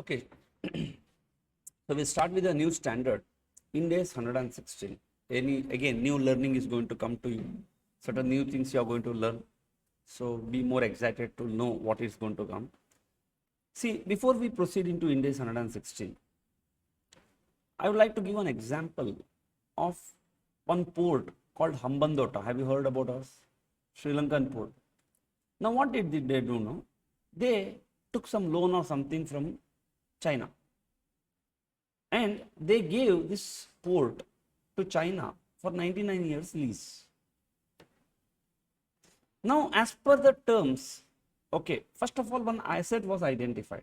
Okay, so we start with a new standard, Ind AS 116. Again, new learning is going to come to you. Certain new things you are going to learn. So be more excited to know what is going to come. See, before we proceed into Ind AS 116, I would like to give an example of one port called Hambantota. Have you heard about us? Sri Lankan port. Now, what did they do now? They took some loan or something from China, and they gave this port to China for 99 years lease. Now, as per the terms, okay, first of all, one asset was identified.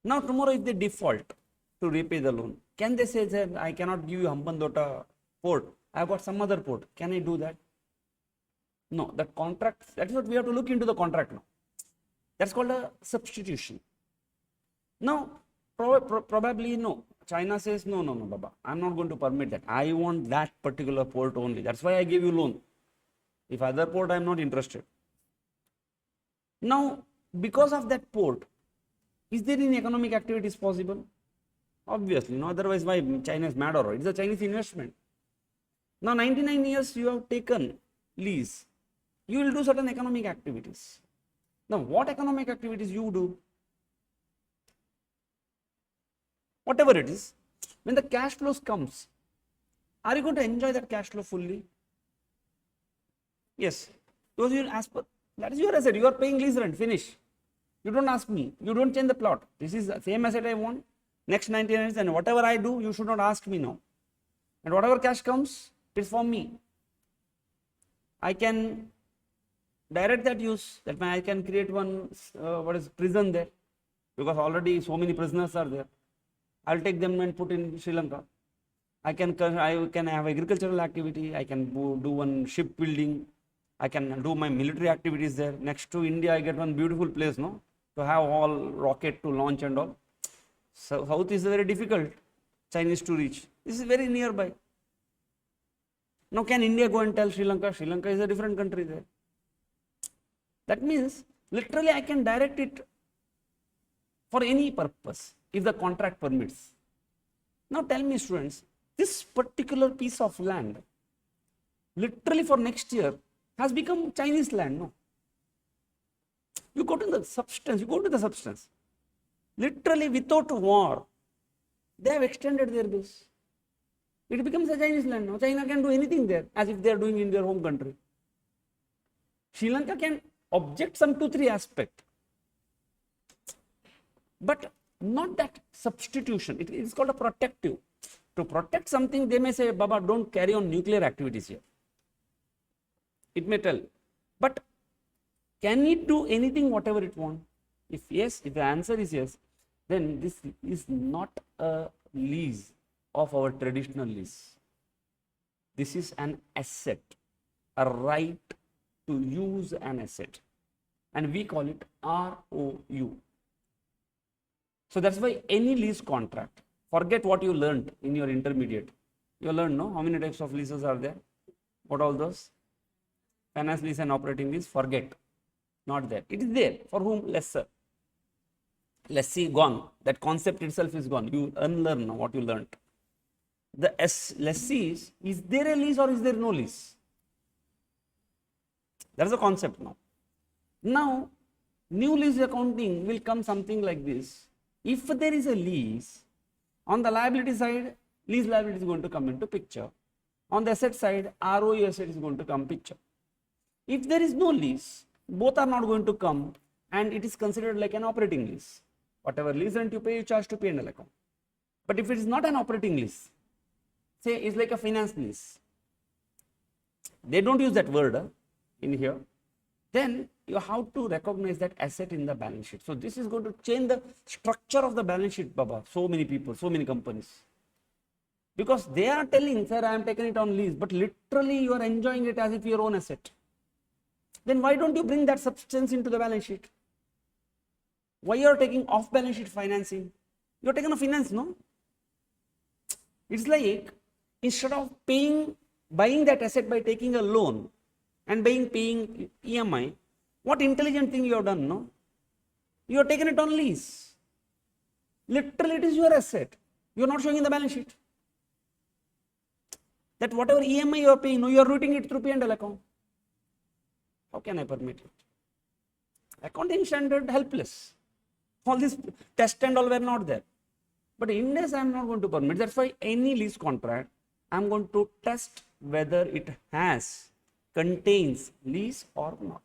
Now, tomorrow if they default to repay the loan, can they say that I cannot give you Hambantota port, I have got some other port, can I do that? No, that contract, that is what we have to look into the contract now. That's called a substitution. Now, probably no. China says, no, Baba, I'm not going to permit that. I want that particular port only. That's why I gave you loan. If other port, I'm not interested. Now, because of that port, is there any economic activities possible? Obviously, no. Otherwise, why China is mad or what? It's a Chinese investment. Now, 99 years you have taken lease. You will do certain economic activities. Now, what economic activities you do? Whatever it is, when the cash flows comes, are you going to enjoy that cash flow fully? Yes, because you as per that is your asset. You are paying lease rent. Finish. You don't ask me. You don't change the plot. This is the same asset I want. Next 99 years, and whatever I do, you should not ask me now. And whatever cash comes, it's for me. I can direct that use. That means I can create one prison there, because already so many prisoners are there. I'll take them and put in Sri Lanka. I can have agricultural activity. I can do one shipbuilding. I can do my military activities there. Next to India, I get one beautiful place, no, to have all rocket to launch and all. So South is very difficult, Chinese to reach. This is very nearby. Now, can India go and tell Sri Lanka? Sri Lanka is a different country there. That means literally I can direct it for any purpose if the contract permits. Now tell me, students, this particular piece of land literally for next year has become Chinese land, no? You go to the substance, literally without war, they have extended their base. It becomes a Chinese land now. China can do anything there as if they are doing in their home country. Sri Lanka can object some 2-3 aspects, but not that substitution. It is called a protective. To protect something, they may say, Baba, don't carry on nuclear activities here. It may tell. But can it do anything, whatever it wants? If yes, if the answer is yes, then this is not a lease of our traditional lease. This is an asset, a right to use an asset. And we call it ROU. So that's why any lease contract, forget what you learned in your intermediate. You learned, no? How many types of leases are there? What all those? Finance lease and operating lease, forget. Not there. It is there. For whom? Lesser. Lessee gone. That concept itself is gone. You unlearn now what you learned. The lessees, is there a lease or is there no lease? That is the concept now. Now, new lease accounting will come something like this. If there is a lease, on the liability side, lease liability is going to come into picture. On the asset side, ROE asset is going to come picture. If there is no lease, both are not going to come, and it is considered like an operating lease. Whatever lease rent you pay, you charge to P&L account. But if it is not an operating lease, say it's like a finance lease, they don't use that word in here, then you have to recognize that asset in the balance sheet. So this is going to change the structure of the balance sheet, Baba. So many people, so many companies. Because they are telling, sir, I am taking it on lease, but literally you are enjoying it as if your own asset. Then why don't you bring that substance into the balance sheet? Why you are taking off balance sheet financing? You are taking a finance, no? It's like instead of buying that asset by taking a loan and paying EMI, what intelligent thing you have done, no? You have taken it on lease. Literally, it is your asset. You are not showing in the balance sheet. That whatever EMI you are paying, no, you are routing it through P&L account. How can I permit it? Accounting standard helpless. All this test and all were not there. But in this, I am not going to permit. That's why any lease contract, I am going to test whether it contains lease or not.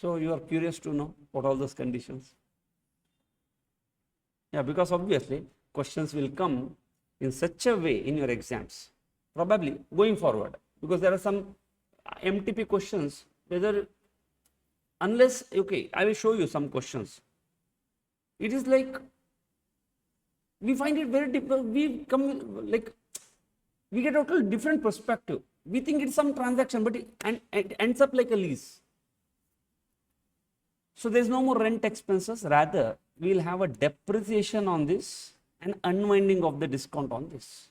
So you are curious to know what all those conditions. Yeah, because obviously questions will come in such a way in your exams, probably going forward, because there are some MTP questions, whether unless, okay, I will show you some questions. It is like, we find it very difficult, we get a total different perspective. We think it's some transaction, but it ends up like a lease. So there is no more rent expenses, rather we will have a depreciation on this and unwinding of the discount on this.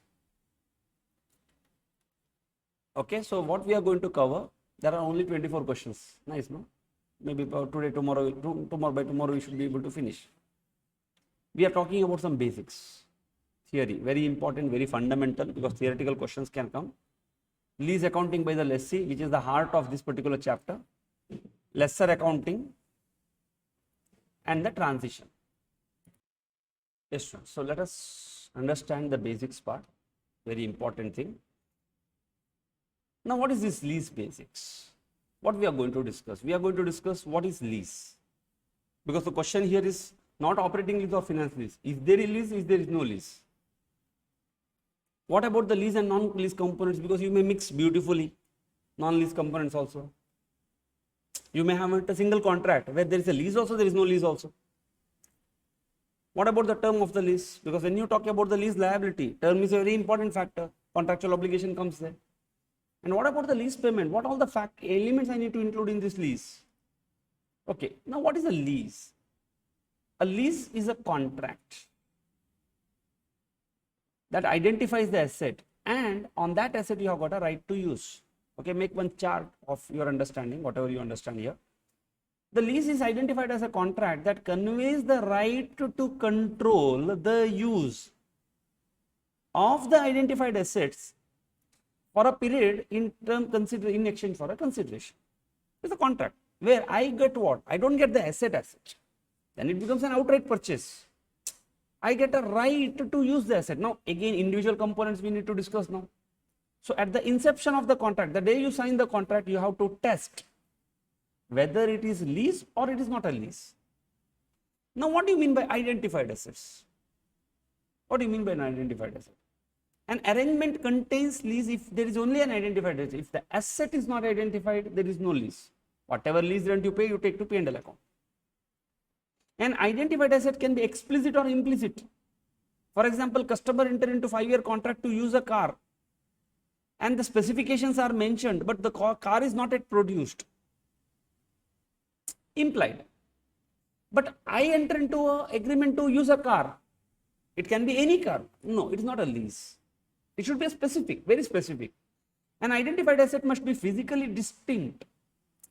Okay, so what we are going to cover, there are only 24 questions. Nice, no? Maybe today, tomorrow by tomorrow we should be able to finish. We are talking about some basics. Theory, very important, very fundamental, because theoretical questions can come. Lease accounting by the lessee, which is the heart of this particular chapter. Lesser accounting and the transition. Yes, so let us understand the basics part, very important thing. Now, what is this lease basics? What we are going to discuss? We are going to discuss what is lease. Because the question here is not operating lease or finance lease. Is there a lease? Is there is no lease? What about the lease and non-lease components? Because you may mix beautifully non-lease components also. You may have a single contract where there is a lease also, there is no lease also. What about the term of the lease? Because when you talk about the lease liability, term is a very important factor. Contractual obligation comes there. And what about the lease payment? What all the elements I need to include in this lease? Okay, now what is a lease? A lease is a contract that identifies the asset, and on that asset you have got a right to use. Okay, make one chart of your understanding, whatever you understand here. The lease is identified as a contract that conveys the right to control the use of the identified assets for a period in exchange for a consideration. It's a contract where I get what? I don't get the asset. Then it becomes an outright purchase. I get a right to use the asset. Now, again, individual components we need to discuss now. So, at the inception of the contract, the day you sign the contract, you have to test whether it is lease or it is not a lease. Now, what do you mean by identified assets? What do you mean by an identified asset? An arrangement contains lease if there is only an identified asset. If the asset is not identified, there is no lease. Whatever lease rent you pay, you take to P&L account. An identified asset can be explicit or implicit. For example, customer enter into 5-year contract to use a car, and the specifications are mentioned, but the car is not yet produced. Implied. But I enter into an agreement to use a car. It can be any car. No, it is not a lease. It should be a specific, very specific. An identified asset must be physically distinct,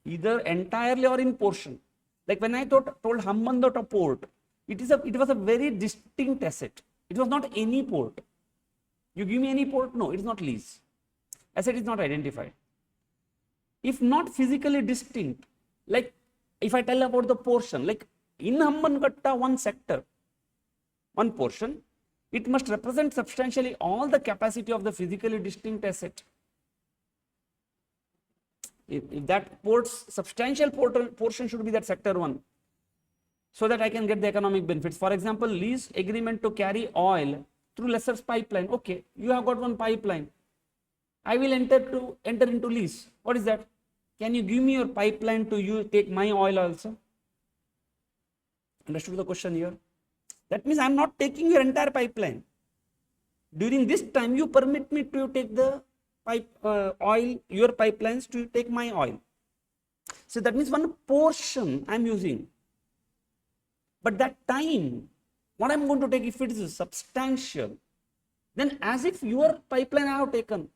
either entirely or in portion. Like when I told Hambandota port, it was a very distinct asset. It was not any port. You give me any port? No, it is not lease. Asset is not identified. If not physically distinct, like if I tell about the portion, like in Hambandota one sector, one portion, it must represent substantially all the capacity of the physically distinct asset. If that port's substantial portion should be that sector 1, so that I can get the economic benefits. For example, lease agreement to carry oil through lesser's pipeline. Okay, you have got one pipeline. I will enter into lease. What is that? Can you give me your pipeline to take my oil also? Understood the question here? That means I am not taking your entire pipeline. During this time, you permit me to take the your pipelines to take my oil. So that means one portion I am using. But that time, what I am going to take, if it is substantial, then as if your pipeline I have taken.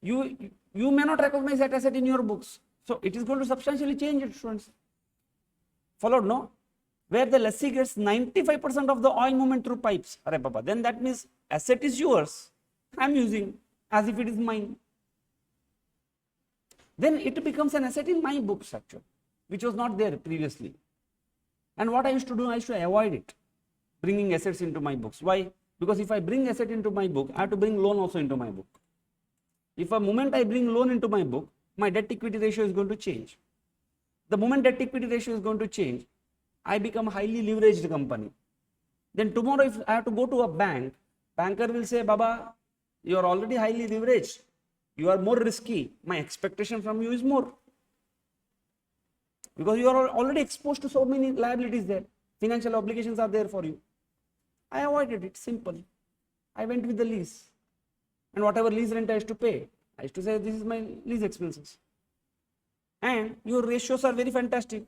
You may not recognize that asset in your books. So it is going to substantially change it, students. Followed, no? Where the lessee gets 95% of the oil movement through pipes. Arre Baba, then that means asset is yours. I am using as if it is mine. Then it becomes an asset in my books actually, which was not there previously. And what I used to do, I used to avoid it, bringing assets into my books. Why? Because if I bring asset into my book, I have to bring loan also into my book. If a moment I bring loan into my book, my debt equity ratio is going to change. The moment debt equity ratio is going to change, I become a highly leveraged company. Then tomorrow if I have to go to a bank, banker will say, Baba, you are already highly leveraged. You are more risky. My expectation from you is more. Because you are already exposed to so many liabilities there. Financial obligations are there for you. I avoided it, simple. I went with the lease. And whatever lease rent I used to pay, I used to say this is my lease expenses. And your ratios are very fantastic.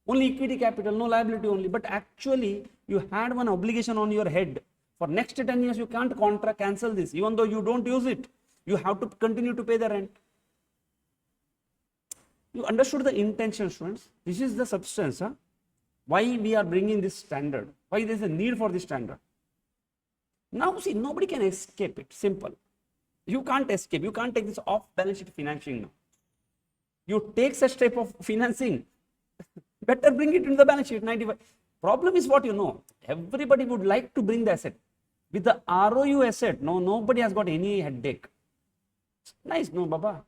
Only equity capital, no liability only. But actually, you had one obligation on your head. For next 10 years, you can't cancel this. Even though you don't use it, you have to continue to pay the rent. You understood the intention, students. This is the substance. Huh? Why we are bringing this standard. Why there is a need for this standard. Now see, nobody can escape it. Simple. You can't escape. You can't take this off balance sheet financing now. You take such type of financing, better bring it into the balance sheet. 95. Problem is what you know. Everybody would like to bring the asset. With the ROU asset, no, nobody has got any headache. Nice, no, Baba.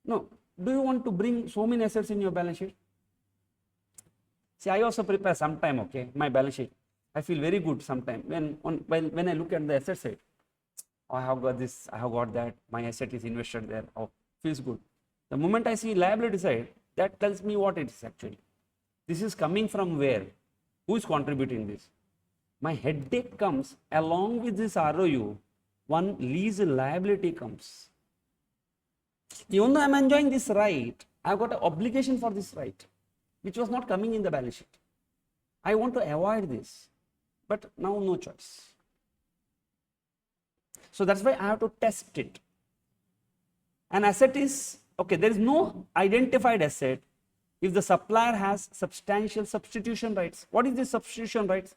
No. Do you want to bring so many assets in your balance sheet? See, I also prepare sometime, okay, my balance sheet. I feel very good sometime when I look at the asset side. Oh, I have got this, I have got that, my asset is invested there. Oh, feels good. The moment I see liability side, that tells me what it is actually. This is coming from where? Who is contributing this? My headache comes along with this ROU, one lease liability comes. Even though I am enjoying this right, I have got an obligation for this right, which was not coming in the balance sheet. I want to avoid this, but now no choice. So that's why I have to test it. An asset is, okay, there is no identified asset if the supplier has substantial substitution rights. What is this substitution rights?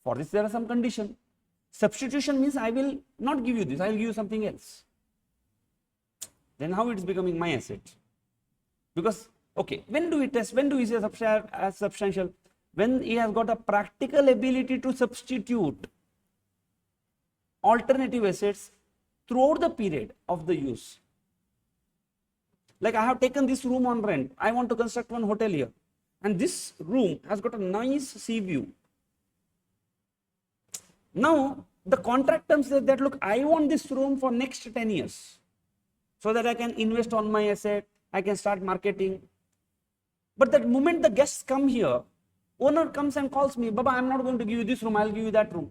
For this there are some conditions. Substitution means I will not give you this, I will give you something else. Then how it is becoming my asset? Because, okay, when do we test? When do we say substantial? When he has got a practical ability to substitute alternative assets throughout the period of the use. Like I have taken this room on rent. I want to construct one hotel here. And this room has got a nice sea view. Now, the contract terms say that, look, I want this room for next 10 years. So that I can invest on my asset, I can start marketing. But the moment the guests come here, owner comes and calls me, Baba, I am not going to give you this room, I will give you that room.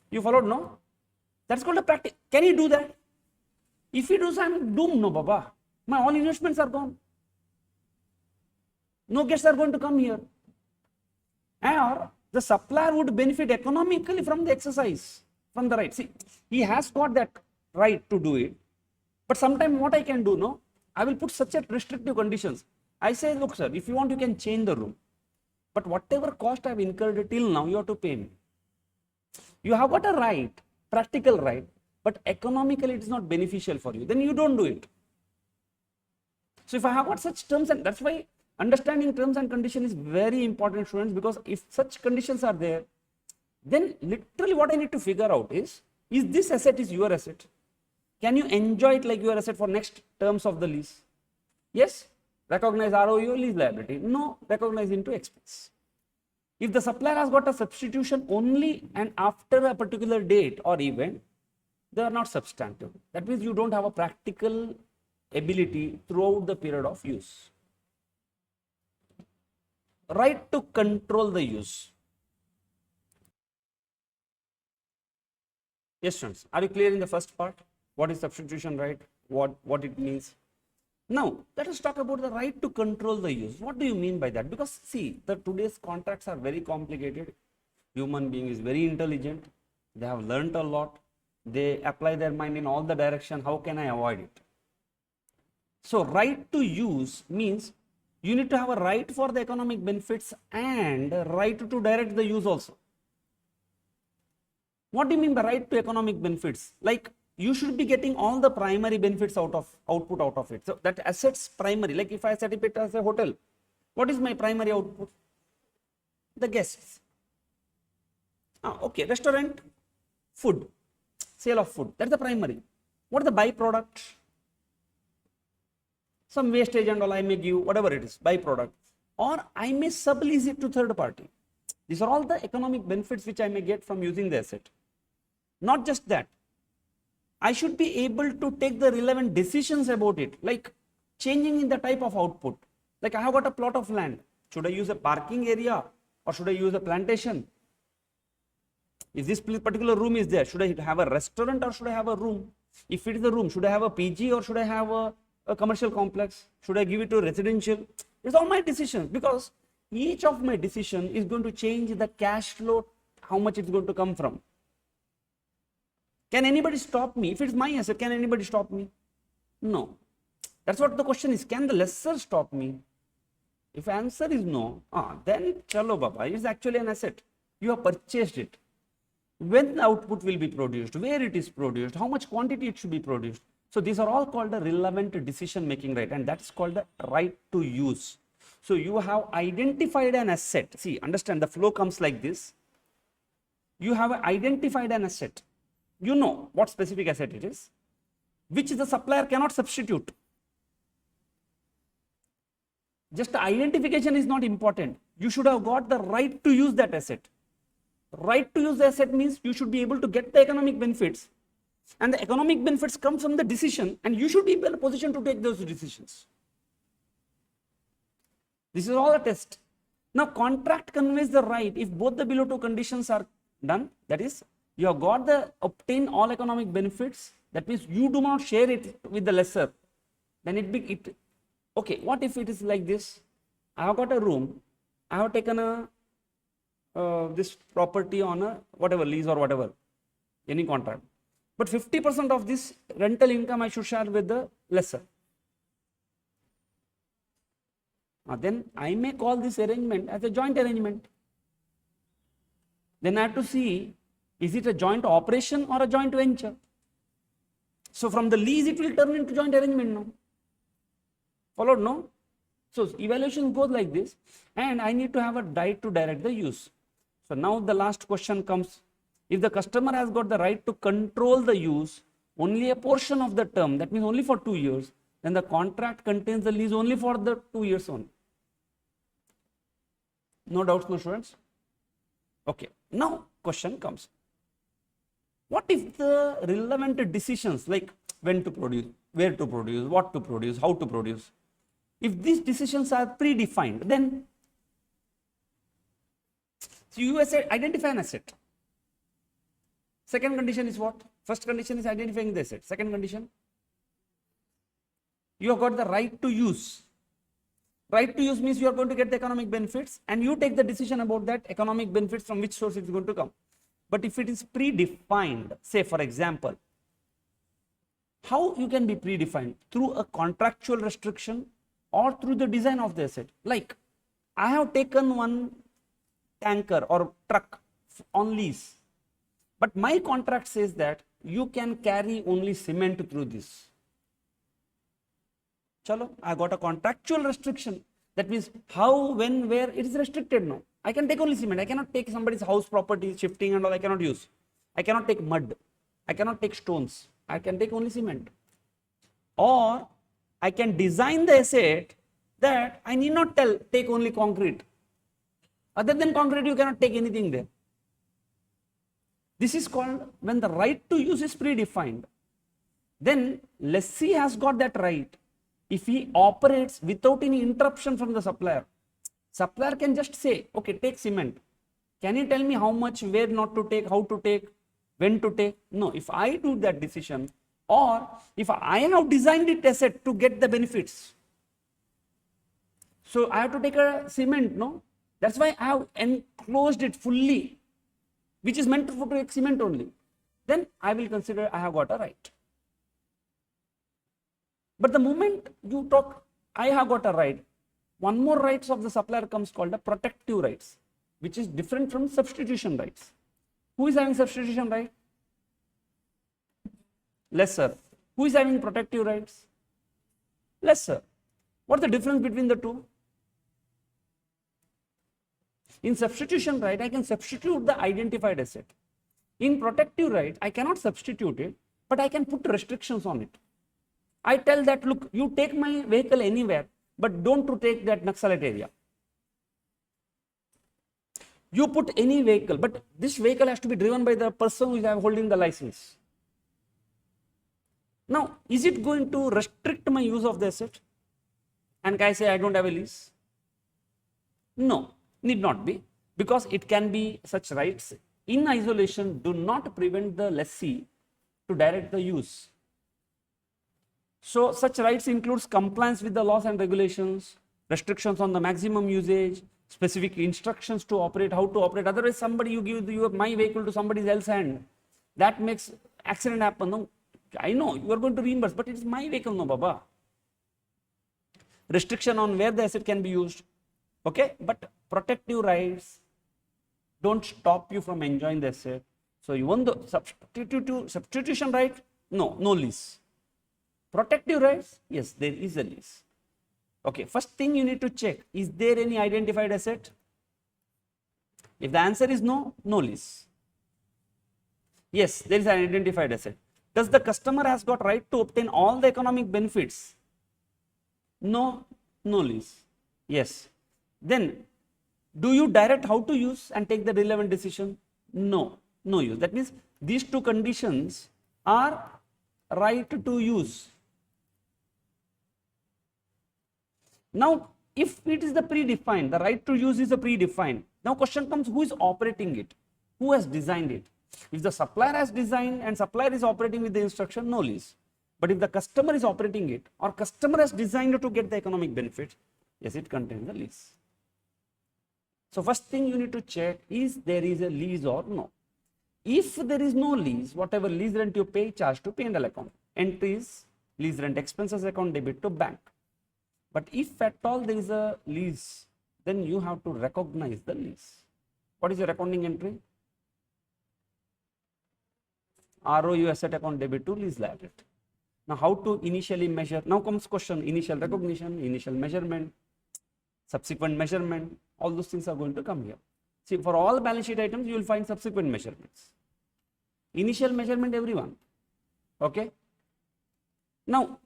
You followed, no? That's called a practice. Can he do that? If he does, I am doomed, no, Baba. My all investments are gone. No guests are going to come here. Or the supplier would benefit economically from the exercise. From the right. See, he has got that right to do it. But sometimes what I can do, no, I will put such a restrictive conditions. I say, look, sir, if you want, you can change the room. But whatever cost I have incurred till now, you have to pay me. You have got a right, practical right, but economically it is not beneficial for you. Then you don't do it. So if I have got such terms, and that's why understanding terms and conditions is very important, students, because if such conditions are there, then literally what I need to figure out is this asset is your asset? Can you enjoy it like your asset for next terms of the lease? Yes, recognize ROU lease liability. No, recognize into expense. If the supplier has got a substitution only and after a particular date or event, they are not substantive. That means you don't have a practical ability throughout the period of use. Right to control the use. Yes, students, are you clear in the first part? What is substitution right? What it means? Now, let us talk about the right to control the use. What do you mean by that? Because see, today's contracts are very complicated. Human being is very intelligent. They have learnt a lot. They apply their mind in all the direction. How can I avoid it? So right to use means you need to have a right for the economic benefits and a right to direct the use also. What do you mean by right to economic benefits? Like you should be getting all the primary benefits output out of it. So that assets primary, like if I set it as a hotel, what is my primary output? The guests. Okay, restaurant, food, sale of food, that's the primary. What are the byproducts? Some wastage and all I may give, whatever it is, byproduct, or I may sublease it to third party. These are all the economic benefits which I may get from using the asset. Not just that, I should be able to take the relevant decisions about it, like changing in the type of output. Like I have got a plot of land. Should I use a parking area or should I use a plantation? If this particular room is there, should I have a restaurant or should I have a room? If it is a room, should I have a PG or should I have a commercial complex? Should I give it to residential? It's all my decisions, because each of my decision is going to change the cash flow, how much it's going to come from. Can anybody stop me? If it's my asset, can anybody stop me? No. That's what the question is. Can the lessor stop me? If answer is no, then chalo baba, it's actually an asset. You have purchased it. When the output will be produced, where it is produced, how much quantity it should be produced. So these are all called the relevant decision making right, and that's called the right to use. So you have identified an asset. See, understand, the flow comes like this. You have identified an asset. You know what specific asset it is, which the supplier cannot substitute. Just the identification is not important. You should have got the right to use that asset. Right to use the asset means you should be able to get the economic benefits, and the economic benefits come from the decision, and you should be in a position to take those decisions. This is all a test. Now contract conveys the right if both the below two conditions are done, that is, you have got the obtain all economic benefits, that means you do not share it with the lessor, then okay, what if it is like this? I have got a room, I have taken this property on a whatever lease or whatever, any contract, but 50% of this rental income I should share with the lessor. Then I may call this arrangement as a joint arrangement. Then I have to see, is it a joint operation or a joint venture? So from the lease it will turn into joint arrangement now. Followed, no? So evaluation goes like this, and I need to have a right to direct the use. So now the last question comes. If the customer has got the right to control the use only a portion of the term, that means only for 2 years, then the contract contains the lease only for the 2 years only. No doubts, no students? Okay, now question comes. What if the relevant decisions, like when to produce, where to produce, what to produce, how to produce, if these decisions are predefined, then so you identify an asset. Second condition is what? First condition is identifying the asset. Second condition, you have got the right to use. Right to use means you are going to get the economic benefits, and you take the decision about that economic benefits from which source it is going to come. But if it is predefined, say for example, how you can be predefined? Through a contractual restriction or through the design of the asset. Like I have taken one tanker or truck on lease, but my contract says that you can carry only cement through this. Chalo, I got a contractual restriction. That means how, when, where, it is restricted now. I can take only cement. I cannot take somebody's house property, shifting and all, I cannot use. I cannot take mud. I cannot take stones. I can take only cement. Or I can design the asset that I need not take only concrete. Other than concrete, you cannot take anything there. This is called when the right to use is predefined. Then lessee has got that right. If he operates without any interruption from the supplier, supplier can just say, okay, take cement. Can you tell me how much, where not to take, how to take, when to take? No, if I do that decision, or if I have designed it asset to get the benefits, so I have to take a cement, no? That's why I have enclosed it fully, which is meant for take cement only. then I will consider I have got a right. But the moment you talk, I have got a right, one more rights of the supplier comes called a protective rights, which is different from substitution rights. Who is having substitution right? Lesser. Who is having protective rights? Lesser. What's the difference between the two? In substitution right, I can substitute the identified asset. In protective right, I cannot substitute it, but I can put restrictions on it. I tell that, look, you take my vehicle anywhere, but don't take that Naxalite area. You put any vehicle, but this vehicle has to be driven by the person who is holding the license. Now, is it going to restrict my use of the asset? And can I say I don't have a lease? No, need not be, because it can be such rights in isolation do not prevent the lessee to direct the use. So such rights includes compliance with the laws and regulations, restrictions on the maximum usage, specific instructions to operate, how to operate. Otherwise, somebody, you give my vehicle to somebody else's hand, that makes accident happen. No, I know you are going to reimburse, but it is my vehicle, no baba. Restriction on where the asset can be used. Okay, but protective rights don't stop you from enjoying the asset. So you want the substitution right? No, no lease. Protective rights? Yes, there is a lease. Okay, first thing you need to check, is there any identified asset? If the answer is no, no lease. Yes, there is an identified asset. Does the customer has got right to obtain all the economic benefits? No, no lease. Yes. Then, do you direct how to use and take the relevant decision? No, no use. That means these two conditions are right to use. Now, if it is the predefined, the right to use is a predefined. Now, question comes, who is operating it? Who has designed it? If the supplier has designed and supplier is operating with the instruction, no lease. But if the customer is operating it or customer has designed to get the economic benefit, yes, it contains the lease. So first thing you need to check is there is a lease or no. If there is no lease, whatever lease rent you pay, charge to P&L account. Entries, lease rent expenses account, debit to bank. But if at all there is a lease, then you have to recognize the lease. What is your accounting entry? ROU asset account debit to lease liability. Now how to initially measure? Now comes question, initial recognition, initial measurement, subsequent measurement, all those things are going to come here. See, for all balance sheet items, you will find subsequent measurements. Initial measurement, everyone. Okay. Now,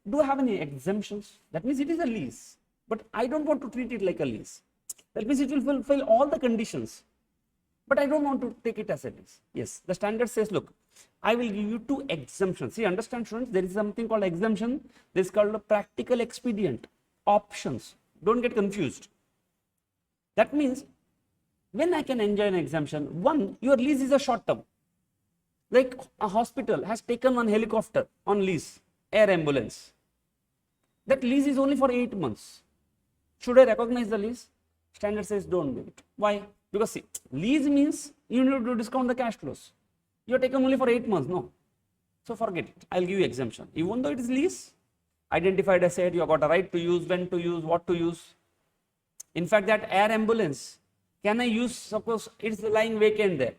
do I have any exemptions? That means it is a lease, but I don't want to treat it like a lease. That means it will fulfill all the conditions, but I don't want to take it as a lease. Yes, the standard says, look, I will give you two exemptions. See, understand students, there is something called exemption. This is called a practical expedient, options. Don't get confused. That means when I can enjoy an exemption, one, your lease is a short term. Like a hospital has taken one helicopter on lease, air ambulance. That lease is only for 8 months. Should I recognize the lease? Standard says don't do it. Why? Because see, lease means you need to discount the cash flows. You are taken only for 8 months, no. So forget it. I'll give you exemption. Even though it is lease, identified asset, you have got a right to use, when to use, what to use. In fact, that air ambulance, can I use, suppose it's lying vacant there.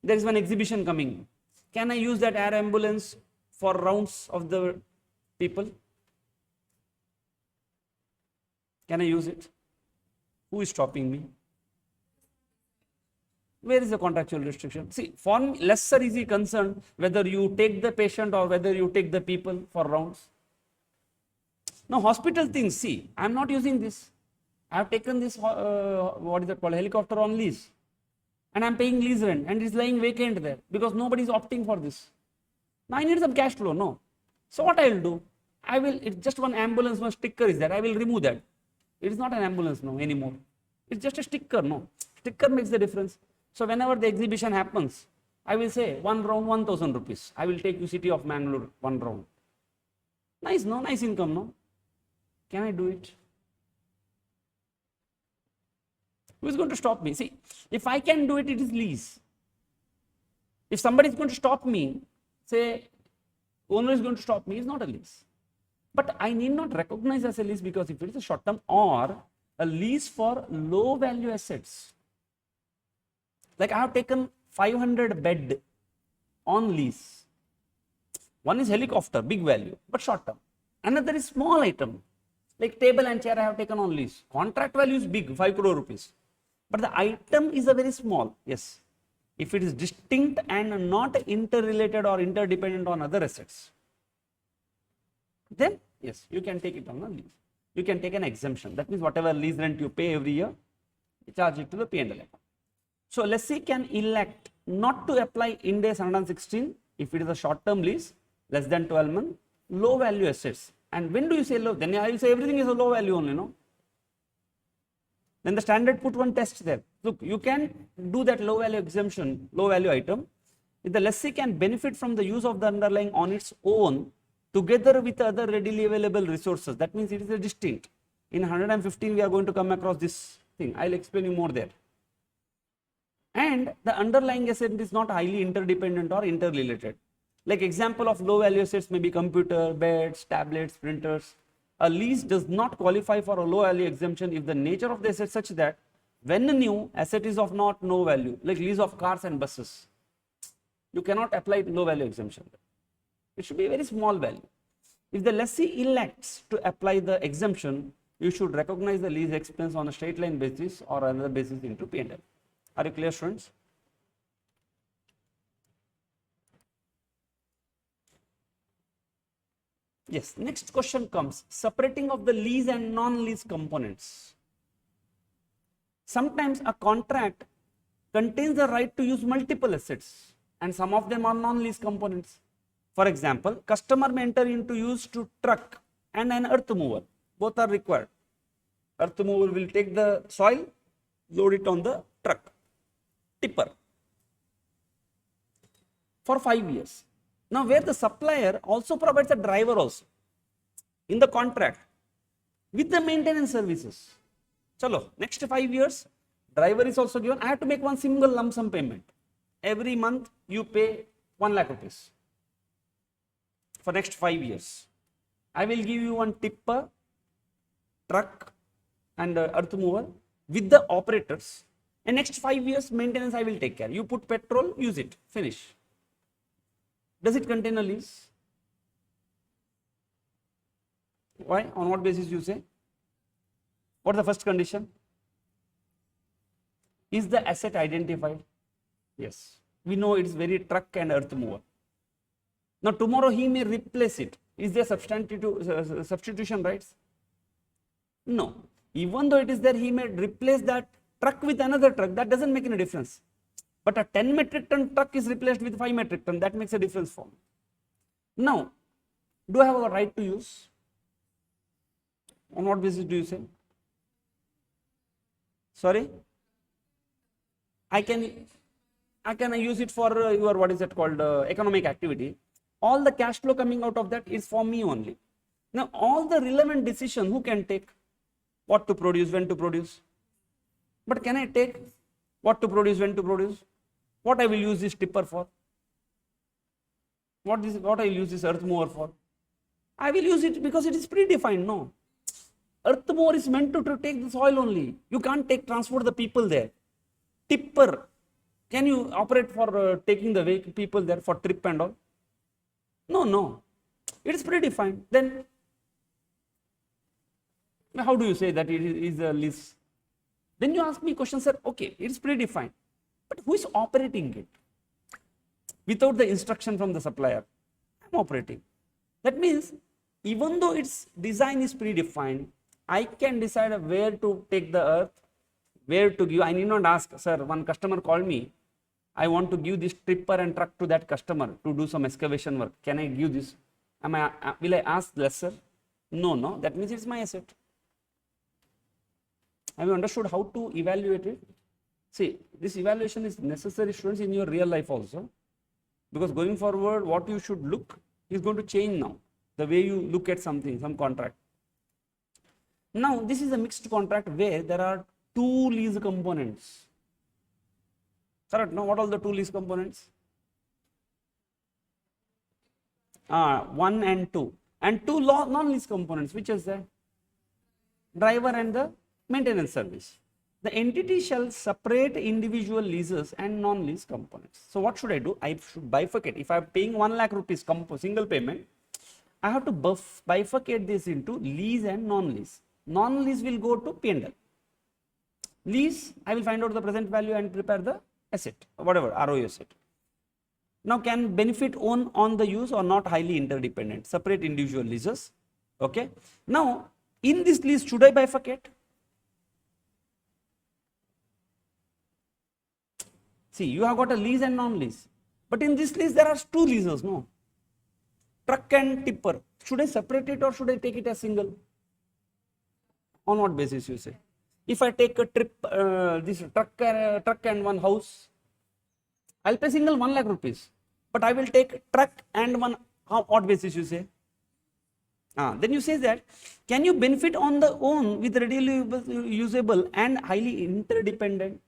There is one exhibition coming. Can I use that air ambulance for rounds of the people? Can I use it? Who is stopping me? Where is the contractual restriction? See, for me, lesser is he concerned whether you take the patient or whether you take the people for rounds. Now, hospital things, see, I am not using this. I have taken this, what is that called, helicopter on lease. And I am paying lease rent and it is lying vacant there because nobody is opting for this. Now, I need some cash flow, no. So, what I will do? It's just one ambulance, one sticker is there. I will remove that. It is not an ambulance now anymore. It's just a sticker, no. Sticker makes the difference. So, whenever the exhibition happens, I will say, one round, 1,000 rupees. I will take you city of Mangalore, one round. Nice, no? Nice income, no? Can I do it? Who is going to stop me? See, if I can do it, it is lease. If somebody is going to stop me, say owner is going to stop me, it's not a lease. But I need not recognize as a lease because if it is a short term or a lease for low value assets. Like I have taken 500 bed on lease. One is helicopter, big value, but short term. Another is small item, like table and chair I have taken on lease. Contract value is big, 5 crore rupees. But the item is a very small, yes. If it is distinct and not interrelated or interdependent on other assets, then yes, you can take it on a lease. You can take an exemption. That means whatever lease rent you pay every year, you charge it to the P&L account. So lessee can elect not to apply Ind AS 116 if it is a short-term lease, less than 12 months, low value assets. And when do you say low? Then I will say everything is a low value only, no? Then the standard put one test there. Look, you can do that low value exemption, low value item. If the lessee can benefit from the use of the underlying on its own, together with other readily available resources. That means it is a distinct. In 115, we are going to come across this thing. I'll explain you more there. And the underlying asset is not highly interdependent or interrelated. Like example of low value assets may be computer, beds, tablets, printers. A lease does not qualify for a low value exemption if the nature of the asset is such that when new, asset is of not no value, like lease of cars and buses. You cannot apply low value exemption. It should be a very small value. If the lessee elects to apply the exemption, you should recognize the lease expense on a straight line basis or another basis into P&L. Are you clear, students? Yes, next question comes, separating of the lease and non-lease components. Sometimes a contract contains the right to use multiple assets and some of them are non-lease components. For example, customer may enter into use to truck and an earth mover. Both are required. Earth mover will take the soil, load it on the truck, tipper, for 5 years. Now, where the supplier also provides a driver also in the contract with the maintenance services. Chalo, next 5 years, driver is also given. I have to make one single lump sum payment. Every month you pay 1 lakh rupees for next 5 years. I will give you one tipper, truck and earth mover with the operators. And next 5 years maintenance I will take care. You put petrol, use it, finish. Does it contain a lease? Why? On what basis you say? What is the first condition? Is the asset identified? Yes. We know it is very truck and earth mover. Now tomorrow he may replace it. Is there substitution rights? No. Even though it is there, he may replace that truck with another truck. That doesn't make any difference. But a 10 metric ton truck is replaced with 5 metric ton. That makes a difference for me. Now, do I have a right to use? On what basis do you say? Sorry? I can use it for your, what is it called, economic activity. All the cash flow coming out of that is for me only. Now, all the relevant decision, who can take? What to produce, when to produce? But can I take what to produce, when to produce? What I will use this tipper for? What I will use this earth mover for? I will use it because it is predefined, no? Earth mover is meant to take the soil only. You can't transport the people there. Tipper, can you operate for taking the people there for trip and all? No. It is predefined. Then how do you say that it is a lease? Then you ask me question, sir, okay, it is predefined. But who is operating it? Without the instruction from the supplier, I am operating. That means, even though its design is predefined, I can decide where to take the earth, where to give. I need not ask, sir, one customer called me, I want to give this tipper and truck to that customer to do some excavation work. Can I give this? Will I ask lesser? No, that means it's my asset. Have you understood how to evaluate it? See, this evaluation is necessary, students, in your real life also. Because going forward, what you should look is going to change now. The way you look at something, some contract. Now, this is a mixed contract where there are 2 lease components. Correct? Now, what are the 2 lease components? 1 and 2. And two non-lease components, which is the driver and the maintenance service. The entity shall separate individual leases and non-lease components. So what should I do? I should bifurcate. If I am paying 1 lakh rupees single payment, I have to bifurcate this into lease and non-lease. Non-lease will go to P&L. Lease, I will find out the present value and prepare the asset, whatever, ROE asset. Now, can benefit own on the use or not highly interdependent? Separate individual leases. Okay. Now, in this lease, should I bifurcate? See, you have got a lease and non-lease. But in this lease, there are two leases, no? Truck and tipper. Should I separate it or should I take it as single? On what basis you say? If I take a trip, this truck and one house, I'll pay single 1 lakh rupees. But I will take truck and one, what basis you say? Then you say that, can you benefit on the own with readily usable and highly interdependent?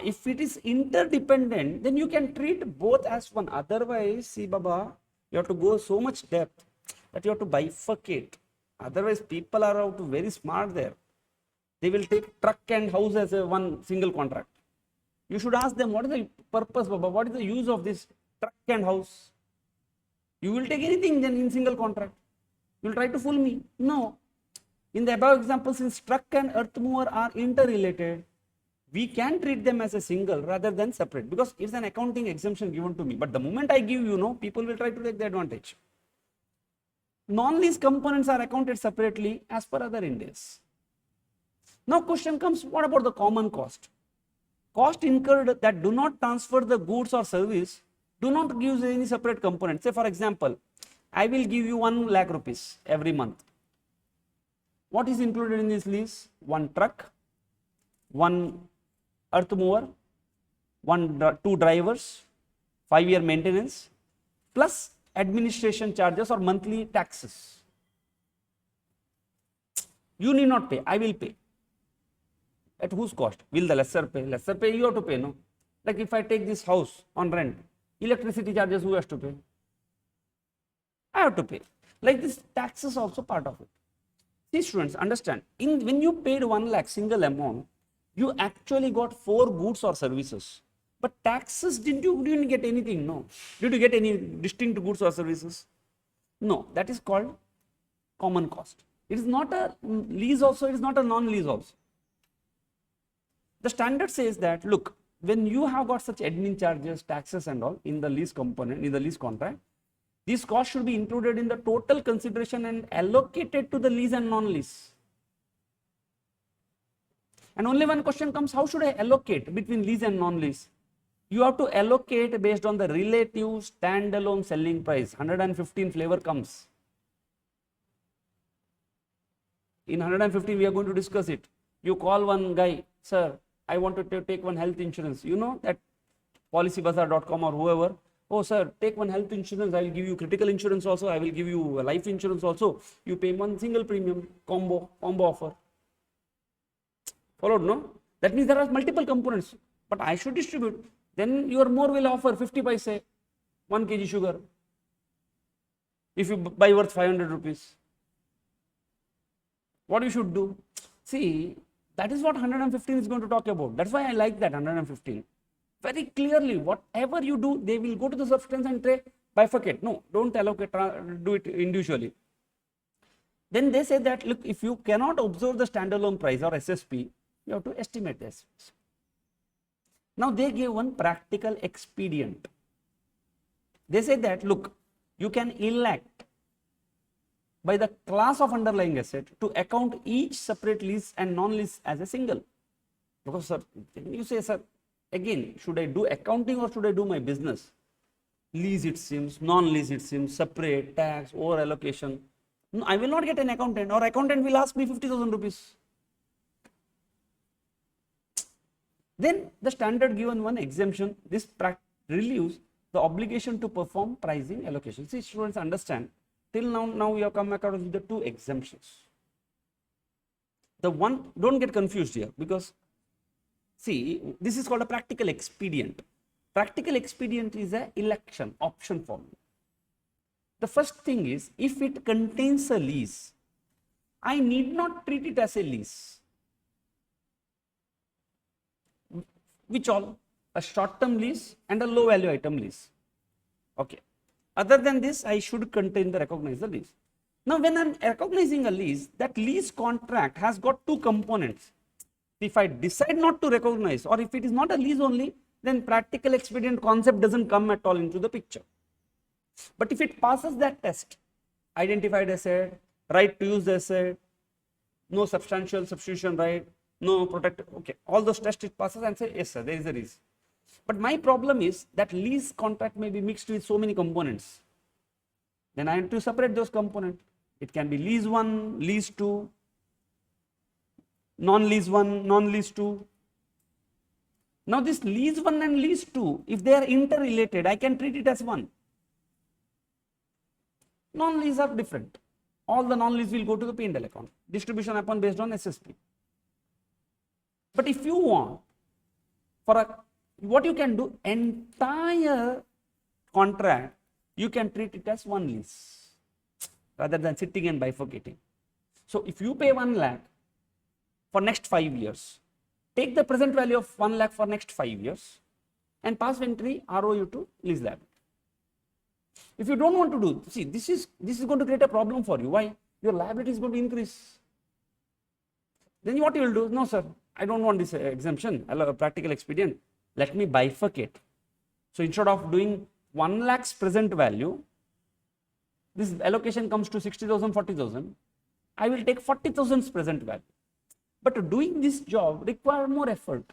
If it is interdependent, then you can treat both as one. Otherwise, see Baba, you have to go so much depth that you have to bifurcate. Otherwise, people are out very smart there. They will take truck and house as a one single contract. You should ask them, what is the purpose, Baba? What is the use of this truck and house? You will take anything then in single contract. You will try to fool me. No. In the above example, since truck and earth mover are interrelated, we can treat them as a single rather than separate, because it's an accounting exemption given to me. But the moment I give, people will try to take the advantage. Non-lease components are accounted separately as per other Ind AS. Now question comes, what about the common cost? Cost incurred that do not transfer the goods or service do not give any separate component. Say for example, I will give you 1 lakh rupees every month. What is included in this lease? One truck, one earth mover, two drivers, 5-year maintenance, plus administration charges or monthly taxes. You need not pay, I will pay. At whose cost? Will the lesser pay? Lesser pay you have to pay, no? Like if I take this house on rent, electricity charges who has to pay? I have to pay. Like this, taxes also part of it. See students, understand, when you paid 1 lakh single amount, you actually got 4 goods or services. But taxes, you didn't get anything, no? Did you get any distinct goods or services? No, that is called common cost. It is not a lease also, it is not a non-lease also. The standard says that, look, when you have got such admin charges, taxes and all in the lease component, in the lease contract, these costs should be included in the total consideration and allocated to the lease and non-lease. And only one question comes, how should I allocate between lease and non-lease? You have to allocate based on the relative standalone selling price. 115 flavor comes. In 115 we are going to discuss it. You call one guy, sir, I want to take one health insurance. You know that policybazaar.com or whoever. Oh sir, take one health insurance. I will give you critical insurance also. I will give you life insurance also. You pay one single premium combo offer. Followed, no? That means there are multiple components. But I should distribute. Then your more will offer 50 paise, 1 kg sugar. If you buy worth 500 rupees. What you should do? See, that is what 115 is going to talk about. That's why I like that 115. Very clearly, whatever you do, they will go to the substance and try bifurcate. No, don't allocate, do it individually. Then they say that, look, if you cannot observe the standalone price or SSP, you have to estimate this. Now they give one practical expedient. They say that, look, you can elect by the class of underlying asset to account each separate lease and non-lease as a single. Because sir, you say, sir, again, should I do accounting or should I do my business? Lease it seems, non-lease it seems, separate, tax, over allocation. No, I will not get an accountant, or accountant will ask me 50,000 rupees. Then the standard given one exemption, this relieves the obligation to perform pricing allocation. See, students understand, till now we have come across with the 2 exemptions. The one, don't get confused here, because see, this is called a practical expedient. Practical expedient is a election, option form. The first thing is, if it contains a lease, I need not treat it as a lease. Which all? A short-term lease and a low-value item lease. Okay. Other than this, I should contain the recognize the lease. Now, when I'm recognizing a lease, that lease contract has got two components. If I decide not to recognize, or if it is not a lease only, then practical expedient concept doesn't come at all into the picture. But if it passes that test, identified asset, right to use the asset, no substantial substitution right, no protect, okay, all those tests it passes and say, yes sir, there is a lease. But my problem is that lease contract may be mixed with so many components. Then I have to separate those components. It can be lease 1, lease 2, non-lease 1, non-lease 2. Now this lease 1 and lease 2, if they are interrelated, I can treat it as one. Non-lease are different. All the non-lease will go to the P&L account. Distribution upon based on SSP. But if you want, what you can do, entire contract, you can treat it as one lease rather than sitting and bifurcating. So if you pay 1 lakh for next 5 years, take the present value of 1 lakh for next 5 years and pass entry ROU to lease liability. If you don't want to do, see, this is going to create a problem for you. Why? Your liability is going to increase. Then what you will do? No sir, I don't want this exemption, practical expedient. Let me bifurcate. So instead of doing 1 lakh's present value, this allocation comes to 60,000, 40,000. I will take 40,000's present value. But doing this job requires more effort.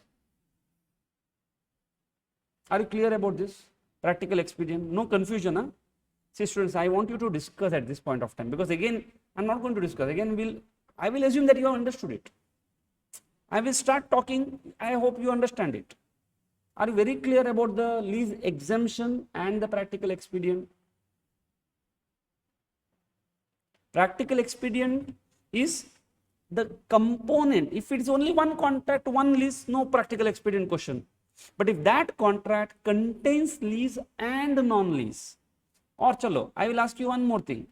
Are you clear about this? Practical expedient, no confusion. Huh? See students, I want you to discuss at this point of time, because again, I'm not going to discuss. Again, I will assume that you have understood it. I will start talking. I hope you understand it. Are you very clear about the lease exemption and the practical expedient? Practical expedient is the component. If it is only one contract, one lease, no practical expedient question. But if that contract contains lease and non-lease, or chalo, I will ask you one more thing.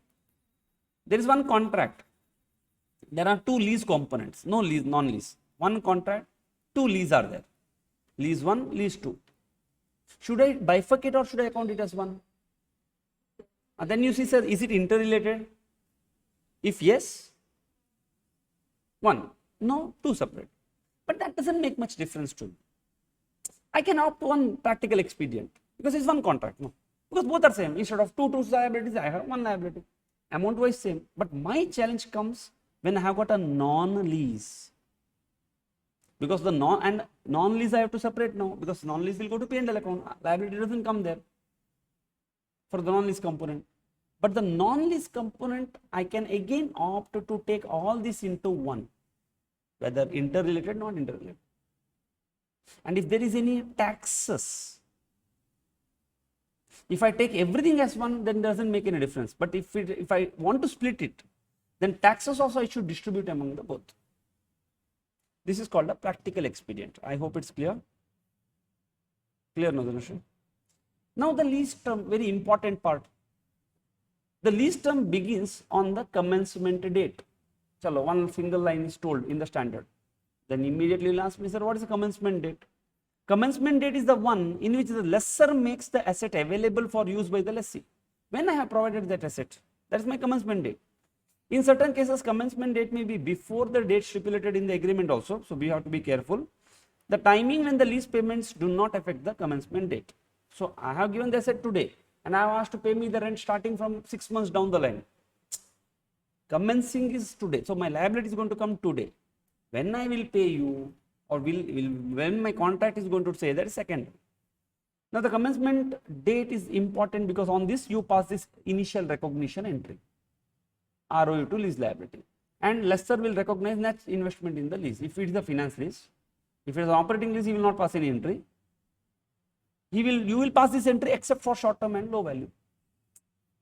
There is one contract. There are 2 lease components, no lease, non-lease. One contract, 2 lease are there. Lease 1, lease 2. Should I bifurcate or should I count it as one? And then you see, sir, is it interrelated? If yes, 1. No, 2 separate. But that doesn't make much difference to me. I can opt one practical expedient because it's one contract. No, because both are same. Instead of 2 liabilities, I have 1 liability. Amount wise same. But my challenge comes when I have got a non-lease. Because the non-lease I have to separate now, because non-lease will go to P&L account. Liability doesn't come there for the non-lease component. But the non-lease component, I can again opt to take all this into one, whether interrelated, not interrelated. And if there is any taxes, if I take everything as one, then it doesn't make any difference. But if I want to split it, then taxes also I should distribute among the both. This is called a practical expedient. I hope it's clear. Clear, Nagabhushan? Now the lease term, very important part. The lease term begins on the commencement date. Chalo, one single line is told in the standard. Then immediately you'll ask me, sir, what is the commencement date? Commencement date is the one in which the lessor makes the asset available for use by the lessee. When I have provided that asset, that is my commencement date. In certain cases, commencement date may be before the date stipulated in the agreement also. So we have to be careful. The timing when the lease payments do not affect the commencement date. So I have given the asset today and I have asked to pay me the rent starting from 6 months down the line. Commencing is today. So my liability is going to come today. When I will pay you, or when my contract is going to say, that is second. Now the commencement date is important because on this you pass this initial recognition entry, ROU to lease liability, and lessor will recognize net investment in the lease. If it is a finance lease, if it is an operating lease, he will not pass any entry. You will pass this entry except for short term and low value.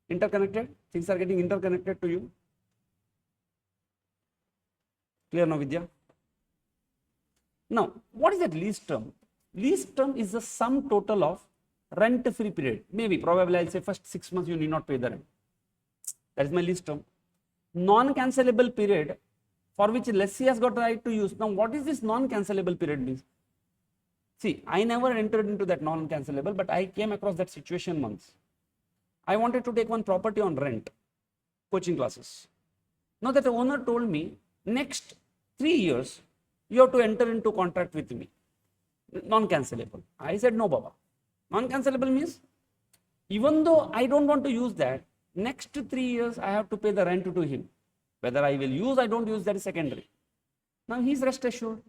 Interconnected, things are getting interconnected to you. Clear now, Vidya? Now, what is that lease term? Lease term is the sum total of rent free period. Maybe, probably I'll say first 6 months you need not pay the rent. That is my lease term. Non-cancelable period for which lessee has got the right to use. Now, what is this non-cancelable period means? See, I never entered into that non-cancelable, but I came across that situation once. I wanted to take one property on rent, coaching classes. Now that the owner told me, next 3 years, you have to enter into contract with me, non-cancelable. I said, no, Baba. Non-cancelable means, even though I don't want to use that, next 3 years, I have to pay the rent to him. Whether I will use, I don't use, that is secondary. Now he's rest assured.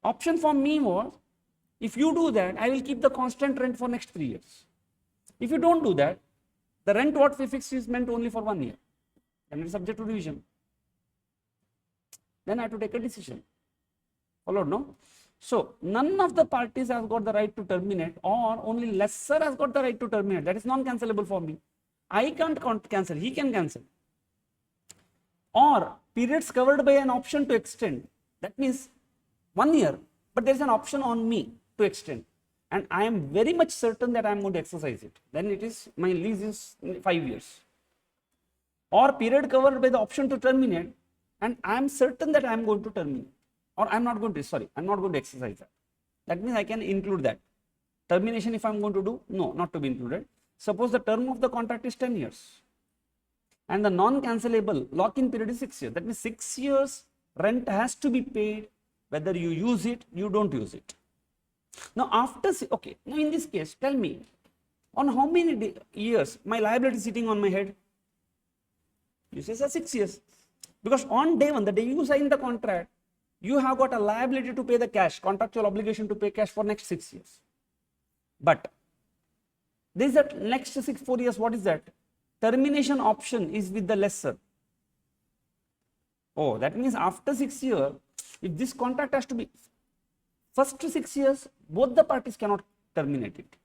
Option for me was, if you do that, I will keep the constant rent for next 3 years. If you don't do that, the rent what we fix is meant only for 1 year, and it is subject to revision. Then I have to take a decision. Followed, no? So none of the parties has got the right to terminate, or only lessor has got the right to terminate. That is non-cancelable for me. I can't cancel, he can cancel. Or periods covered by an option to extend. That means 1 year, but there is an option on me to extend. And I am very much certain that I am going to exercise it. Then it is, my lease is 5 years. Or period covered by the option to terminate, and I am certain that I am going to terminate. Or I am not going to, sorry, I am not going to exercise that. That means I can include that. Termination if I am going to do, no, not to be included. Suppose the term of the contract is 10 years. And the non-cancelable lock-in period is 6 years. That means 6 years rent has to be paid, whether you use it, you don't use it. Now after, okay, now in this case, tell me, on how many years my liability is sitting on my head? You say, sir, 6 years. Because on day one, the day you sign the contract, you have got a liability to pay the cash, contractual obligation to pay cash for next 6 years. But this is that next 4 years, what is that? Termination option is with the lessor. Oh, that means after 6 years, if this contract has to be, first 6 years, both the parties cannot terminate it.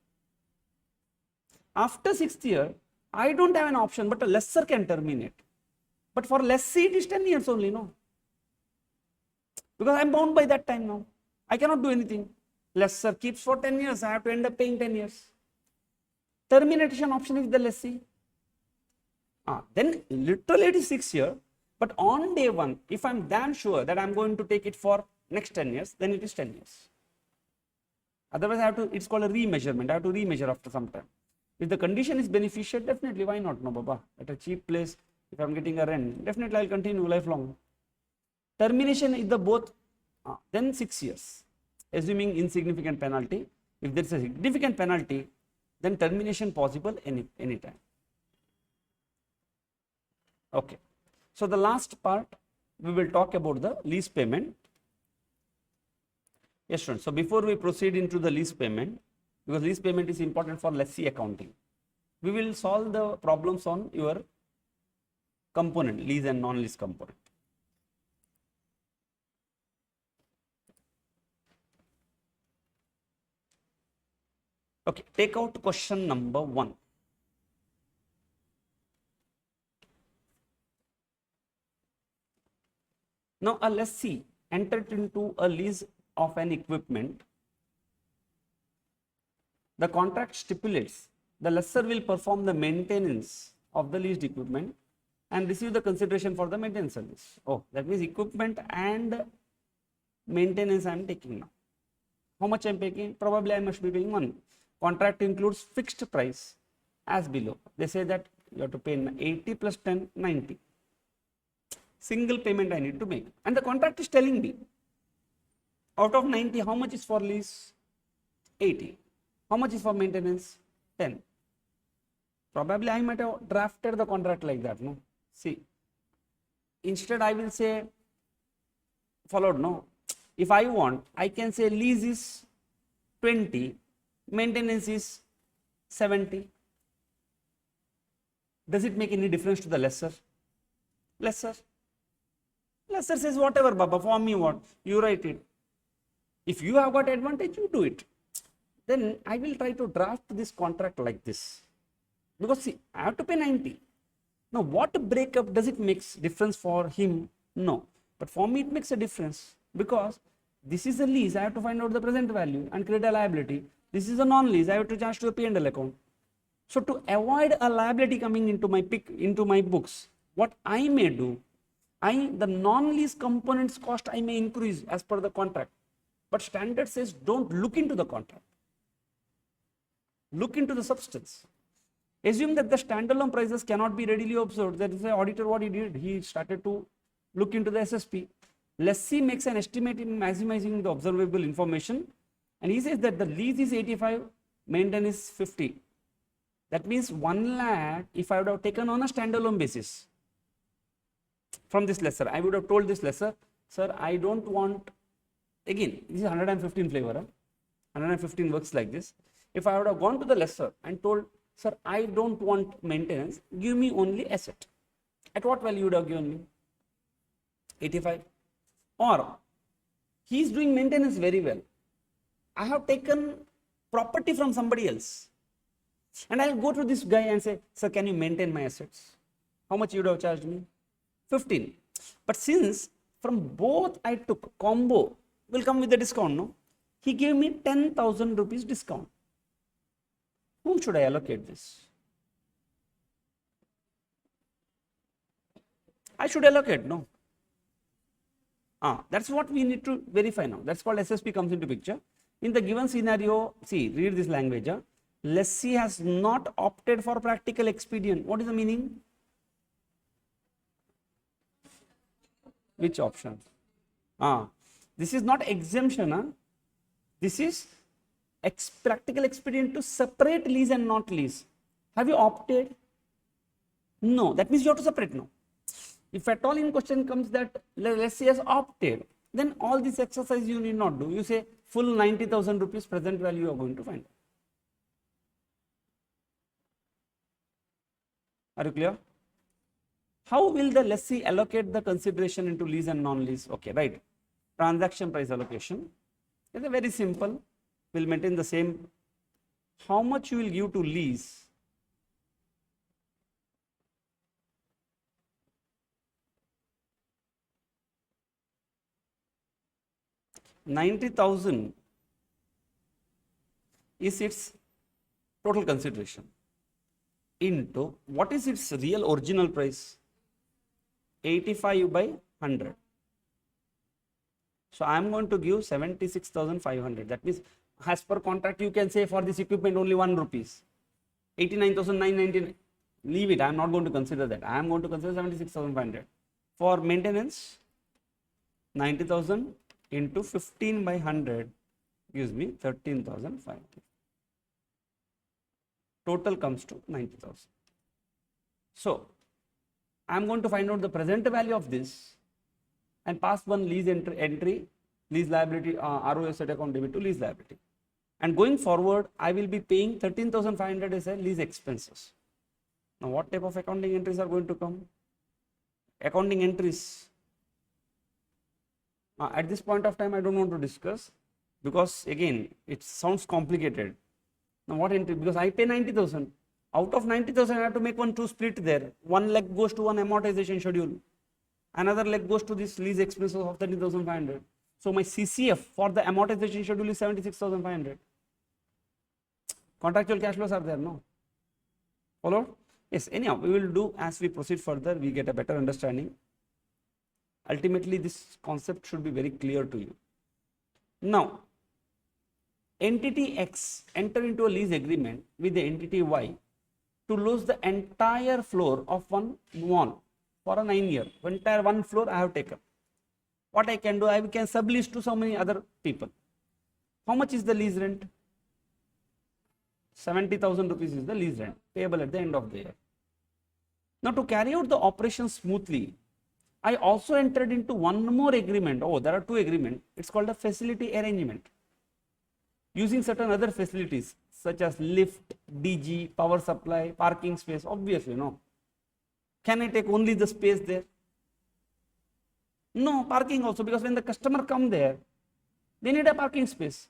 After 6th year, I don't have an option, but a lessor can terminate. But for lessee, it is 10 years only, no? Because I am bound by that time now. I cannot do anything. Lessor keeps for 10 years, I have to end up paying 10 years. Termination option is the lessee. Then literally it is 6 years, but on day one, if I am damn sure that I am going to take it for next 10 years, then it is 10 years. Otherwise, I have to, it's called a remeasurement. I have to remeasure after some time. If the condition is beneficial, definitely, why not? No, Baba. At a cheap place, if I am getting a rent, definitely I will continue lifelong. Termination is the both, then 6 years, assuming insignificant penalty. If there is a significant penalty, then termination possible any time. Okay. So the last part, we will talk about the lease payment. Yes, students. So before we proceed into the lease payment, because lease payment is important for lessee accounting, we will solve the problems on your component, lease and non-lease component. Okay, take out question number 1. Now, a lessee entered into a lease of an equipment. The contract stipulates the lessor will perform the maintenance of the leased equipment and receive the consideration for the maintenance service. Oh, that means equipment and maintenance I am taking now. How much I am paying? Probably I must be paying 1. Contract includes fixed price as below. They say that you have to pay 80 plus 10, 90. Single payment I need to make. And the contract is telling me, out of 90, how much is for lease? 80. How much is for maintenance? 10. Probably I might have drafted the contract like that, no? See, instead I will say, followed, no? If I want, I can say lease is 20, maintenance is 70. Does it make any difference to the lessor? Lessor says, whatever, Baba, for me what? You write it. If you have got advantage, you do it. Then I will try to draft this contract like this. Because see, I have to pay 90. Now, what breakup does it make difference for him? No. But for me, it makes a difference. Because this is a lease, I have to find out the present value and create a liability. This is a non-lease, I have to charge to the P&L account. So to avoid a liability coming into my books, what I may do, the non-lease components cost I may increase as per the contract. But standard says don't look into the contract. Look into the substance. Assume that the standalone prices cannot be readily observed. That is the auditor, what he did, he started to look into the SSP. Lessee makes an estimate in maximizing the observable information, and he says that the lease is 85, maintenance is 50. That means 1 lakh, if I would have taken on a standalone basis from this lessor, I would have told this lessor, sir, I don't want, again, this is 115 flavor, 115 works like this. If I would have gone to the lessor and told, sir, I don't want maintenance, give me only asset. At what value you would have given me? 85. Or he is doing maintenance very well. I have taken property from somebody else. And I'll go to this guy and say, sir, can you maintain my assets? How much you would have charged me? 15. But since from both I took combo, will come with the discount, no? He gave me 10,000 rupees discount. Whom should I allocate this? I should allocate, no? That's what we need to verify now. That's called SSP comes into picture. In the given scenario, see, read this language. Lessee has not opted for practical expedient. What is the meaning? Which option? This is not exemption. This is practical expedient to separate lease and not lease. Have you opted? No. That means you have to separate now. If at all in question comes that lessee has opted, then all this exercise you need not do. You say full 90,000 rupees present value you are going to find. Are you clear? How will the lessee allocate the consideration into lease and non-lease? Okay, right. Transaction price allocation. It's very simple. We'll maintain the same. How much you will give to lease? $90,000 is its total consideration into what is its real original price? 85 by 100. So I am going to give 76,500. That means as per contract you can say for this equipment only 1 rupees. 89,999. Leave it. I am not going to consider that. I am going to consider 76,500. For maintenance, 90,000 into 15 by 100 gives me 13,500. Total comes to 90,000. So I am going to find out the present value of this and pass one lease entry, lease liability, RO asset account debit to lease liability. And going forward, I will be paying 13,500 as a lease expenses. Now, what type of accounting entries are going to come? Accounting entries. At this point of time, I don't want to discuss because again, it sounds complicated. Now, what entry? Because I pay 90,000. Out of 90,000, I have to make 1-2 split there. One leg goes to one amortization schedule. Another leg goes to this lease expenses of 13,500. So my CCF for the amortization schedule is 76,500. Contractual cash flows are there, no? Follow? Yes, anyhow, we will do as we proceed further, we get a better understanding. Ultimately, this concept should be very clear to you. Now, entity X enter into a lease agreement with the entity Y to lose the entire floor of one mall for a 9-year. Entire one floor I have taken. What I can do, I can sublease to so many other people. How much is the lease rent? 70,000 rupees is the lease rent payable at the end of the year. Now, to carry out the operation smoothly, I also entered into one more agreement. Oh, there are 2 agreements. It's called a facility arrangement. Using certain other facilities such as lift, DG, power supply, parking space, obviously, no. Can I take only the space there? No, parking also, because when the customer come there, they need a parking space.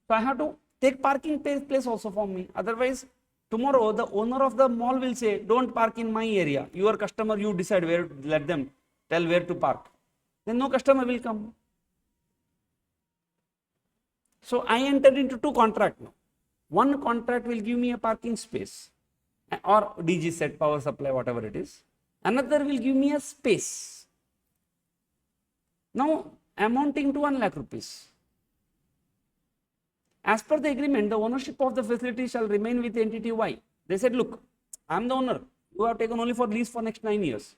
So I have to take parking place also for me. Otherwise, tomorrow the owner of the mall will say, don't park in my area. Your customer, you decide where, let them tell where to park. Then no customer will come. So I entered into 2 contracts now. One contract will give me a parking space. or DG set, power supply, whatever it is. Another will give me a space. Now amounting to 1 lakh rupees. As per the agreement, the ownership of the facility shall remain with entity Y. They said, look, I am the owner. You have taken only for lease for next 9 years.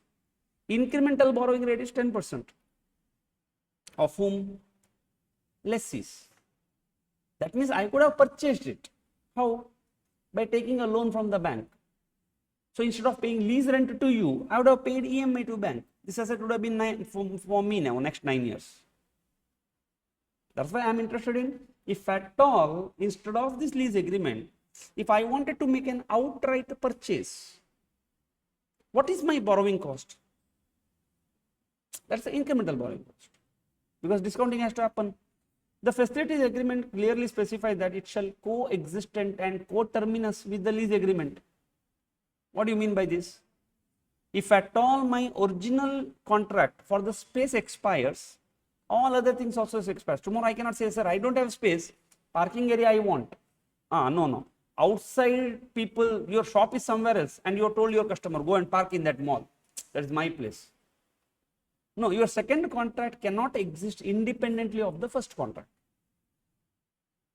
Incremental borrowing rate is 10%. Of whom? Lessees. That means I could have purchased it. How? By taking a loan from the bank. So instead of paying lease rent to you, I would have paid EMI to bank. This asset would have been for me now, next 9 years. That's why I am interested in, if at all, instead of this lease agreement, if I wanted to make an outright purchase, what is my borrowing cost? That's the incremental borrowing cost, because discounting has to happen. The facilities agreement clearly specifies that it shall co-existent and co-terminus with the lease agreement. What do you mean by this? If at all my original contract for the space expires, all other things also expires. Tomorrow I cannot say, sir, I don't have space, parking area I want. No. Outside people, your shop is somewhere else and you told your customer, go and park in that mall. That is my place. No, your second contract cannot exist independently of the first contract.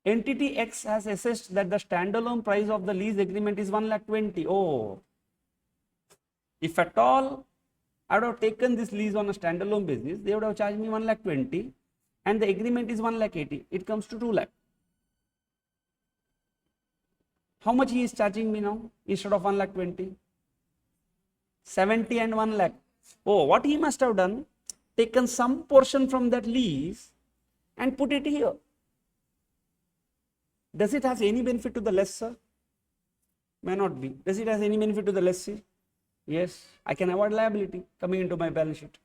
Entity X has assessed that the standalone price of the lease agreement is 1,20,000. Oh, if at all I would have taken this lease on a standalone basis, they would have charged me 1,20,000 and the agreement is 1,80,000. It comes to 2 lakh. How much he is charging me now instead of 1,20,000? 70 and 1 lakh. Oh, what he must have done, taken some portion from that lease and put it here. Does it have any benefit to the lessor? May not be. Does it have any benefit to the lessee? Yes, I can avoid liability coming into my balance sheet.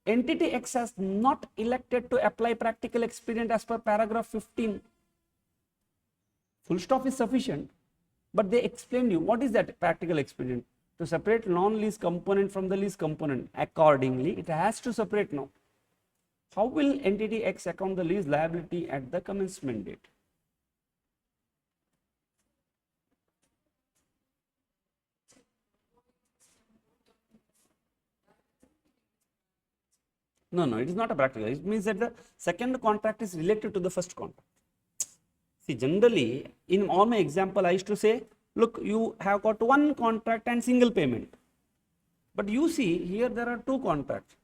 Entity X has not elected to apply practical expedient as per paragraph 15. Full stop is sufficient, but they explained you what is that practical expedient. To separate non-lease component from the lease component. Accordingly, it has to separate now. How will entity X account the lease liability at the commencement date? No, it is not a practical. It means that the second contract is related to the first contract. See, generally, in all my example, I used to say, look, you have got one contract and single payment. But you see, here there are two contracts.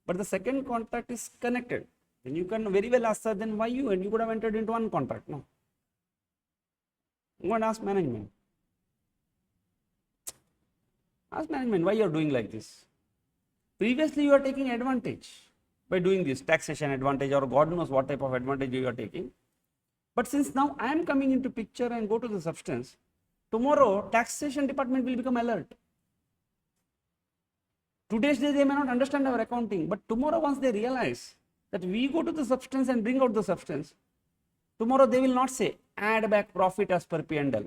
But the second contract is connected. Then you can very well ask, sir, then why you? And you could have entered into one contract. No. Go and ask management. Ask management why you are doing like this. Previously, you are taking advantage by doing this, taxation advantage or God knows what type of advantage you are taking. But since now I am coming into picture and go to the substance, tomorrow taxation department will become alert. Today's day they may not understand our accounting, but tomorrow once they realize that we go to the substance and bring out the substance, tomorrow they will not say add back profit as per P&L.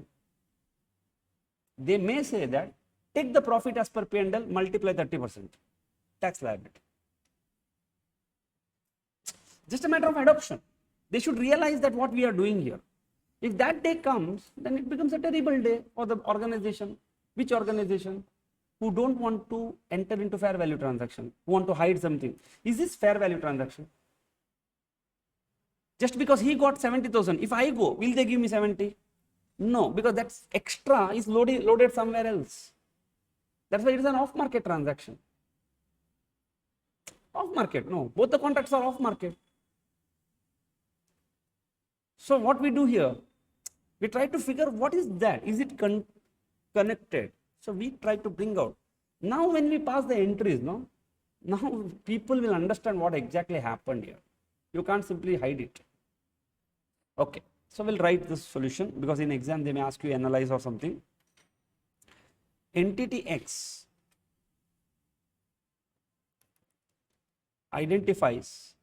They may say that take the profit as per P&L, multiply 30% tax liability. Just a matter of adoption. They should realize that what we are doing here. If that day comes, then it becomes a terrible day for the organization. Which organization? Who don't want to enter into fair value transaction, who want to hide something. Is this fair value transaction? Just because he got 70,000, if I go, will they give me 70? No, because that extra is loaded somewhere else. That's why it is an off-market transaction. Off-market, no, both the contracts are off-market. So what we do here, we try to figure what is that, is it connected? So we try to bring out. Now when we pass the entries, no, now people will understand what exactly happened here. You can't simply hide it. Okay, so we'll write this solution because in exam they may ask you analyze or something. Entity X identifies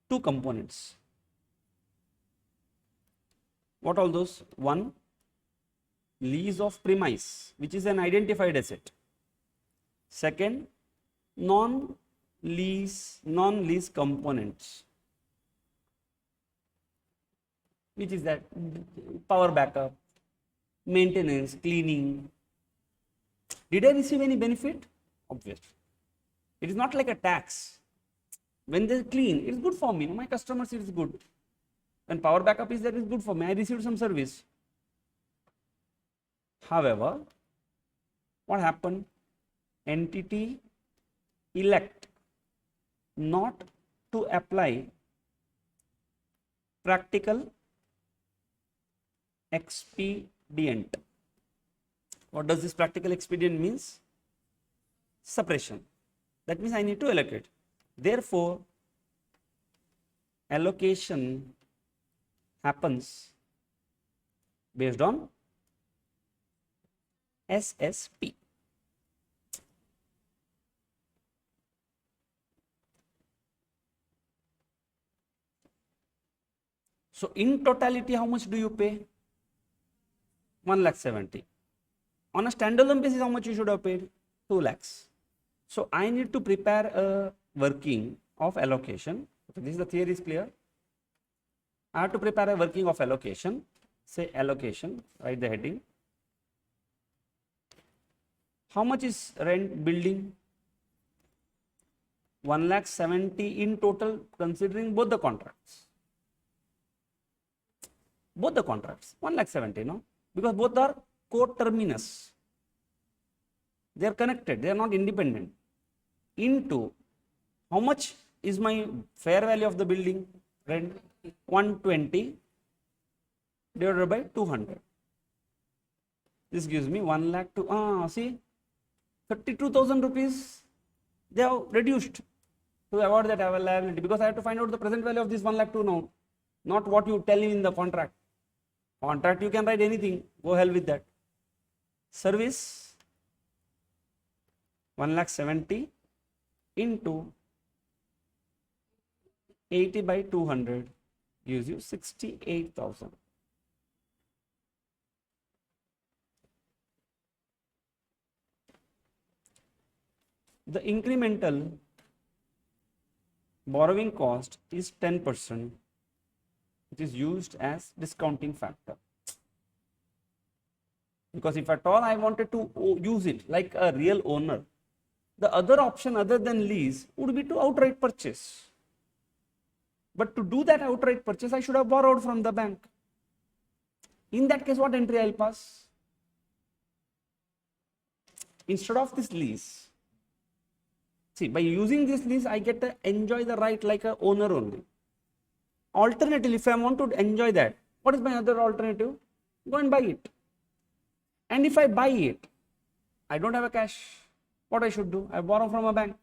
two components. What all those? One, lease of premise, which is an identified asset. Second, non-lease components, which is that power backup, maintenance, cleaning. Did I receive any benefit? Obviously. It is not like a tax. When they clean, it is good for me. My customers, it is good. When power backup is there, it is good for me. I received some service. However, what happened? Entity elect not to apply practical expedient. What does this practical expedient means? Suppression. That means I need to allocate. Therefore, allocation happens based on SSP. So in totality, how much do you pay? 1,70,000. On a standalone basis, how much you should have paid? 2 lakhs. So I need to prepare a working of allocation. Okay, this is the theory is clear. I have to prepare a working of allocation. Say allocation, write the heading. How much is rent building? 1,70,000 in total, considering both the contracts. Both the contracts, 1,70,000, no? Because both are coterminous. They are connected, they are not independent. Into how much is my fair value of the building? Rent 120 divided by 200. This gives me 1 lakh to see 32,000 rupees they have reduced to avoid that liability, because I have to find out the present value of this 1 lakh to now, not what you tell me in the contract. Contract you can write anything, go hell with that. Service 1,70,000 into 80 by 200 gives you 68,000. The incremental borrowing cost is 10%, which is used as discounting factor. Because if at all I wanted to use it like a real owner, the other option other than lease would be to outright purchase. But to do that outright purchase, I should have borrowed from the bank. In that case, what entry I'll pass? Instead of this lease, see, by using this lease, I get to enjoy the right like a owner only. Alternatively, if I want to enjoy that, what is my other alternative? Go and buy it. And if I buy it, I don't have a cash. What I should do? I borrow from a bank.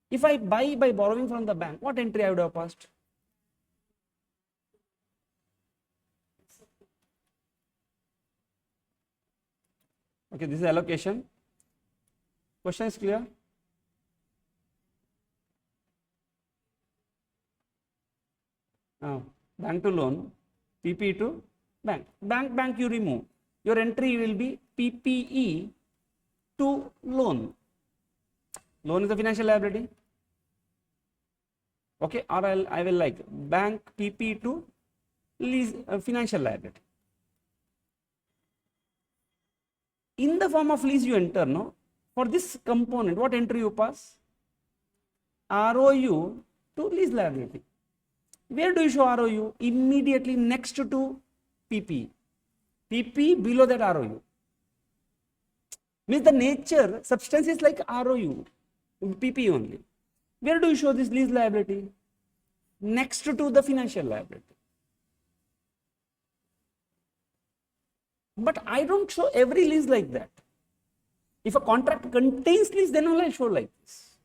If I buy by borrowing from the bank, what entry I would have passed? Okay, this is allocation. Question is clear? Bank to loan, PPE to bank. Bank you remove. Your entry will be PPE to loan. Loan is a financial liability. Okay, or I will like bank PPE to lease financial liability. In the form of lease you enter, no? For this component, what entry you pass? ROU to lease liability. Where do you show ROU? Immediately next to PP. PP below that ROU. Means the nature, substance is like ROU, PP only. Where do you show this lease liability? Next to the financial liability. But I don't show every lease like that. If a contract contains lease, then only I show like this.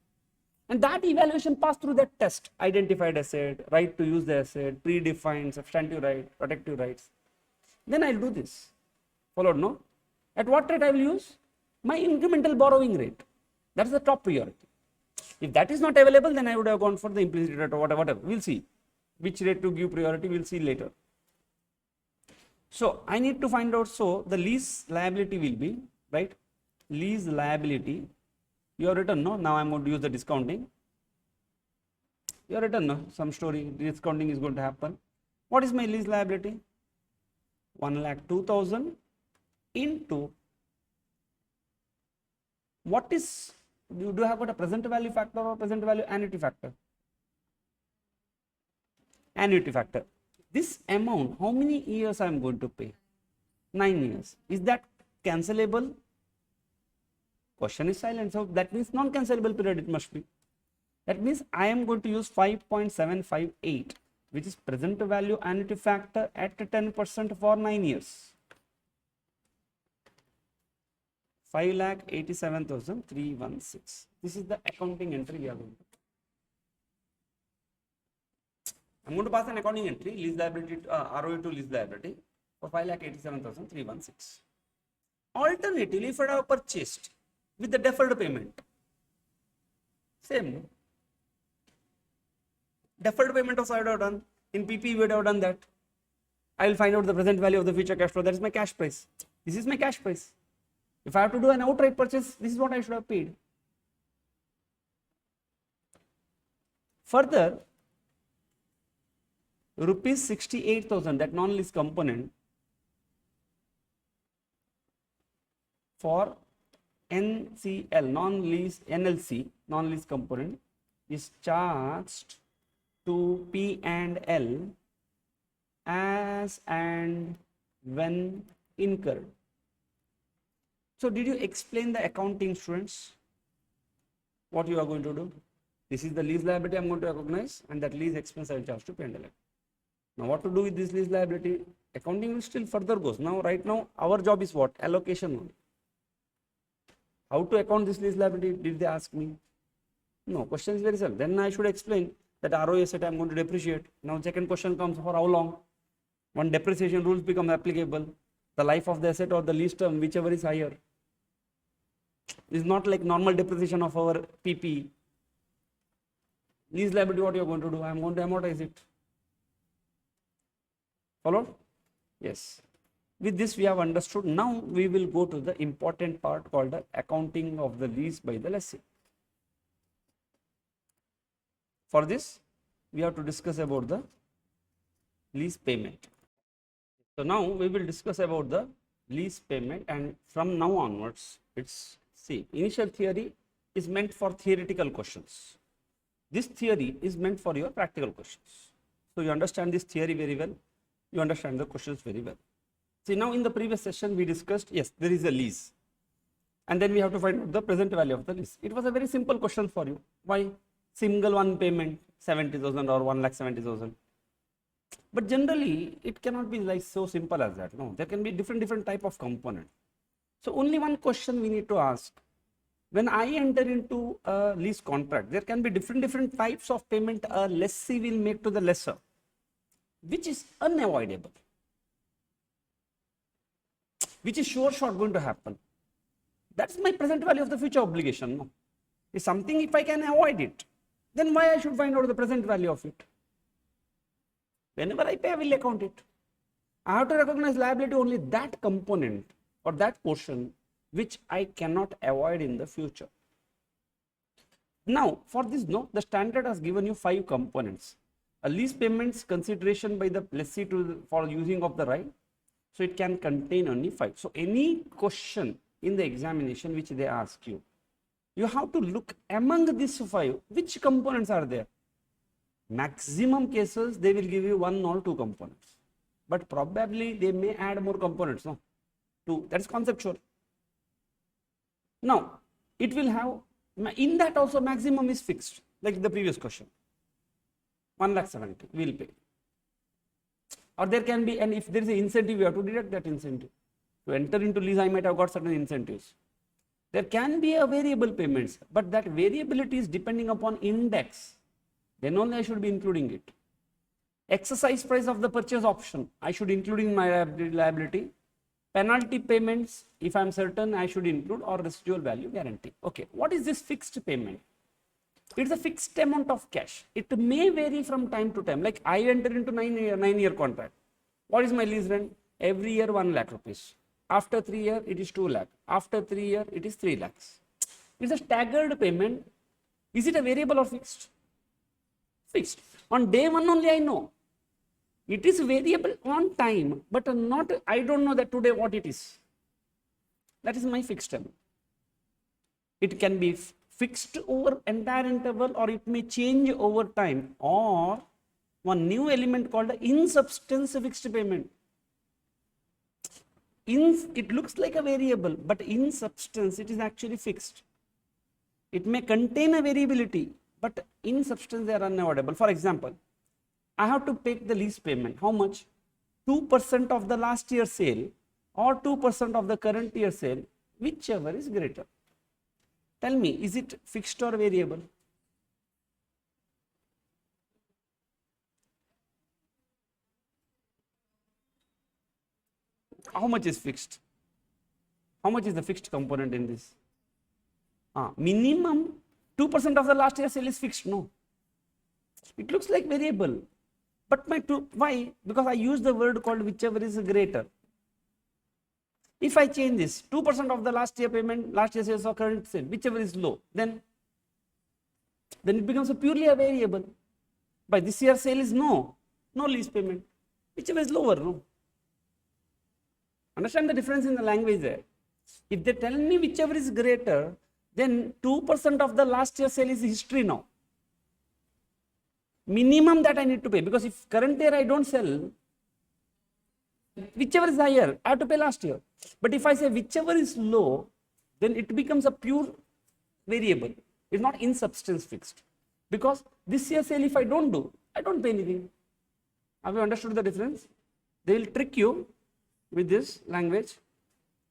And that evaluation passed through that test. Identified asset, right to use the asset, predefined, substantive right, protective rights. Then I'll do this. Followed, no? At what rate I will use? My incremental borrowing rate. That's the top priority. If that is not available, then I would have gone for the implicit rate or whatever. We'll see. Which rate to give priority, we'll see later. So I need to find out, so the lease liability will be, right? Lease liability, you have written, no? Now I'm going to use the discounting. You have written, no? Some story, discounting is going to happen. What is my lease liability? 1,02,000 into what is, do you have got a present value factor or present value annuity factor? Annuity factor. This amount, how many years I am going to pay? 9 years. Is that cancelable? Question is silent. So that means non-cancelable period it must be. That means I am going to use 5.758, which is present value annuity factor at 10% for 9 years. 5,87,316. This is the accounting entry we are going to. I'm going to pass an accounting entry, lease liability, ROE to lease liability for 5,87,316. Alternatively, if I have purchased with the deferred payment, same. Deferred payment also I would have done. In PP, we would have done that. I will find out the present value of the future cash flow. That is my cash price. This is my cash price. If I have to do an outright purchase, this is what I should have paid. Further, rupees 68,000, that non-lease component for NCL, non-lease NLC, non-lease component is charged to P&L as and when incurred. So did you explain the accounting, students? What you are going to do? This is the lease liability I am going to recognize, and that lease expense I will charge to P&L. Now what to do with this lease liability? Accounting will still further goes. Now right now our job is what? Allocation only. How to account this lease liability? Did they ask me? No, question is very simple. Then I should explain that ROE asset I am going to depreciate. Now second question comes, for how long? When depreciation rules become applicable, the life of the asset or the lease term, whichever is higher. This is not like normal depreciation of our PP. Lease liability, what you are going to do? I am going to amortize it. Followed? Yes. With this we have understood. Now we will go to the important part called the accounting of the lease by the lessee. For this, we have to discuss about the lease payment. So now we will discuss about the lease payment, and from now onwards, initial theory is meant for theoretical questions. This theory is meant for your practical questions. So you understand this theory very well, you understand the questions very well. See, now in the previous session we discussed, yes, there is a lease, and then we have to find out the present value of the lease. It was a very simple question for you. Why? Single one payment, 70,000 or 1,70,000. But generally it cannot be like so simple as that. No, there can be different type of component. So only one question we need to ask. When I enter into a lease contract, there can be different types of payment a lessee will make to the lessor, which is unavoidable, which is sure going to happen. That's my present value of the future obligation. No, it's something, if I can avoid it, then why I should find out the present value of it? Whenever I pay, I will account it. I have to recognize liability only that component or that portion which I cannot avoid in the future. Now, for this, no, the standard has given you 5 components. A lease payments consideration by the lessee for using of the right. So it can contain only 5. So any question in the examination which they ask you, you have to look among these 5, which components are there. Maximum cases they will give you 1 or 2 components, but probably they may add more components. No, 2. That is conceptual. Now it will have, in that also maximum is fixed, like the previous question. 1,70,000 we will pay. Or there can be, and if there is an incentive, you have to deduct that incentive. To enter into lease, I might have got certain incentives. There can be a variable payments, but that variability is depending upon index. Then only I should be including it. Exercise price of the purchase option, I should include in my liability. Penalty payments, if I am certain, I should include, or residual value guarantee. Okay, what is this fixed payment? It's a fixed amount of cash. It may vary from time to time. Like I enter into 9-year contract. What is my lease rent? Every year 1 lakh rupees. After 3 years, it is 2 lakh. After 3 years, it is 3 lakhs. It's a staggered payment. Is it a variable or fixed? Fixed. On day 1 only I know. It is variable on time, but not, I don't know that today what it is. That is my fixed term. It can be fixed over entire interval, or it may change over time, or one new element called the in substance fixed payment. It looks like a variable, but in substance it is actually fixed. It may contain a variability, but in substance they are unavoidable. For example, I have to pay the lease payment. How much? 2% of the last year's sale or 2% of the current year's sale, whichever is greater. Tell me, is it fixed or variable? How much is fixed? How much is the fixed component in this? Minimum 2% of the last year's sale is fixed. No, it looks like variable, but why? Because I use the word called whichever is greater. If I change this 2% of the last year payment, last year's sales or current sale, whichever is low, then it becomes purely a variable. By this year's sale is no lease payment, whichever is lower. No. Understand the difference in the language there. If they tell me whichever is greater, then 2% of the last year's sale is history now. Minimum that I need to pay, because if current year I don't sell, whichever is higher, I have to pay last year. But if I say whichever is low, then it becomes a pure variable. It's not in substance fixed. Because this year's sale, if I don't do, I don't pay anything. Have you understood the difference? They will trick you with this language.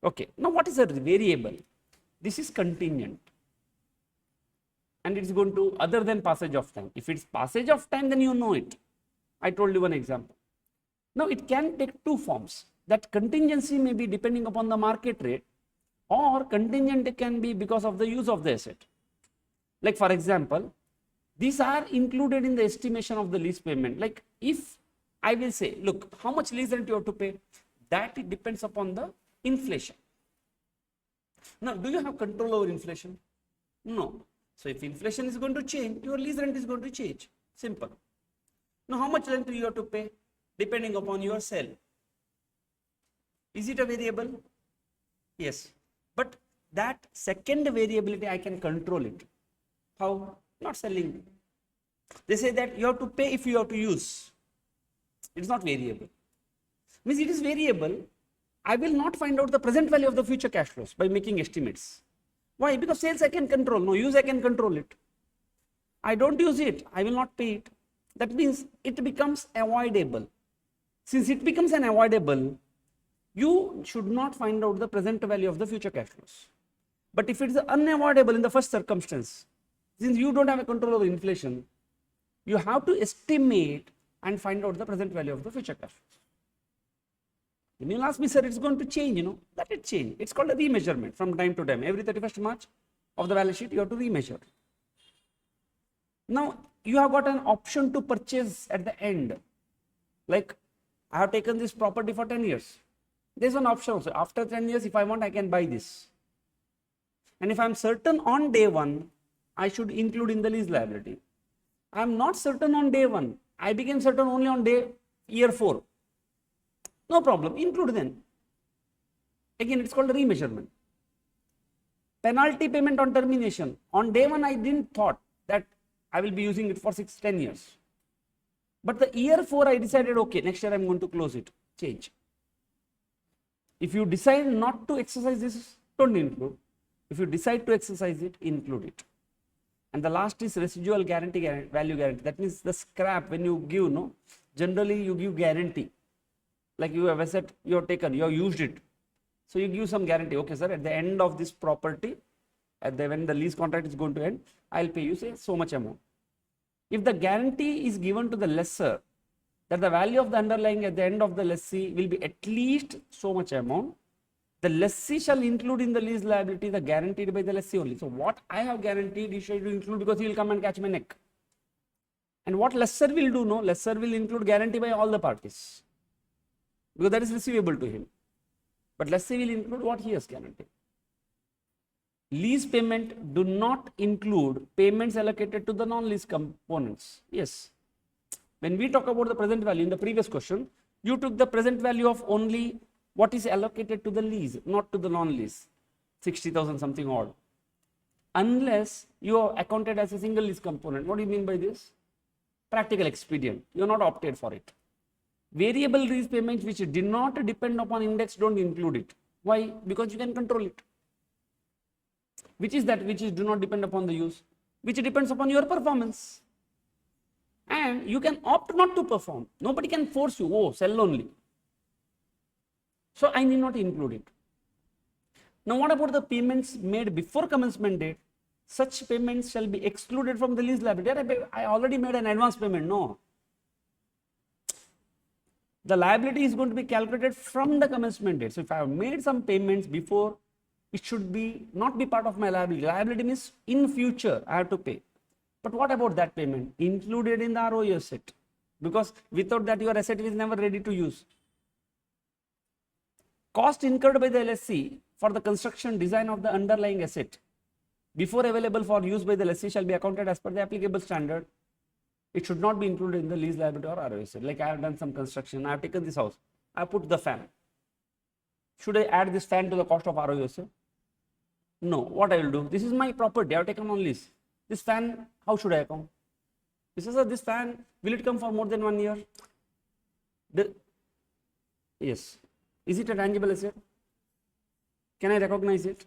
Okay, now what is a variable? This is contingent. And it's going to, other than passage of time. If it's passage of time, then you know it. I told you one example. Now it can take two forms. That contingency may be depending upon the market rate, or contingent can be because of the use of the asset. Like for example, these are included in the estimation of the lease payment. Like if I will say, look, how much lease rent you have to pay, that it depends upon the inflation. Now, do you have control over inflation? No. So if inflation is going to change, your lease rent is going to change. Simple. Now, how much rent do you have to pay? Depending upon your sale. Is it a variable? Yes. But that second variability, I can control it. How? Not selling. They say that you have to pay if you have to use. It's not variable. Means it is variable. I will not find out the present value of the future cash flows by making estimates. Why? Because sales I can control. No, use I can control it. I don't use it, I will not pay it. That means it becomes avoidable. Since it becomes an avoidable, you should not find out the present value of the future cash flows. But if it is unavoidable in the first circumstance, since you don't have a control over inflation, you have to estimate and find out the present value of the future cash flows. When you ask me, sir, it's going to change, let it change. It's called a remeasurement from time to time. Every 31st March of the balance sheet, you have to remeasure. Now, you have got an option to purchase at the end. Like, I have taken this property for 10 years. There's an option also. After 10 years, if I want, I can buy this. And if I'm certain on day one, I should include in the lease liability. I'm not certain on day one. I became certain only on year 4. No problem, include then. Again, it's called a remeasurement. Penalty payment on termination. On day one, I didn't thought that I will be using it for 10 years. But the year 4, I decided, okay, next year I'm going to close it. Change. If you decide not to exercise this, don't include. If you decide to exercise it, include it. And the last is residual guarantee, value guarantee. That means the scrap, when you give, generally you give guarantee. Like you have asset, you have taken, you have used it. So you give some guarantee. Okay, sir, at the end of this property, when the lease contract is going to end, I'll pay you, say, so much amount. If the guarantee is given to the lessor, that the value of the underlying at the end of the lessee will be at least so much amount, the lessee shall include in the lease liability the guaranteed by the lessee only. So what I have guaranteed, you should include, because he will come and catch my neck. And what lessor will do, lessor will include guarantee by all the parties, because that is receivable to him. But lessee will include what he has guaranteed. Lease payment do not include payments allocated to the non-lease components. Yes. When we talk about the present value in the previous question, you took the present value of only what is allocated to the lease, not to the non-lease. 60,000 something odd, unless you are accounted as a single lease component. What do you mean by this? Practical expedient. You are not opted for it. Variable lease payments which did not depend upon index, don't include it. Why? Because you can control it. Which is that which is do not depend upon the use, which depends upon your performance. And you can opt not to perform. Nobody can force you, oh, sell only. So I need not include it. Now what about the payments made before commencement date? Such payments shall be excluded from the lease liability. I already made an advance payment. No. The liability is going to be calculated from the commencement date. So if I have made some payments before, it should be not be part of my liability. Liability means in future I have to pay. But what about that payment? Included in the ROE asset. Because without that your asset is never ready to use. Cost incurred by the LSC for the construction design of the underlying asset before available for use by the lessee shall be accounted as per the applicable standard. It should not be included in the lease liability or ROE asset. Like I have done some construction, I have taken this house, I put the fan. Should I add this fan to the cost of ROE asset? No. What I will do? This is my property, I have taken on lease. This fan, how should I account? This is this fan, will it come for more than 1 year? Yes. Is it a tangible asset? Can I recognize it?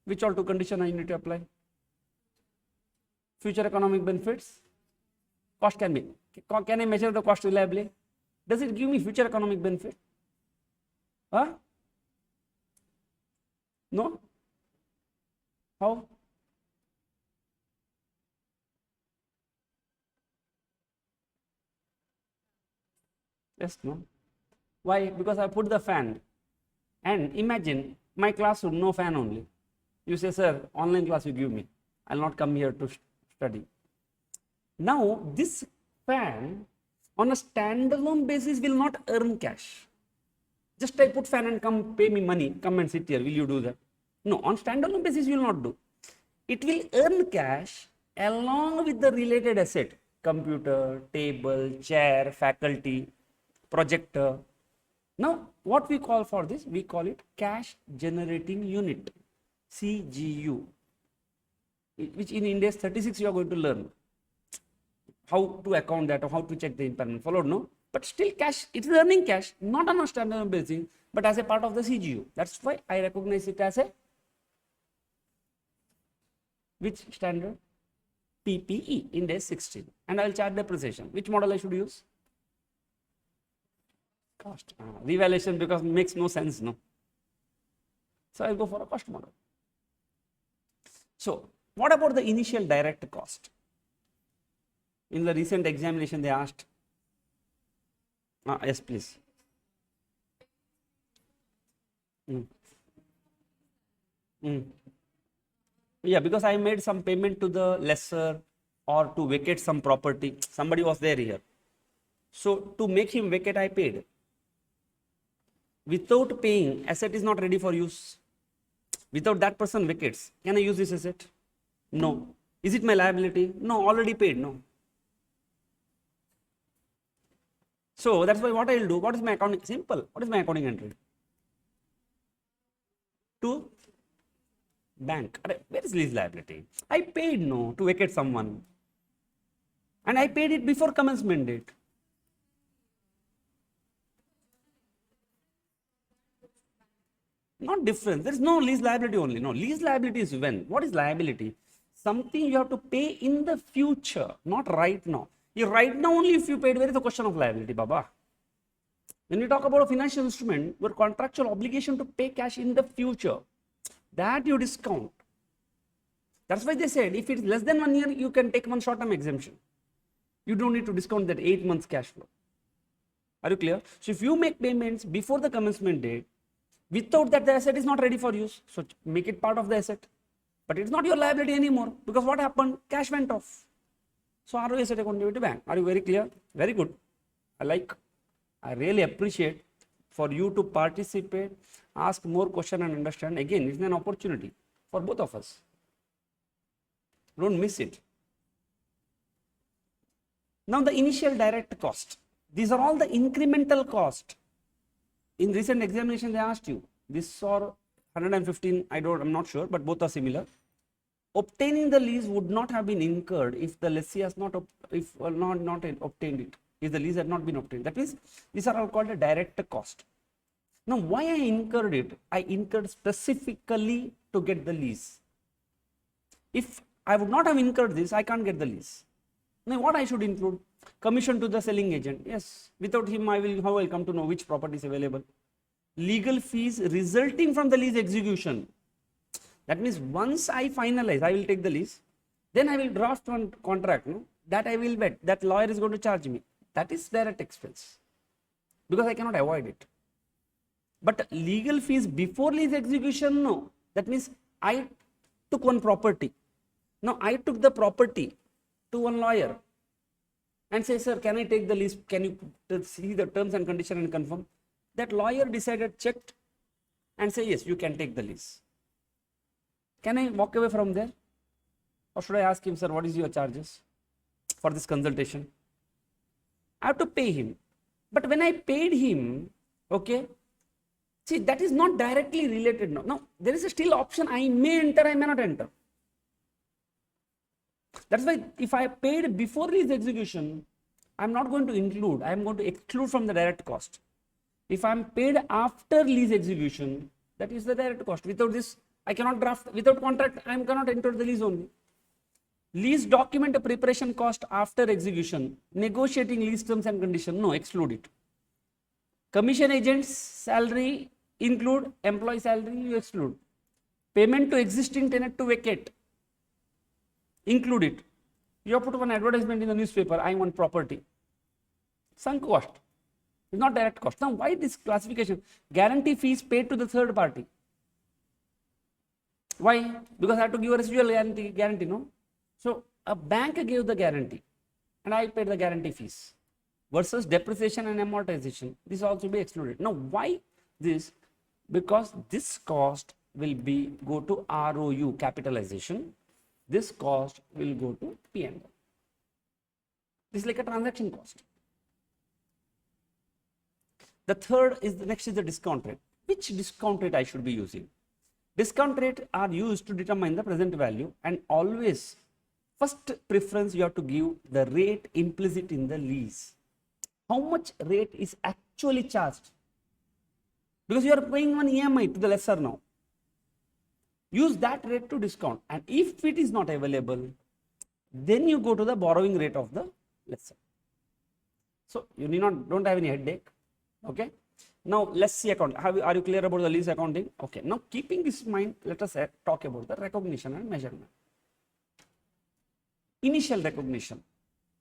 Which all two conditions I need to apply? Future economic benefits. Cost can be. Can I measure the cost reliably? Does it give me future economic benefit? Huh? No? How? Yes, no. Why? Because I put the fan. And imagine my classroom, no fan only. You say, sir, online class you give me. I'll not come here to study. Now, this fan on a standalone basis will not earn cash. Just I put fan and come pay me money, come and sit here. Will you do that? No, on standalone basis you will not do. It will earn cash along with the related asset. Computer, table, chair, faculty, projector. Now, what we call for this? We call it cash generating unit, CGU, which in Ind AS 36 you are going to learn how to account that or how to check the impairment. Followed, no? But still cash, it is earning cash, not on a standalone basis, but as a part of the CGU. That's why I recognize it as a, which standard? PPE, Ind AS 16. And I will charge depreciation. Which model I should use? Cost. Revaluation, because it makes no sense, no? So I'll go for a cost model. So what about the initial direct cost? In the recent examination they asked. Yes, please. Yeah, because I made some payment to the lessor or to vacate some property. Somebody was there here. So to make him vacate, I paid. Without paying, asset is not ready for use. Without that person vacates, can I use this asset? No. Is it my liability? No, already paid, no. So that's why what I will do, what is my accounting? Simple. What is my accounting entry? To bank. Where is lease liability? I paid, no, to vacate someone. And I paid it before commencement date. Not different. There is no lease liability only. No, lease liability is when? What is liability? Something you have to pay in the future, not right now. Right now only if you paid, where is the question of liability, Baba? When we talk about a financial instrument, your contractual obligation to pay cash in the future, that you discount. That's why they said if it is less than 1 year, you can take one short-term exemption. You don't need to discount that 8 months cash flow. Are you clear? So if you make payments before the commencement date, without that the asset is not ready for use. So make it part of the asset. But it's not your liability anymore, because what happened? Cash went off. So ROE asset account to bank. Are you very clear? Very good. I really appreciate for you to participate, ask more question and understand. Again, it's an opportunity for both of us. Don't miss it. Now the initial direct cost. These are all the incremental cost. In recent examination they asked you, this or 115, I'm not sure, but both are similar. Obtaining the lease would not have been incurred if the lessee has not obtained it, if the lease had not been obtained. That means these are all called a direct cost. Now, why I incurred it? I incurred specifically to get the lease. If I would not have incurred this, I can't get the lease. Now, what I should include? Commission to the selling agent. Yes, without him, how I will come to know which property is available? Legal fees resulting from the lease execution. That means once I finalize, I will take the lease, then I will draft one contract, no? That I will bet, that lawyer is going to charge me. That is direct expense, because I cannot avoid it. But legal fees before lease execution, no. That means I took one property. Now I took the property to one lawyer and say, sir, can I take the lease? Can you see the terms and condition and confirm? That lawyer decided, checked and say, yes, you can take the lease. Can I walk away from there? Or should I ask him, sir, what is your charges for this consultation? I have to pay him. But when I paid him, okay, see, that is not directly related now. Now, there is a still option, I may enter, I may not enter. That's why if I paid before lease execution, I'm not going to include, I'm going to exclude from the direct cost. If I'm paid after lease execution, that is the direct cost. Without this, I cannot draft, without contract, I cannot enter the lease only. Lease document preparation cost after execution, negotiating lease terms and conditions, no, exclude it. Commission agent's salary include, employee salary you exclude. Payment to existing tenant to vacate, include it. You have put one advertisement in the newspaper, I want property. Sunk cost, it's not direct cost. Now why this classification? Guarantee fees paid to the third party. Why? Because I have to give a residual guarantee, no? So a bank gave the guarantee and I paid the guarantee fees versus depreciation and amortization. This also be excluded. Now why this? Because this cost will go to ROU, capitalization. This cost will go to P&L. This is like a transaction cost. The third is, next is the discount rate. Which discount rate I should be using? Discount rate are used to determine the present value, and always first preference you have to give the rate implicit in the lease. How much rate is actually charged? Because you are paying one EMI to the lessor now. Use that rate to discount, and if it is not available, then you go to the borrowing rate of the lessor. So you don't have any headache. Okay. Now let's see account. Are you clear about the lease accounting? Okay. Now keeping this in mind, let us talk about the recognition and measurement. Initial recognition.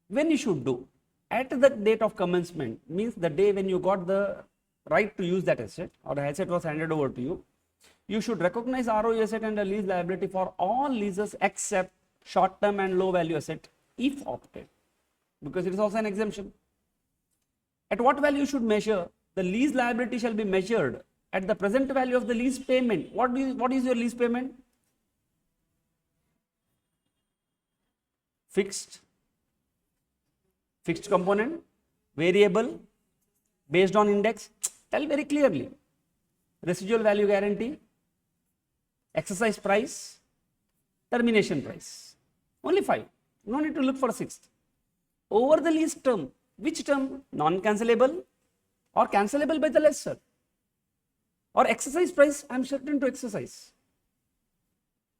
When you should do? At the date of commencement, means the day when you got the right to use that asset, or the asset was handed over to you, you should recognize ROU asset and a lease liability for all leases except short-term and low-value asset if opted, because it is also an exemption. At what value you should measure? The lease liability shall be measured at the present value of the lease payment. What is your lease payment? Fixed component, variable, based on index. Tell very clearly. Residual value guarantee, exercise price, termination price. Only 5. No need to look for 6th. Over the lease term, which term? Non-cancelable or cancelable by the lessor, or exercise price I am certain to exercise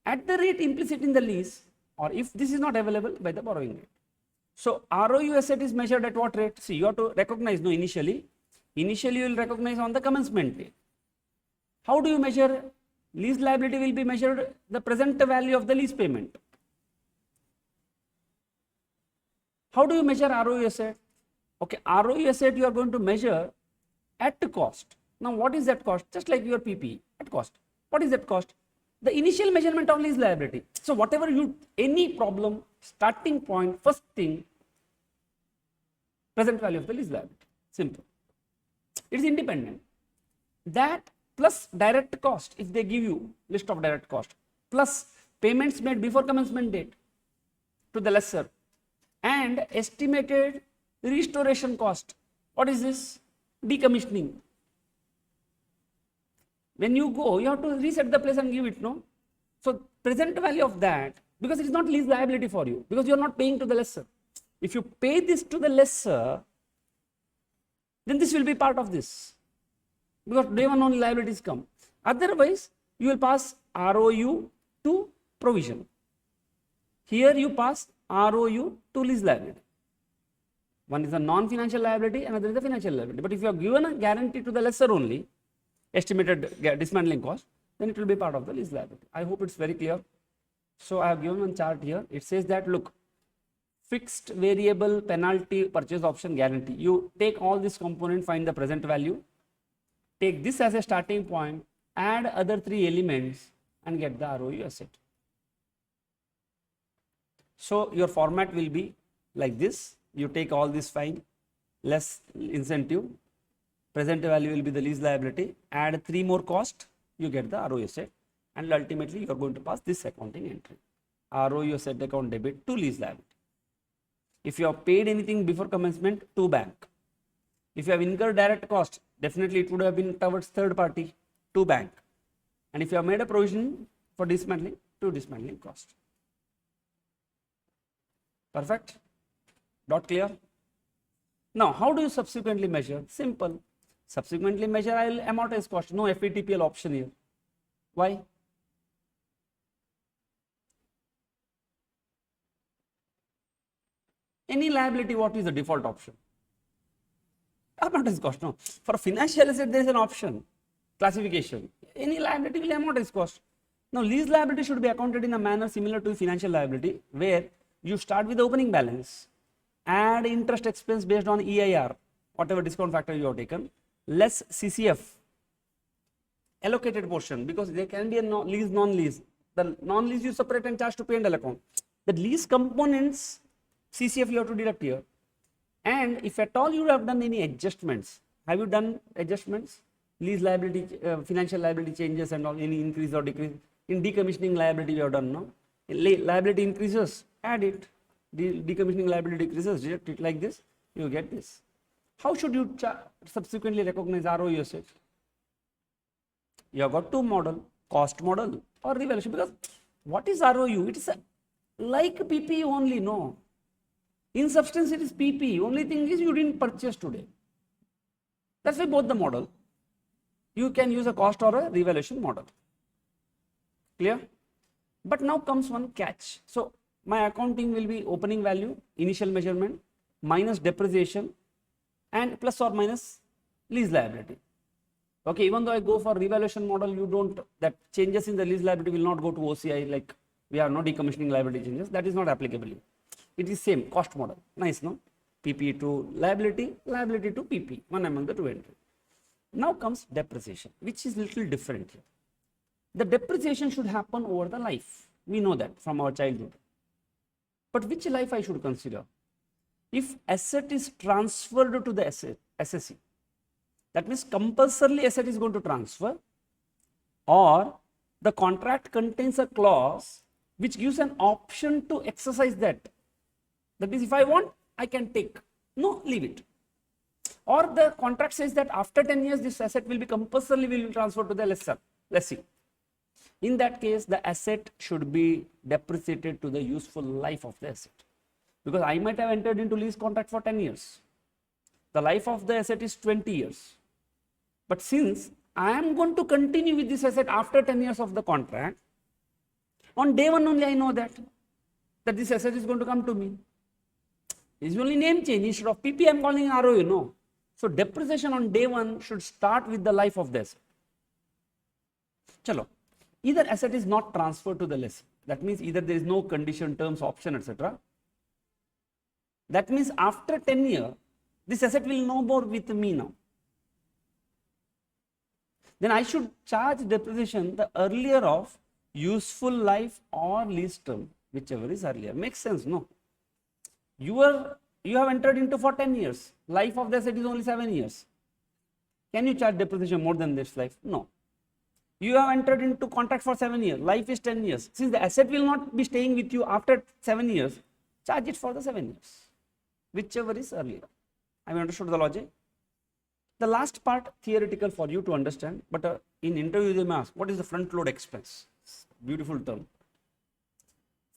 at the rate implicit in the lease, or if this is not available, by the borrowing rate. So ROU asset is measured at what rate? See, you have to recognize, no, initially you will recognize on the commencement date. How do you measure? Lease liability will be measured the present value of the lease payment. How do you measure ROU asset? Okay, ROU asset you are going to measure at cost. Now what is that cost? Just like your PPE, at cost. What is that cost? The initial measurement of lease liability. So whatever any problem, starting point, first thing, present value of the lease liability. Simple. It is independent. That plus direct cost, if they give you list of direct cost, plus payments made before commencement date to the lessor, and estimated restoration cost. What is this? Decommissioning. When you go, you have to reset the place and give it, no? So present value of that, because it is not lease liability for you, because you are not paying to the lessor. If you pay this to the lessor, then this will be part of this, because day one only liabilities come. Otherwise, you will pass ROU to provision. Here you pass ROU to lease liability. One is a non-financial liability, another is a financial liability. But if you have given a guarantee to the lessor only, estimated dismantling cost, then it will be part of the lease liability. I hope it's very clear. So I have given one chart here. It says that, look, fixed variable penalty purchase option guarantee. You take all this component, find the present value, take this as a starting point, add other three elements and get the ROU asset. So your format will be like this. You take all this fine, less incentive, present value will be the lease liability, add three more cost, you get the ROU asset, and ultimately you are going to pass this accounting entry. ROU asset account debit to lease liability. If you have paid anything before commencement, to bank. If you have incurred direct cost, definitely it would have been towards third party, to bank. And if you have made a provision for dismantling, to dismantling cost. Perfect? Dot clear? Now, how do you subsequently measure? Simple. Subsequently measure, I will amortize cost. No FVTPL option here. Why? Any liability, what is the default option? Amortize cost. No. For financial asset, there is an option, classification. Any liability will amortize cost. Now, lease liability should be accounted in a manner similar to financial liability, where you start with the opening balance, add interest expense based on EIR, whatever discount factor you have taken, less CCF, allocated portion, because there can be a lease, non-lease. The non-lease you separate and charge to P&L account. The lease components, CCF you have to deduct here. And if at all you have done any adjustments, have you done adjustments? Lease liability, financial liability changes and all, any increase or decrease. In decommissioning liability you have done, no? Liability increases, add it. Decommissioning liability decreases, deduct it like this, you get this. How should you subsequently recognize ROU asset? You have got two model, cost model or revaluation, because what is ROU? It is like PP only, no. In substance, it is PP. Only thing is you didn't purchase today. That's why both the model. You can use a cost or a revaluation model. Clear? But now comes one catch. So my accounting will be opening value, initial measurement, minus depreciation, and plus or minus lease liability. Okay, even though I go for revaluation model, you don't, that changes in the lease liability will not go to OCI, like we have no decommissioning liability changes. That is not applicable. It is same cost model. Nice, no? PP to liability, liability to PP, one among the two entries. Now comes depreciation, which is little different here. The depreciation should happen over the life. We know that from our childhood. But which life I should consider? If asset is transferred to the SSE, that means compulsorily asset is going to transfer, or the contract contains a clause which gives an option to exercise that. That is, if I want, I can take. No, leave it. Or the contract says that after 10 years, this asset will be compulsorily will transfer to the lessee. In that case, the asset should be depreciated to the useful life of the asset. Because I might have entered into lease contract for 10 years. The life of the asset is 20 years. But since I am going to continue with this asset after 10 years of the contract, on day one only I know that this asset is going to come to me. It's only name change. Instead of PP, I am calling ROU, no. So depreciation on day one should start with the life of the asset. Chalo. Either asset is not transferred to the lessee. That means either there is no condition, terms, option, etc. That means after 10 years, this asset will no more with me now. Then I should charge depreciation the earlier of useful life or lease term, whichever is earlier. Makes sense, no? You have entered into for 10 years. Life of the asset is only 7 years. Can you charge depreciation more than this life? No. You have entered into contract for 7 years. Life is 10 years. Since the asset will not be staying with you after 7 years, charge it for the 7 years, whichever is earlier. Have you understood the logic? The last part theoretical for you to understand, but in interview they may ask, what is the front load expense? Beautiful term.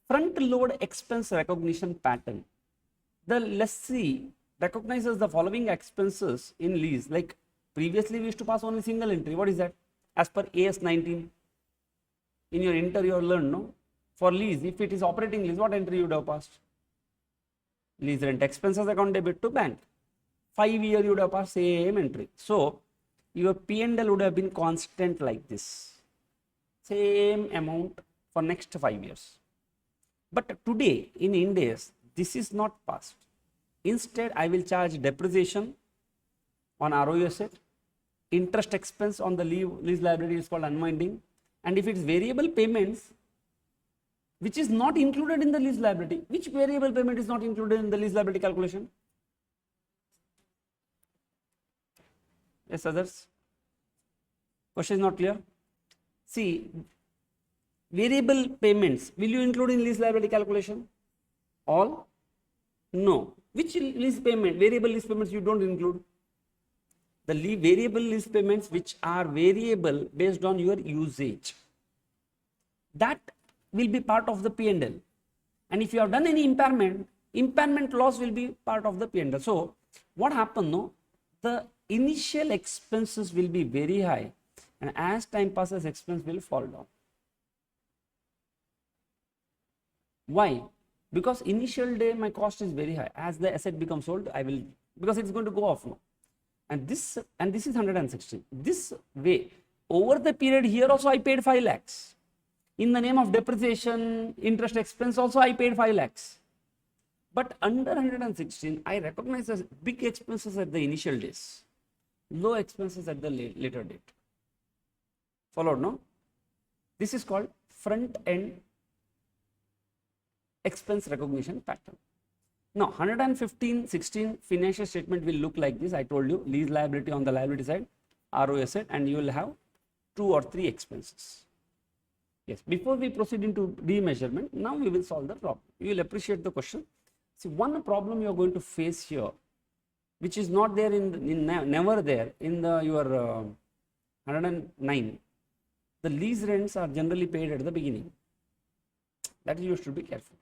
Front load expense recognition pattern. The lessee recognizes the following expenses in lease. Like previously we used to pass only single entry. What is that? As per AS 19. In your inter you have learned, no? For lease, if it is operating lease, what entry you would have passed? Lease rent expenses account debit to bank. 5 year you would have passed same entry. So your P&L would have been constant like this. Same amount for next 5 years. But today in Ind AS, this is not passed. Instead, I will charge depreciation on ROU asset, interest expense on the lease liability is called unwinding, and if it's variable payments, which is not included in the lease liability, which variable payment is not included in the lease liability calculation? Yes, others? Question is not clear? See, variable payments, will you include in lease liability calculation? All? No. Which lease payment, variable lease payments you don't include? The variable lease payments which are variable based on your usage. That will be part of the P&L. And if you have done any impairment loss will be part of the P&L. So what happened, no? The initial expenses will be very high, and as time passes, expense will fall down. Why? Because initial day my cost is very high. As the asset becomes sold, I will, because it's going to go off now. And this is 116. This way, over the period here also I paid 5 lakhs. In the name of depreciation, interest expense also I paid 5 lakhs. But under 116, I recognize as big expenses at the initial days, low expenses at the later date. Followed, no? This is called front end expense recognition pattern. Now 115/16 financial statement will look like this. I told you, lease liability on the liability side, RO asset, and you will have 2 or 3 expenses. Yes, before we proceed into remeasurement, now we will solve the problem. You will appreciate the question. See, one problem you are going to face here, which is not there never there in your 109. The lease rents are generally paid at the beginning. That you should be careful.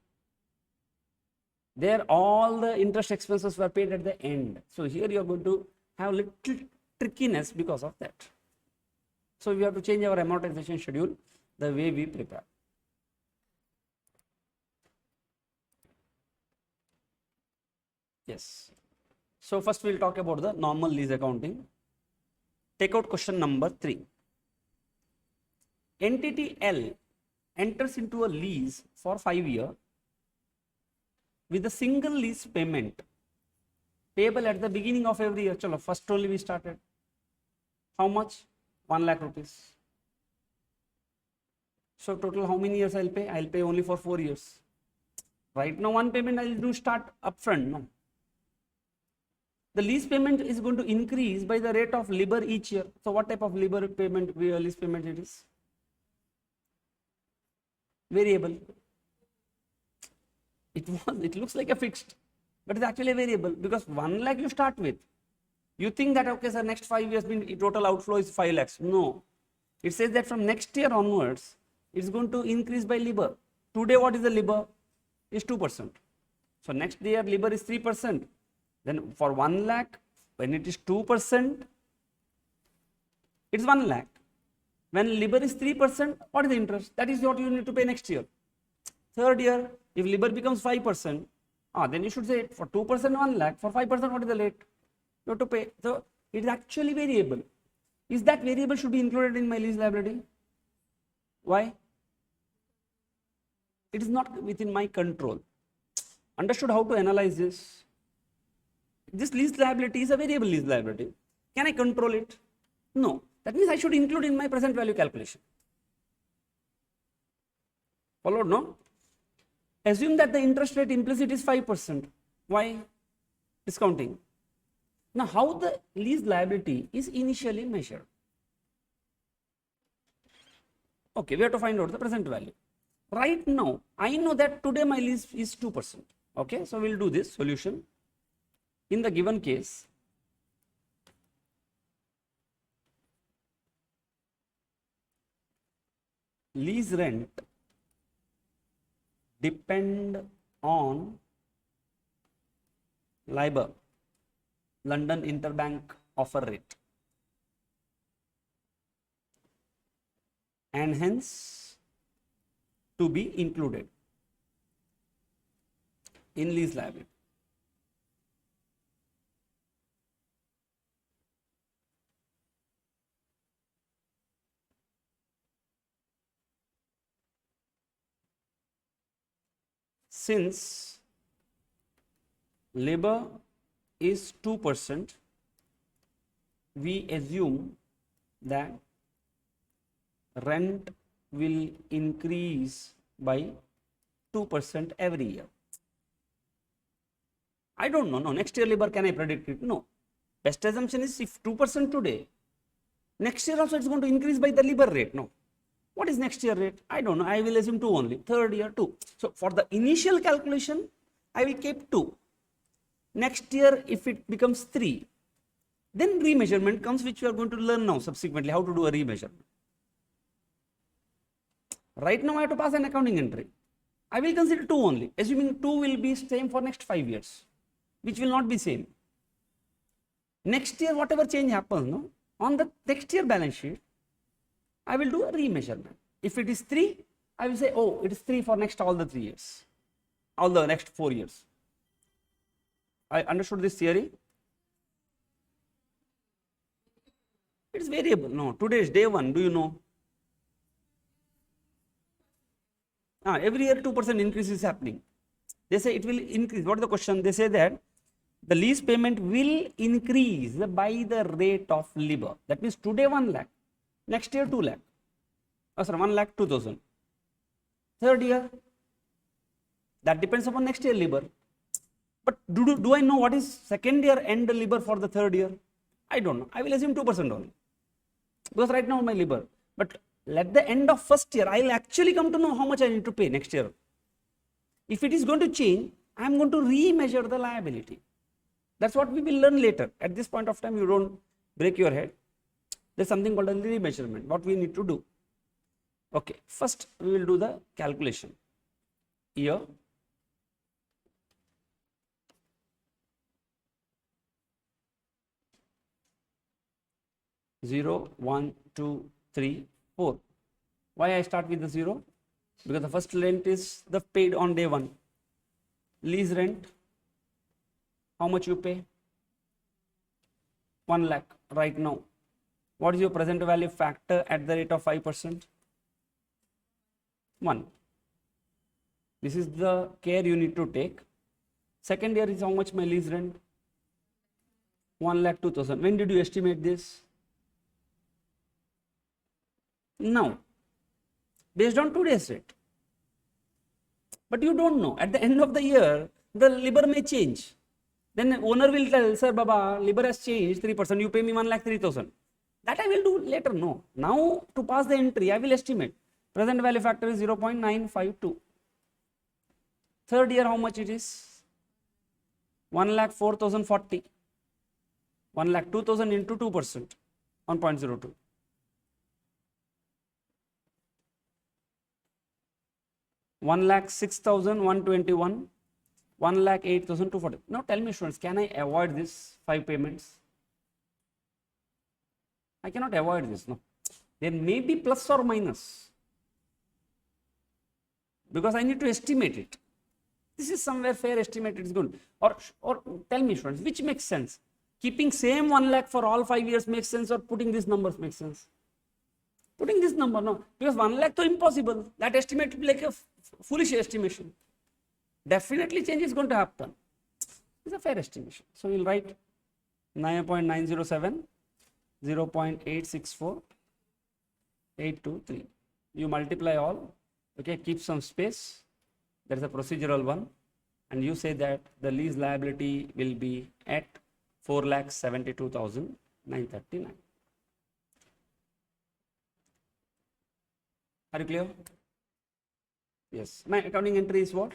There all the interest expenses were paid at the end. So here you are going to have little trickiness because of that. So we have to change our amortization schedule the way we prepare. Yes. So first we will talk about the normal lease accounting. Take out question number 3. Entity L enters into a lease for 5 years with a single lease payment payable at the beginning of every year. Chalo, first only we started. How much? 1 lakh rupees. So total how many years I'll pay? I'll pay only for 4 years. Right now one payment I'll do start upfront. No. The lease payment is going to increase by the rate of LIBOR each year. So what type of LIBOR payment, lease payment it is? Variable. It looks like a fixed, but it's actually a variable, because 1 lakh you start with. You think that, okay sir, next 5 years total outflow is 5 lakhs. No. It says that from next year onwards, it's going to increase by LIBOR. Today what is the LIBOR? Is 2%. So next year LIBOR is 3%. Then for 1 lakh, when it is 2%, it's 1 lakh. When LIBOR is 3%, what is the interest? That is what you need to pay next year. Third year, if LIBOR becomes 5%, then you should say for 2% 1 lakh, for 5% what is the rate you have to pay? So it is actually variable. Is that variable should be included in my lease liability? Why? It is not within my control. Understood how to analyze this? This lease liability is a variable lease liability. Can I control it? No. That means I should include in my present value calculation. Followed, no? Assume that the interest rate implicit is 5%. Why? Discounting. Now, how the lease liability is initially measured? Okay, we have to find out the present value. Right now, I know that today my lease is 2%. Okay, so we'll do this solution. In the given case, lease rent depend on LIBOR, London Interbank Offer Rate, and hence to be included in lease liability. Since labor is 2%, we assume that rent will increase by 2% every year. I don't know. No, next year labor, can I predict it? No. Best assumption is if 2% today, next year also it's going to increase by the labor rate. No. What is next year rate? I don't know. I will assume 2 only. Third year 2. So for the initial calculation, I will keep 2. Next year, if it becomes 3, then remeasurement comes, which you are going to learn now subsequently how to do a remeasurement. Right now I have to pass an accounting entry. I will consider 2 only, assuming 2 will be same for next 5 years, which will not be same. Next year, whatever change happens, no, on the next year balance sheet, I will do a remeasurement. If it is 3, I will say, oh, it is 3 for next all the 3 years, all the next 4 years. I understood this theory. It is variable. No, today is day 1. Do you know? Every year 2% increase is happening. They say it will increase. What is the question? They say that the lease payment will increase by the rate of labor. That means today 1 lakh, next year 2 lakh. Oh, sorry, 1 lakh 2,000. Third year, that depends upon next year labor. But do I know what is second year end labor for the third year? I don't know. I will assume 2% only. Because right now my labor. But at the end of first year, I will actually come to know how much I need to pay next year. If it is going to change, I am going to remeasure the liability. That's what we will learn later. At this point of time, you don't break your head. There's something called a remeasurement. What we need to do. Okay, first we will do the calculation. Year. Zero, 1, 2, 3, 4. Why I start with the 0? Because the first rent is the paid on day 1. Lease rent, how much you pay? 1 lakh right now. What is your present value factor at the rate of 5%? 1. This is the care you need to take. Second year is how much my lease rent? 1 lakh 2,000. When did you estimate this? Now, based on today's rate. But you don't know. At the end of the year, the labor may change. Then owner will tell, sir, Baba, labor has changed 3%. You pay me 1 lakh 3,000. That I will do later. No. Now, to pass the entry, I will estimate. Present value factor is 0.952. Third year, how much it is? 1 lakh 4,040. 1 lakh 2,000 into 2%. 1.02. 1 lakh 6,121, 1 lakh 8,240. Now tell me, students, can I avoid this 5 payments? I cannot avoid this. No, there may be plus or minus because I need to estimate it. This is somewhere fair estimate. It's good. Or tell me, students, which makes sense? Keeping same 1 lakh for all 5 years makes sense, or putting these numbers makes sense? Putting this number, no, because 1 lakh is impossible. That estimate will be like a foolish estimation. Definitely change is going to happen. It's a fair estimation. So we'll write 9.907, 0.864, 823. You multiply all, okay, keep some space. There is a procedural one, and you say that the lease liability will be at 4,72,939. Are you clear? Yes. My accounting entry is what?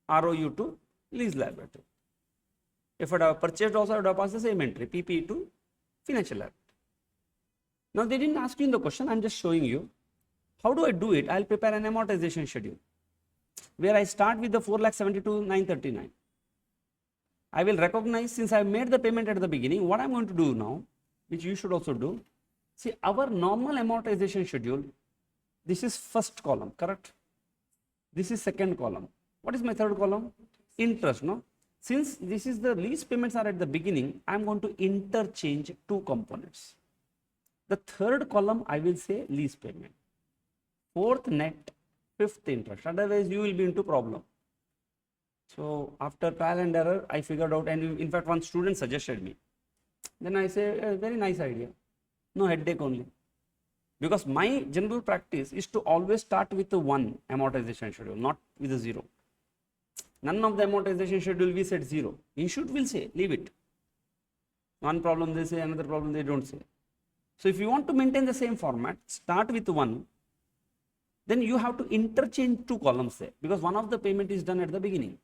ROU to lease liability. If I have purchased also, I would have passed the same entry, PPE to financial liability. Now they didn't ask you in the question, I am just showing you. How do I do it? I'll prepare an amortization schedule where I start with the 4,72,939. I will recognize, since I made the payment at the beginning, what I'm going to do now, which you should also do. See, our normal amortization schedule, this is first column, correct? This is second column. What is my third column? Interest, no? Since this is the lease payments are at the beginning, I'm going to interchange two components. The third column, I will say lease payment. Fourth net, fifth interest. Otherwise, you will be into problem. So after trial and error, I figured out, and in fact, one student suggested me. Then I say, a very nice idea. No headache only. Because my general practice is to always start with the one amortization schedule, not with a zero. None of the amortization schedule we said zero. Institute will say, leave it. One problem they say, another problem they don't say. So if you want to maintain the same format, start with one. Then you have to interchange two columns there, because one of the payment is done at the beginning.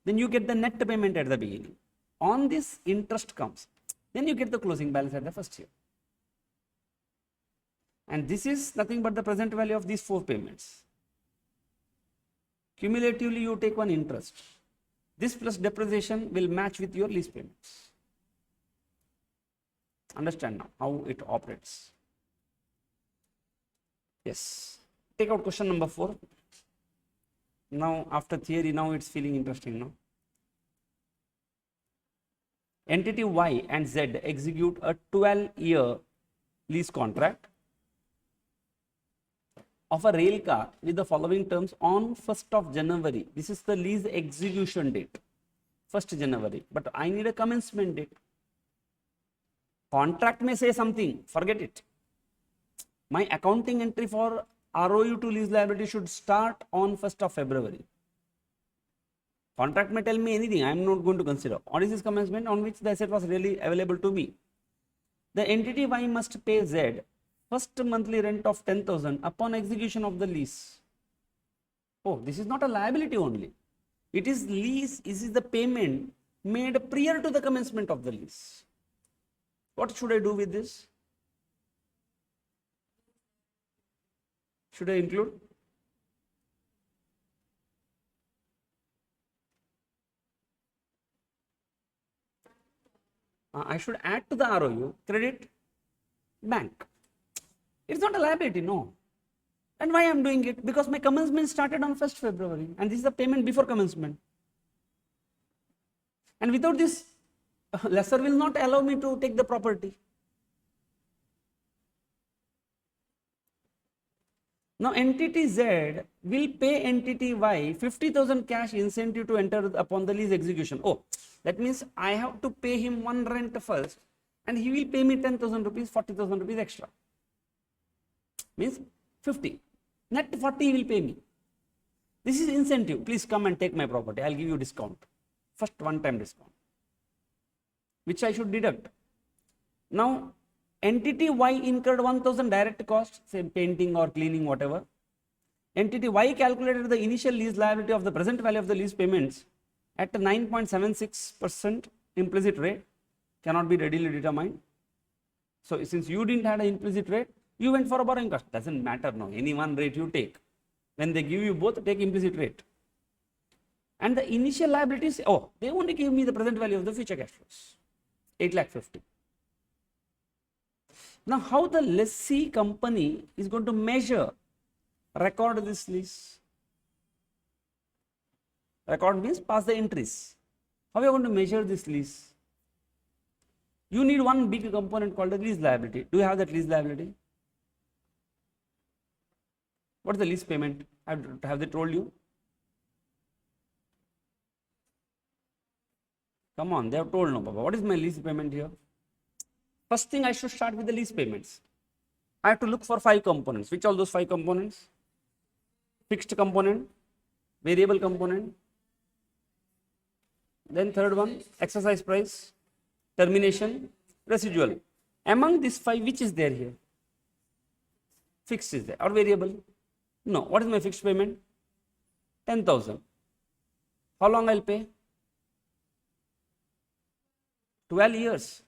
Then you get the net payment at the beginning. On this, interest comes. Then you get the closing balance at the first year. And this is nothing but the present value of these four payments. Cumulatively, you take one interest. This plus depreciation will match with your lease payments. Understand now how it operates. Yes. Take out question number 4. Now, after theory, now it's feeling interesting now. Entity Y and Z execute a 12-year lease contract of a rail car with the following terms on 1st of January. This is the lease execution date, 1st January. But I need a commencement date. Contract may say something, forget it. My accounting entry for ROU to lease liability should start on 1st of February. Contract may tell me anything, I am not going to consider. What is this commencement on which the asset was really available to me? The entity Y must pay Z first monthly rent of 10,000 upon execution of the lease. Oh, this is not a liability only. It is lease, this is the payment made prior to the commencement of the lease. What should I do with this? Should I include? I should add to the ROU credit bank. It's not a liability, no. And why I am doing it? Because my commencement started on 1st February and this is the payment before commencement. And without this, lessor will not allow me to take the property. Now, entity Z will pay entity Y 50,000 cash incentive to enter upon the lease execution. Oh, that means I have to pay him one rent first and he will pay me 10,000 rupees, 40,000 rupees extra. Means 50. Net 40 he will pay me. This is incentive. Please come and take my property. I will give you discount. First one-time discount, which I should deduct. Now, entity Y incurred 1,000 direct costs, say painting or cleaning, whatever. Entity Y calculated the initial lease liability of the present value of the lease payments at 9.76% implicit rate, cannot be readily determined. So, since you didn't have an implicit rate, you went for a borrowing cost. Doesn't matter now, any one rate you take. When they give you both, take implicit rate. And the initial liabilities, oh, they only give me the present value of the future cash flows, 8,50,000. Now, how the lessee company is going to measure, record this lease? Record means pass the entries. How are you going to measure this lease? You need one big component called the lease liability. Do you have that lease liability? What is the lease payment? Have they told you? Come on, they have told no, Baba. What is my lease payment here? First thing, I should start with the lease payments. I have to look for 5 components. Which are those 5 components? Fixed component, variable component, then third one, exercise price, termination, residual. Among these 5, which is there here? Fixed is there or variable? No. What is my fixed payment? 10,000. How long I'll pay? 12 years.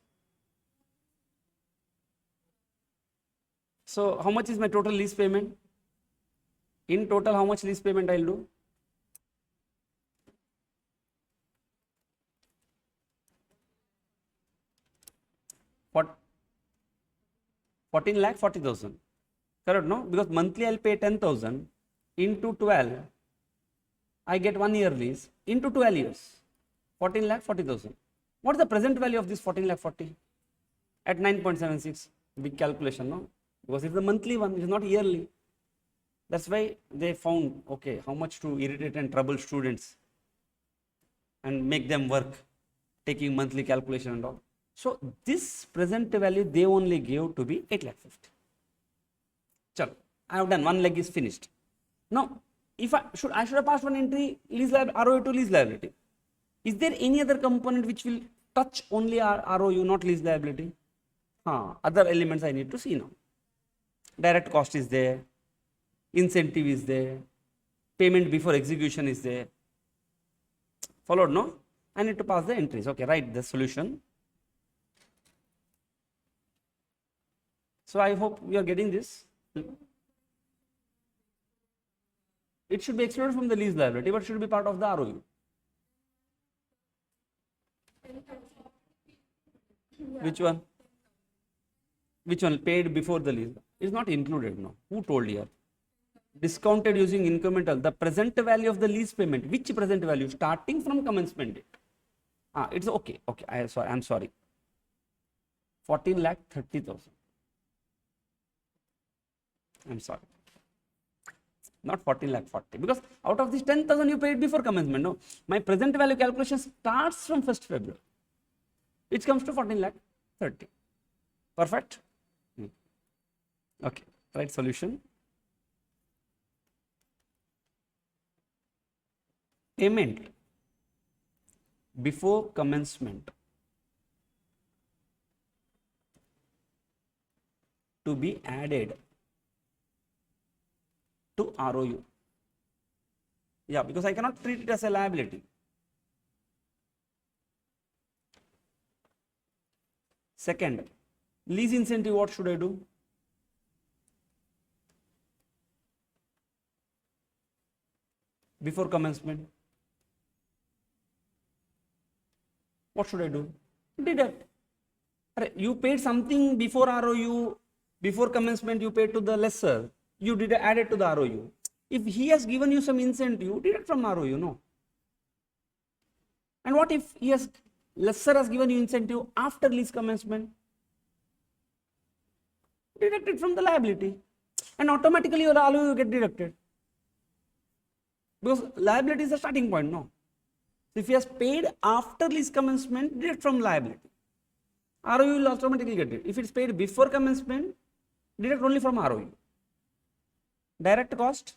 So, how much is my total lease payment? In total, how much lease payment I'll do? What? 14 lakh 40,000. Correct, no? Because monthly I'll pay 10,000 into 12. I get 1 year lease into 12 years. 14 lakh 40,000. What is the present value of this 14 lakh 40? At 9.76. Big calculation, no? Because it's the monthly one, it's not yearly. That's why they found, okay, how much to irritate and trouble students and make them work, taking monthly calculation and all. So this present value they only gave to be 8 lakh 50. Chalo, I have done, one leg is finished. Now, if I should have passed one entry, lease ROU to lease liability. Is there any other component which will touch only ROU, not lease liability? Other elements I need to see now. Direct cost is there, incentive is there, payment before execution is there. Followed, no? I need to pass the entries. Okay, write the solution. So I hope you are getting this. It should be excluded from the lease liability, but should be part of the ROU. Which one? Which one? Paid before the lease is not included. No. Who told here? Discounted using incremental. The present value of the lease payment. Which present value? Starting from commencement date. It's okay. Okay. I'm sorry. 14 lakh 30,000. I'm sorry. Not 14 lakh 40. Because out of this 10,000 you paid before commencement. No. My present value calculation starts from 1st February. Which comes to 14 lakh 30. Perfect? Okay. Right solution. Payment before commencement to be added to ROU. Yeah, because I cannot treat it as a liability. Second, lease incentive, what should I do? Before commencement. What should I do? Deduct. You paid something before ROU, before commencement you paid to the lessor. You did add it to the ROU. If he has given you some incentive, deduct from ROU, no? And what if lessor has given you incentive after lease commencement? Deduct it from the liability. And automatically your ROU will get deducted. Because liability is the starting point, no? So if he has paid after lease commencement, deduct from liability. ROU will automatically get it. If it's paid before commencement, deduct only from ROU. Direct cost,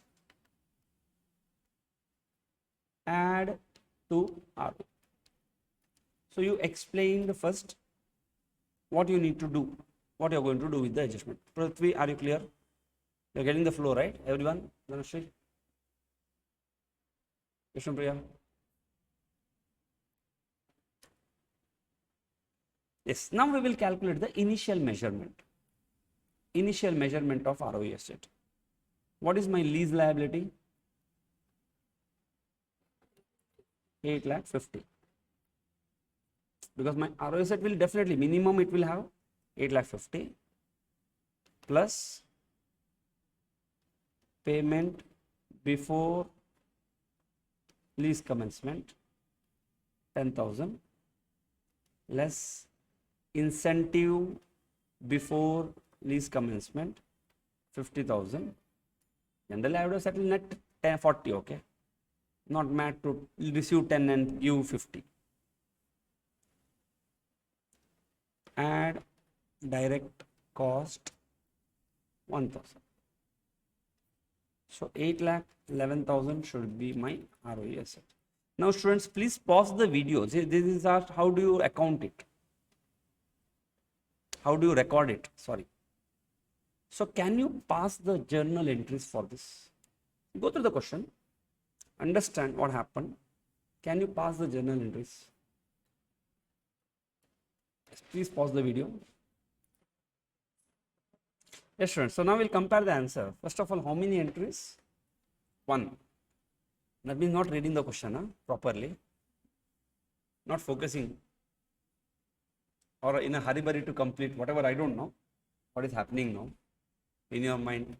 add to ROU. So you explained first what you need to do, what you are going to do with the adjustment. Prithvi, are you clear? You are getting the flow, right? Everyone? Dhanashree? Krishnapriya? Yes, now we will calculate the initial measurement of ROU asset. What is my lease liability? 8 lakh 50. Because my ROU asset will definitely, minimum it will have 8 lakh 50 plus payment before lease commencement 10,000 less incentive before lease commencement 50,000. Generally I would have settled net 10, 40, okay? Not mad to receive 10 and give 50. Add direct cost 1,000. So 8 lakh 11,000 should be my ROU asset. Now students, please pause the video. This is how do you account it? How do you record it? Sorry. So can you pass the journal entries for this? Go through the question, understand what happened. Can you pass the journal entries? Yes, please pause the video. Yes, students. So now we'll compare the answer. First of all, how many entries? 1. That means not reading the question properly, not focusing, or in a hurry to complete whatever. I don't know what is happening now in your mind.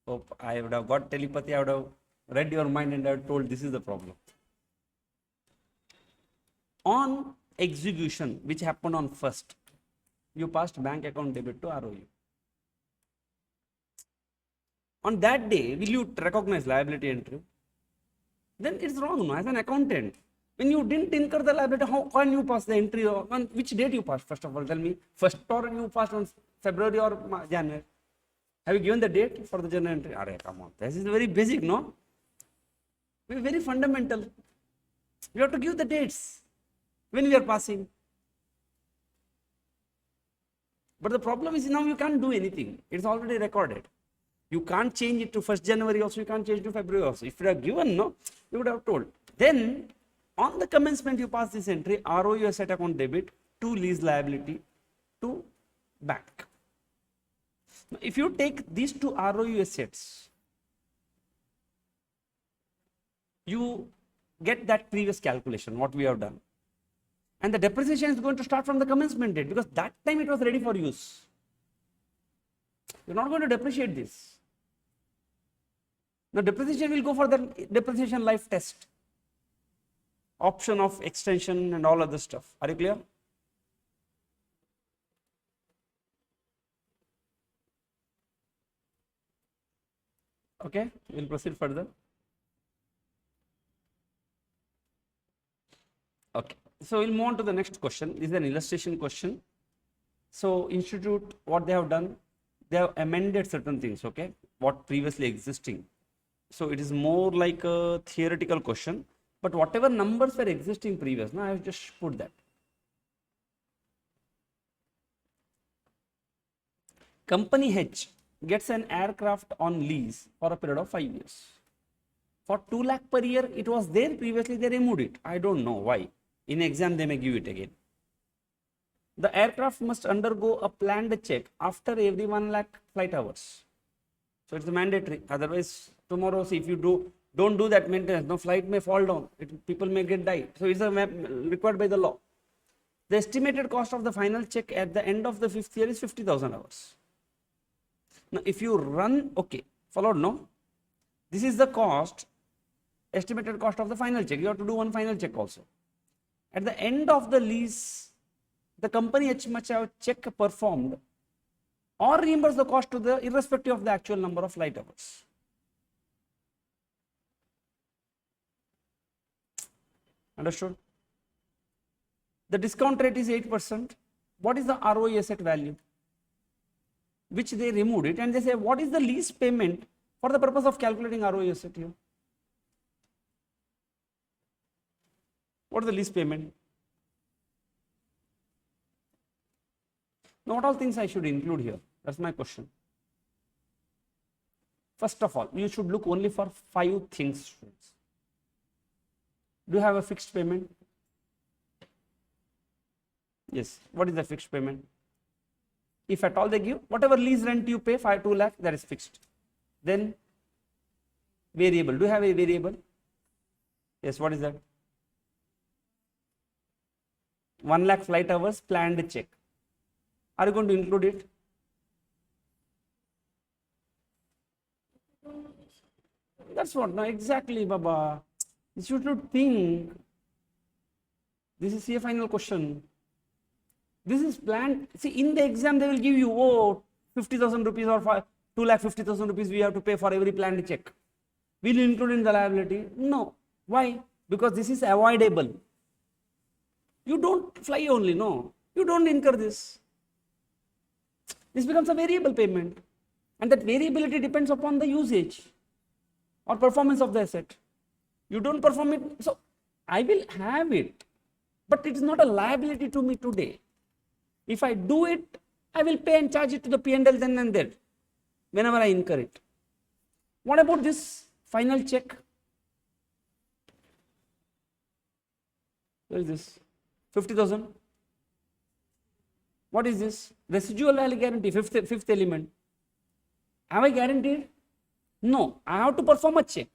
Hope I would have got telepathy, I would have read your mind and I would have told this is the problem. On execution, which happened on 1st, you passed bank account debit to ROU. On that day, will you recognize liability entry? Then it's wrong, no? As an accountant. When you didn't incur the liability, how can you pass the entry? On which date you passed? First of all, tell me. First, or you passed on February or January? Have you given the date for the journal entry? Arey, come on. This is very basic, no? Very fundamental. You have to give the dates when we are passing. But the problem is now you can't do anything. It's already recorded. You can't change it to 1st January also, you can't change it to February also. If you have given, no, you would have told. Then, on the commencement, you pass this entry, ROU asset account debit to lease liability to bank. Now, if you take these two ROU assets, you get that previous calculation, what we have done. And the depreciation is going to start from the commencement date because that time it was ready for use. You're not going to depreciate this. Now, depreciation will go for the depreciation life test, option of extension and all other stuff. Are you clear? Okay, we'll proceed further. Okay, so we'll move on to the next question. This is an illustration question. So, institute, what they have done, they have amended certain things, okay, what previously existing. So, it is more like a theoretical question, but whatever numbers were existing previous, now I have just put that. Company H gets an aircraft on lease for a period of 5 years. For 2 lakh per year, it was there previously, they removed it. I don't know why. In exam, they may give it again. The aircraft must undergo a planned check after every 1 lakh flight hours. So, it's mandatory. Otherwise, tomorrow, see, if you don't do that maintenance, no flight may fall down. People may get died. So, it's required by the law. The estimated cost of the final check at the end of the 5th year is 50,000 hours. Now, if you run, okay, followed, no? This is the cost, estimated cost of the final check. You have to do one final check also. At the end of the lease, the company H must have check performed or reimburse the cost to the irrespective of the actual number of flight hours. Understood? The discount rate is 8%. What is the ROE asset value? Which they removed it and they say, what is the lease payment for the purpose of calculating ROE asset here? What is the lease payment? Now, what all things I should include here? That's my question. First of all, you should look only for 5 things, students. Do you have a fixed payment? Yes. What is the fixed payment? If at all they give, whatever lease rent you pay, 2 lakh, that is fixed. Then variable. Do you have a variable? Yes. What is that? 1 lakh flight hours planned check. Are you going to include it? That's what. No, exactly, Baba. You should think. This is a final question. This is planned. See, in the exam, they will give you, 50,000 rupees or 2,50,000 rupees we have to pay for every planned check. Will you include in the liability? No. Why? Because this is avoidable. You don't fly only, no. You don't incur this. This becomes a variable payment. And that variability depends upon the usage or performance of the asset. You don't perform it, so I will have it. But it is not a liability to me today. If I do it, I will pay and charge it to the P&L then and there, whenever I incur it. What about this final check? Where is this? 50,000. What is this? Residual value guarantee, fifth element. Am I guaranteed? No, I have to perform a check.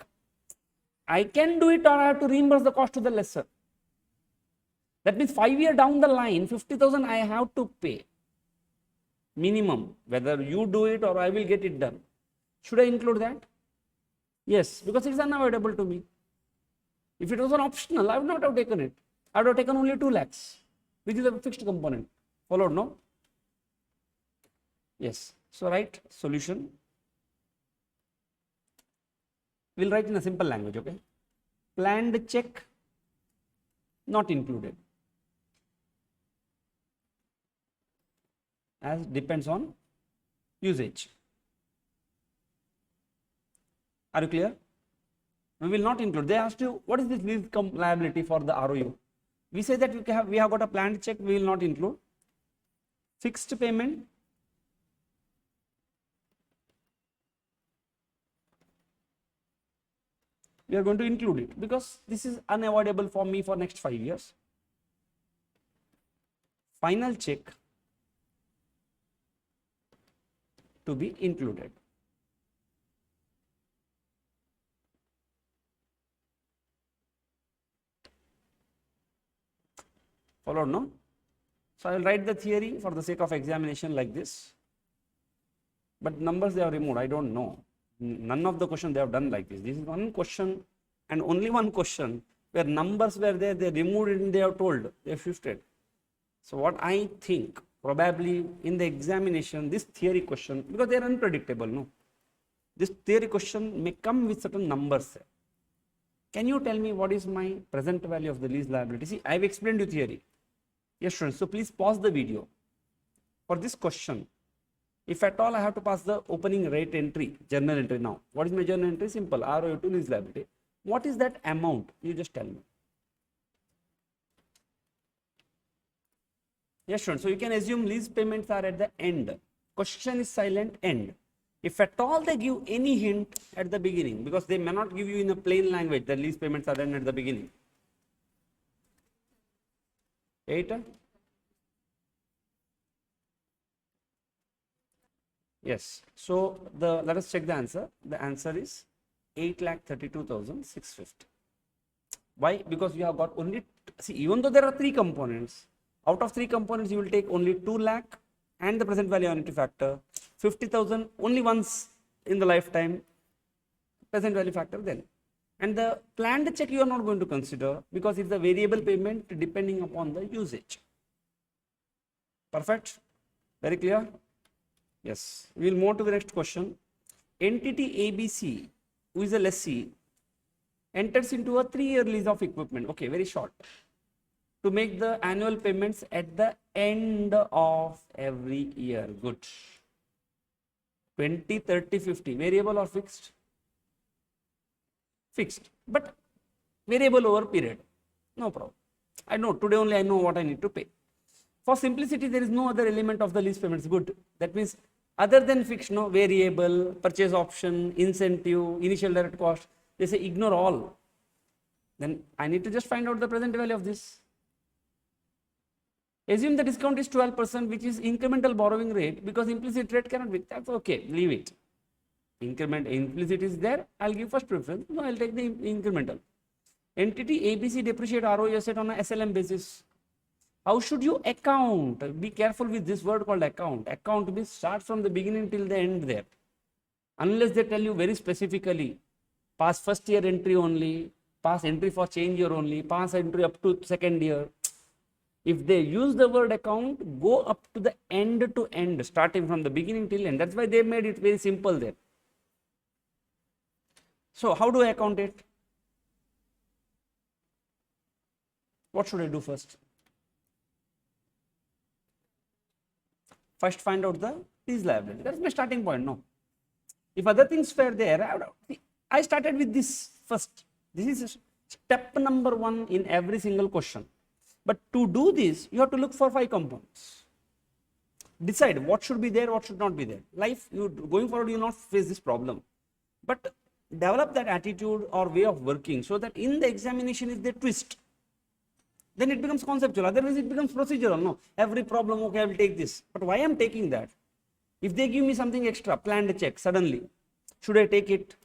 I can do it or I have to reimburse the cost to the lessor. That means 5 years down the line, 50,000 I have to pay minimum, whether you do it or I will get it done. Should I include that? Yes, because it is unavoidable to me. If it was an optional, I would not have taken it. I would have taken only 2 lakhs, which is a fixed component. Followed, no? Yes. So write solution. We'll write in a simple language, okay? Planned check not included, as depends on usage. Are you clear? We will not include. They asked you, what is this lease liability for the ROU? We say that we have got a planned check, we will not include. Fixed payment, we are going to include it because this is unavoidable for me for next 5 years. Final check to be included. Followed, no? So I will write the theory for the sake of examination like this. But numbers they have removed, I don't know. None of the questions they have done like this. This is one question and only one question where numbers were there, they removed it and they have told, they have shifted. So what I think, probably in the examination, this theory question, because they are unpredictable, no? This theory question may come with certain numbers. Can you tell me what is my present value of the lease liability? See, I have explained you theory. Yes, students, so please pause the video. For this question, if at all I have to pass the opening rate entry, journal entry now. What is my journal entry? Simple, ROU to lease liability. What is that amount? You just tell me. Yes, students, so you can assume lease payments are at the end. Question is silent, end. If at all they give any hint at the beginning, because they may not give you in a plain language that lease payments are done at the beginning. 8? Yes. So let us check the answer. The answer is 8,32,650. Why? Because you have got only, see, even though there are 3 components, out of 3 components you will take only 2 lakh and the present value annuity factor, 50,000 only once in the lifetime, present value factor then. And the planned check you are not going to consider because it's a variable payment depending upon the usage. Perfect? Very clear? Yes. We will move to the next question. Entity ABC, who is a lessee, enters into a 3-year lease of equipment. Okay, very short. To make the annual payments at the end of every year. Good. 20, 30, 50. Variable or fixed? Fixed. But variable over period. No problem. I know, today only I know what I need to pay. For simplicity, there is no other element of the lease payments. Good. That means other than fixed, no, variable, purchase option, incentive, initial direct cost, they say ignore all. Then I need to just find out the present value of this. Assume the discount is 12%, which is incremental borrowing rate, because implicit rate cannot be. That's okay, leave it. Implicit is there, I'll give first preference. No, I'll take the incremental. Entity ABC depreciate ROE asset on a SLM basis. How should you account? Be careful with this word called account. Account means start from the beginning till the end there. Unless they tell you very specifically, pass first year entry only, pass entry for change year only, pass entry up to second year. If they use the word account, go up to the end to end, starting from the beginning till end. That's why they made it very simple there. So how do I account it? What should I do first? First find out the lease liability. That's my starting point, no? If other things were there, I started with this first. This is step number 1 in every single question. But to do this, you have to look for 5 components. Decide what should be there, what should not be there. Life, going forward, you will not face this problem. But develop that attitude or way of working so that in the examination, if they twist, then it becomes conceptual. Otherwise, it becomes procedural. No, every problem, okay, I will take this. But why I am taking that? If they give me something extra, planned check, suddenly, should I take it?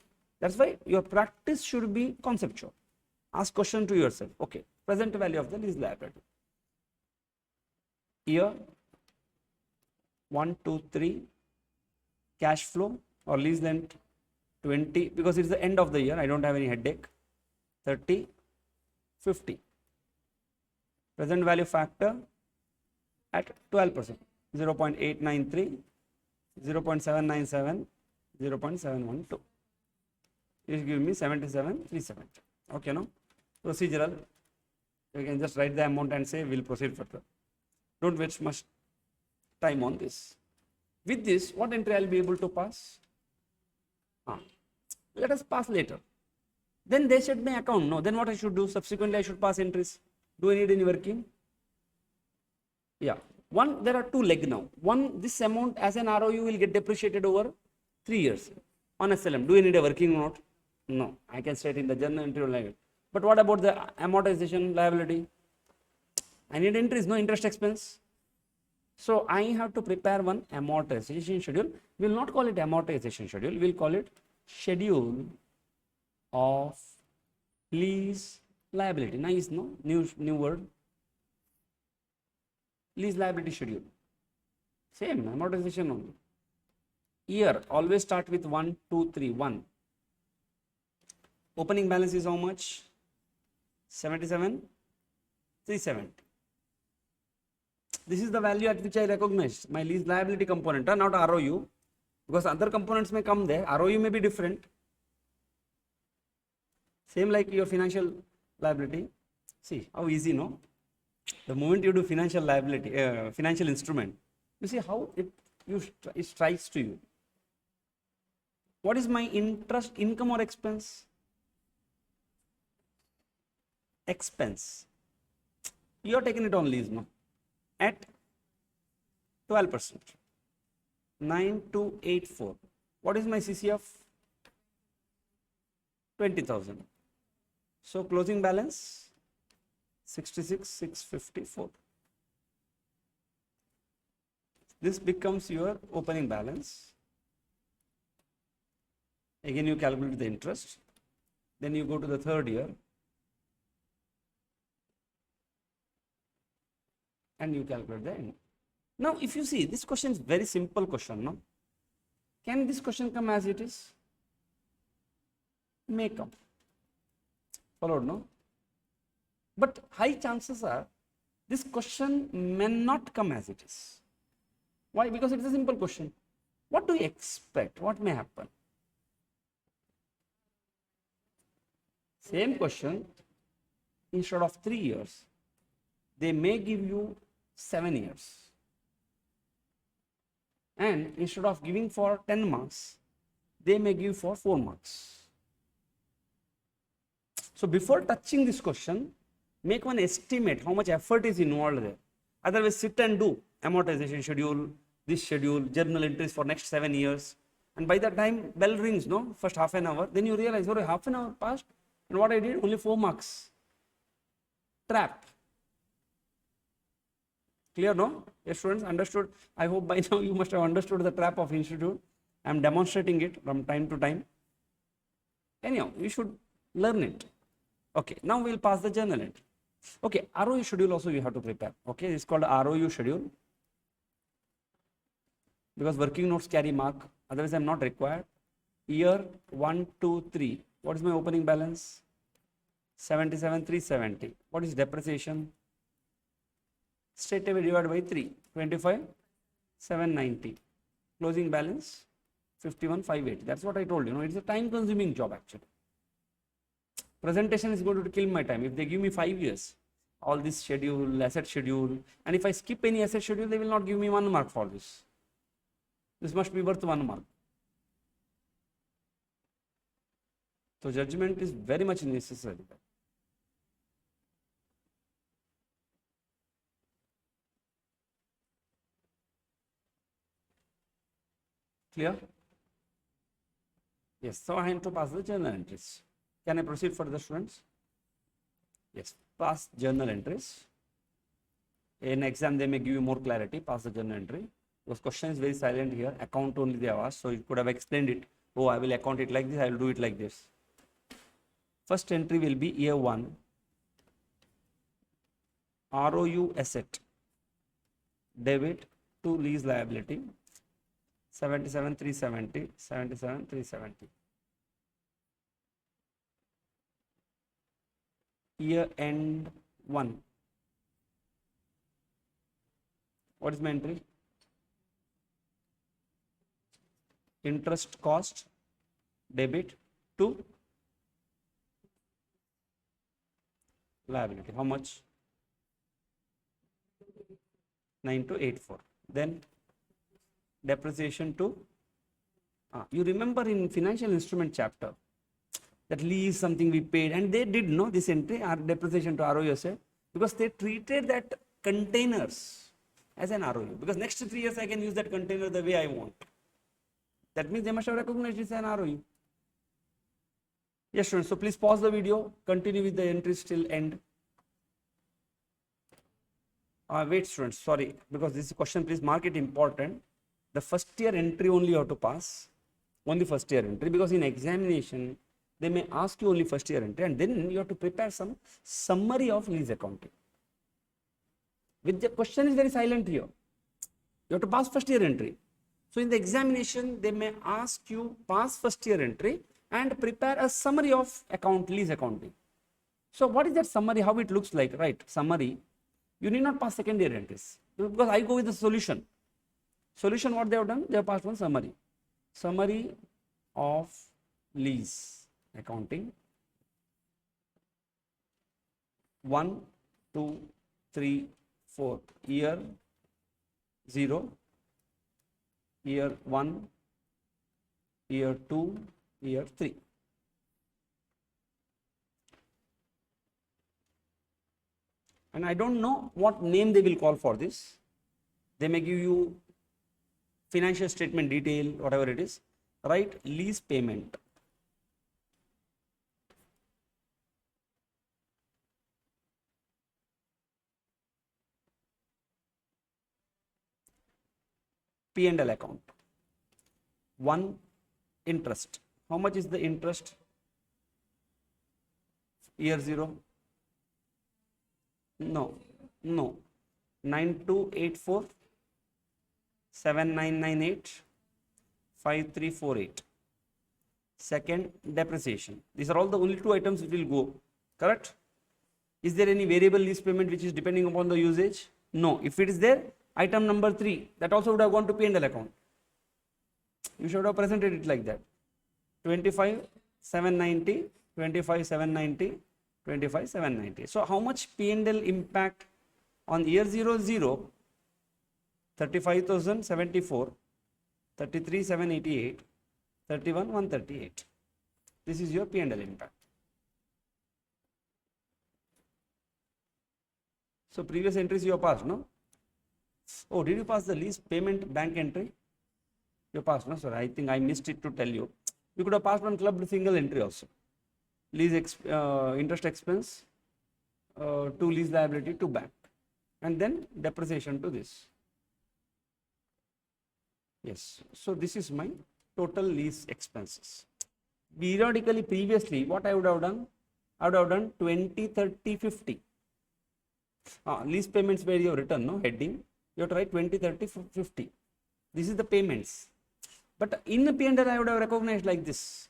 That's why your practice should be conceptual. Ask question to yourself. Okay, present value of the lease liability. Year 1, 2, 3, cash flow or lease length 20, because it's the end of the year, I don't have any headache. 30, 50. Present value factor at 12%, 0.893, 0.797, 0.712. This gives me 77,370. Okay, no? Procedural. You can just write the amount and say we'll proceed further. Don't waste much time on this. With this, what entry I'll be able to pass? Let us pass later. Then they said my account. No, then what I should do? Subsequently, I should pass entries. Do I need any working? Yeah. One, there are two legs now. One, this amount as an ROU will get depreciated over 3 years on SLM. Do I need a working or not? No. I can state in the journal entry like it. But what about the amortization liability? I need entries, no interest expense. So I have to prepare one amortization schedule. We will not call it amortization schedule. We will call it schedule of lease liability. Nice, no? New word. Lease liability schedule. Same, amortization only. Year, always start with 1, 2, 3, 1. Opening balance is how much? 77,370. This is the value at which I recognize my lease liability component, not ROU, because other components may come there. ROU may be different. Same like your financial liability. See how easy, no? The moment you do financial liability, financial instrument, you see how it strikes to you. What is my interest, income or expense? Expense. You are taking it on lease, no? At 12%. 9284. What is my CCF? 20,000. So closing balance 66,654. This becomes your opening balance. Again, you calculate the interest. Then you go to the third year and you calculate the end. Now, if you see, this question is very simple question, no? Can this question come as it is? May come. Followed, no? But high chances are this question may not come as it is. Why? Because it is a simple question. What do you expect? What may happen? Same question, instead of 3 years, they may give you 7 years. And instead of giving for 10 marks, they may give for 4 marks. So before touching this question, make one estimate how much effort is involved there. Otherwise, sit and do amortization schedule, this schedule, journal entries for next 7 years. And by the time bell rings, no, first half an hour, then you realize, oh, half an hour passed, and what I did, only 4 marks. Trap. Clear, no? Yes, students, understood? I hope by now you must have understood the trap of institute. I am demonstrating it from time to time. Anyhow, you should learn it. Okay, now we will pass the journal entry. Okay, ROU schedule also you have to prepare. Okay, it's called ROU schedule. Because working notes carry mark, otherwise I am not required. Year 1, 2, 3. What is my opening balance? 77,370. What is depreciation? Straight away divided by 3. 25,790. Closing balance 51,580. That's what I told you. No, it's a time consuming job actually. Presentation is going to kill my time. If they give me 5 years, all this schedule, asset schedule, and if I skip any asset schedule, they will not give me 1 mark for this. This must be worth 1 mark. So judgment is very much necessary. Clear? Yes, so I have to pass the journal entries. Can I proceed for the students? Yes, pass journal entries. In exam, they may give you more clarity, pass the journal entry. Because question is very silent here, account only they have asked, so you could have explained it Oh, I will account it like this, I will do it like this. First entry will be year 1, ROU asset, debit to lease liability, 77,370, 77,370. Year end 1. What is my entry? Interest cost, debit to liability. How much? 9284. Then depreciation to, you remember in financial instrument chapter, that lease something we paid, and they did know this entry, our depreciation to ROU asset, because they treated that containers as an ROU, because next 3 years I can use that container the way I want. That means they must have recognized it's an ROU. Yes, students, so please pause the video, continue with the entries till end. Wait, students, sorry, because this question, please mark it important. The first year entry only you have to pass, only first year entry, because in examination, they may ask you only first year entry, and then you have to prepare some summary of lease accounting. With the question is very silent here. You have to pass first year entry. So in the examination, they may ask you pass first year entry and prepare a summary of lease accounting. So what is that summary? How it looks like, right? Summary. You need not pass second year entries, because I go with the solution. Solution, what they have done? They have passed one summary. Summary of lease accounting. 1, 2, 3, 4. Year 0, year 1, year 2, year 3. And I don't know what name they will call for this. They may give you financial statement detail, whatever it is, right? Lease payment. P&L account. 1, interest. How much is the interest? Year 0. No. 9284, 7998, 5348. Second, depreciation. These are all the only 2 items which will go, correct? Is there any variable lease payment which is depending upon the usage? No. If it is there, item number 3, that also would have gone to P&L account. You should have presented it like that. 25,790, 25,790, 25,790. So how much P&L impact on year 0, 0, 35,074, 33,788, 31,138. This is your P&L impact. So previous entries you have passed, no? Oh, did you pass the lease payment bank entry? You passed, no? Sorry, I think I missed it to tell you. You could have passed one clubbed single entry also. Lease interest expense to lease liability to bank, and then depreciation to this. Yes, so this is my total lease expenses. Periodically, previously, what I would have done? I would have done 20, 30, 50. Lease payments where you have written, no heading, you have to write 20, 30, 50. This is the payments. But in the P&L, I would have recognized like this.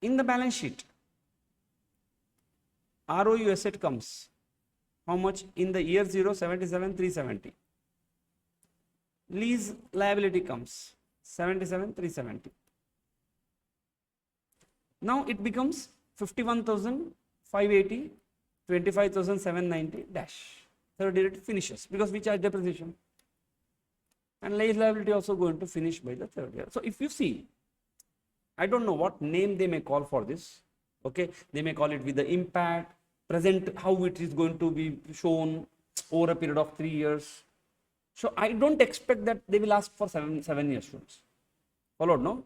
In the balance sheet, ROU asset comes. How much? In the year 0, 77,370. Lease liability comes 77,370. Now it becomes 51,580, 25,790 dash. Third year it finishes because we charge depreciation. And lease liability also going to finish by the third year. So if you see, I don't know what name they may call for this. Okay, they may call it with the impact, present, how it is going to be shown over a period of 3 years. So I don't expect that they will ask for 7 years students. Followed, no?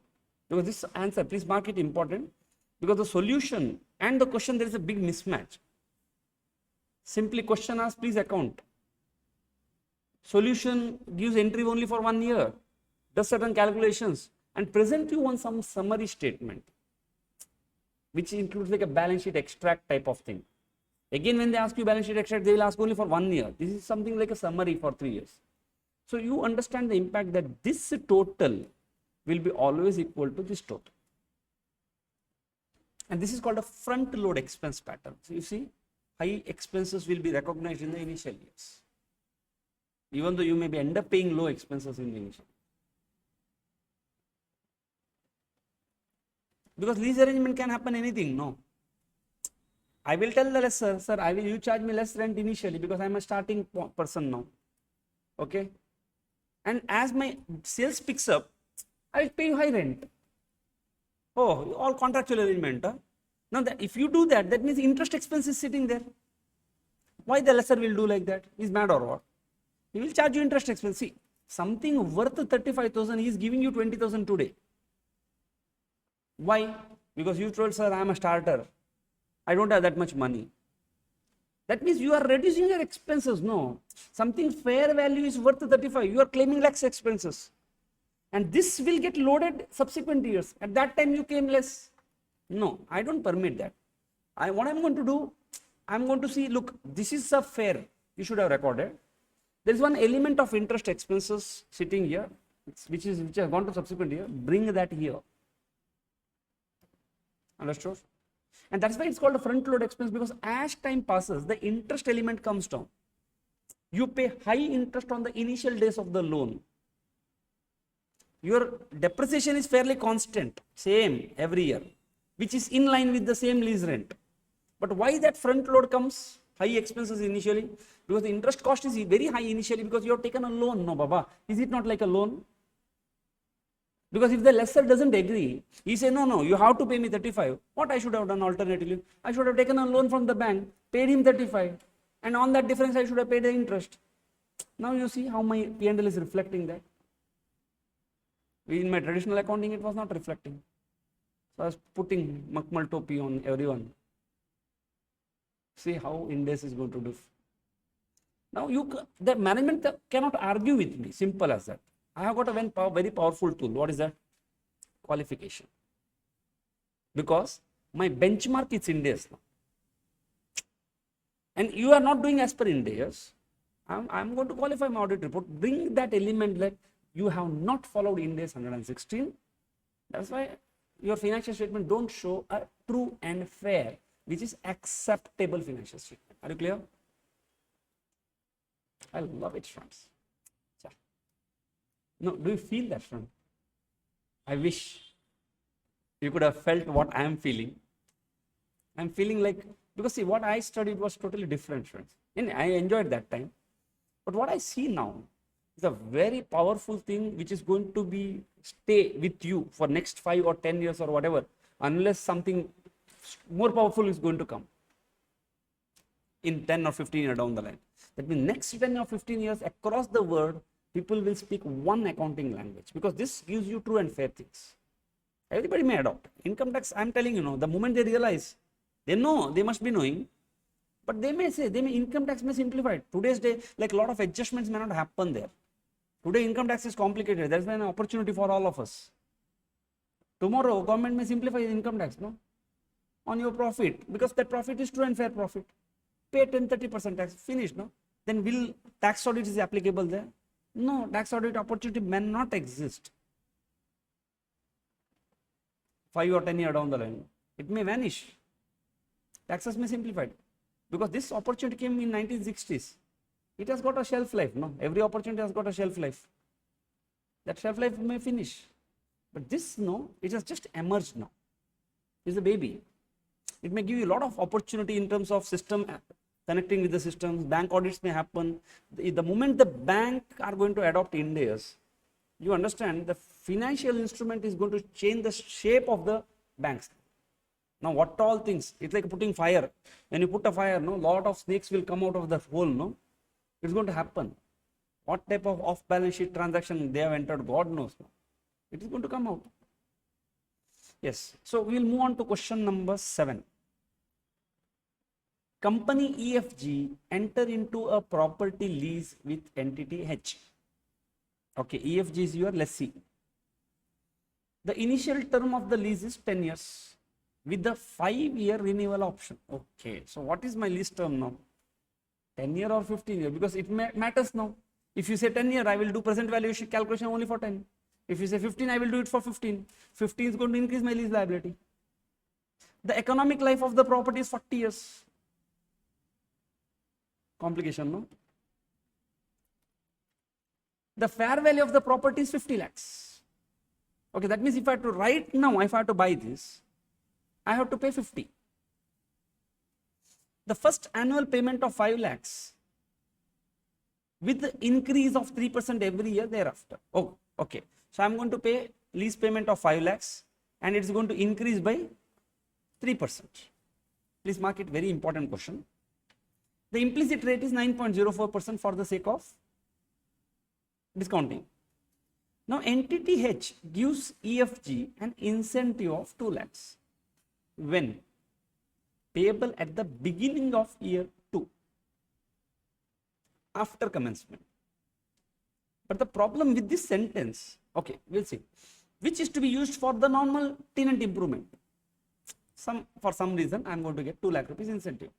Because this answer, please mark it important, because the solution and the question, there is a big mismatch. Simply question ask, please account. Solution gives entry only for 1 year, does certain calculations, and present you on some summary statement, which includes like a balance sheet extract type of thing. Again, when they ask you balance sheet extract, they will ask only for 1 year. This is something like a summary for 3 years. So you understand the impact that this total will be always equal to this total. And this is called a front load expense pattern. So you see, high expenses will be recognized in the initial years, even though you may be end up paying low expenses in the initial. Because lease arrangement can happen anything, no. I will tell the lessor, sir, you charge me less rent initially because I am a starting person now. Okay. And as my sales picks up, I will pay you high rent. Oh, all contractual arrangement. Huh? Now, if you do that, that means interest expense is sitting there. Why the lessor will do like that? He's mad or what? He will charge you interest expense. See, something worth 35,000, he is giving you 20,000 today. Why? Because you told, sir, I am a starter. I don't have that much money. That means you are reducing your expenses. No. Something fair value is worth 35. You are claiming less expenses. And this will get loaded subsequent years. At that time you claim less. No, I don't permit that. What I'm going to do, I'm going to see, look, this is a fair. You should have recorded. There is one element of interest expenses sitting here, which has gone to subsequent year. Bring that here. Understood? And that's why it's called a front load expense, because as time passes, the interest element comes down. You pay high interest on the initial days of the loan. Your depreciation is fairly constant, same every year, which is in line with the same lease rent. But why that front load comes? High expenses initially, because the interest cost is very high initially because you have taken a loan. No, Baba, is it not like a loan? Because if the lessor doesn't agree, he say, no, you have to pay me 35. What I should have done alternatively? I should have taken a loan from the bank, paid him 35, and on that difference I should have paid the interest. Now you see how my P&L is reflecting that. In my traditional accounting, it was not reflecting. So I was putting Makmal Topi on everyone. See how Ind AS is going to do. Now the management cannot argue with me, simple as that. I have got a very powerful tool. What is that? Qualification. Because my benchmark is Ind AS now. And you are not doing as per Ind AS. I'm going to qualify my audit report. Bring that element that you have not followed Ind AS 116. That's why your financial statement don't show a true and fair, which is acceptable financial statement. Are you clear? I love it, friends. No, do you feel that, friend? I wish you could have felt what I am feeling. I'm feeling like, because see, what I studied was totally different, friends. And I enjoyed that time. But what I see now is a very powerful thing which is going to stay with you for next 5 or 10 years or whatever, unless something more powerful is going to come in 10 or 15 years down the line. That means next 10 or 15 years across the world, people will speak one accounting language, because this gives you true and fair things. Everybody may adopt. Income tax, I'm telling you, the moment they realize, they know, they must be knowing, but they may say, income tax may simplify it. Today's day, like a lot of adjustments may not happen there. Today, income tax is complicated. There's an opportunity for all of us. Tomorrow, government may simplify income tax, no? On your profit, because that profit is true and fair profit. Pay 10-30% tax, finished, no? Then will tax audit is applicable there? No, tax audit opportunity may not exist. 5 or 10 years down the line, it may vanish. Taxes may simplify, because this opportunity came in 1960s. It has got a shelf life, no? Every opportunity has got a shelf life. That shelf life may finish. But this, no, it has just emerged now. It's a baby. It may give you a lot of opportunity in terms of system connecting with the systems. Bank audits may happen. The moment the bank are going to adopt Ind AS, you understand the financial instrument is going to change the shape of the banks. Now, what all things? It's like putting fire. When you put a fire, no, lot of snakes will come out of the hole, no? It's going to happen. What type of off-balance sheet transaction they have entered, God knows. No? It is going to come out. Yes. So we will move on to question number 7. company EFG enter into a property lease with entity H. Okay, EFG is your lessee. The initial term of the lease is 10 years with the 5-year renewal option. Okay, so what is my lease term now? 10 year or 15 year? Because it matters now. If you say 10 year, I will do present value calculation only for 10. If you say 15, I will do it for 15. 15 is going to increase my lease liability. The economic life of the property is 40 years. Complication, no? The fair value of the property is 50 lakhs. Okay, that means if I have to right now, if I have to buy this, I have to pay 50. The first annual payment of 5 lakhs with the increase of 3% every year thereafter. Oh, okay. So I'm going to pay lease payment of 5 lakhs and it's going to increase by 3%. Please mark it, very important question. The implicit rate is 9.04% for the sake of discounting. Now entity H gives EFG an incentive of 2 lakhs. When? Payable at the beginning of year 2 after commencement. But the problem with this sentence, okay, we'll see, which is to be used for the normal tenant improvement. For some reason, I'm going to get 2 lakh rupees incentive.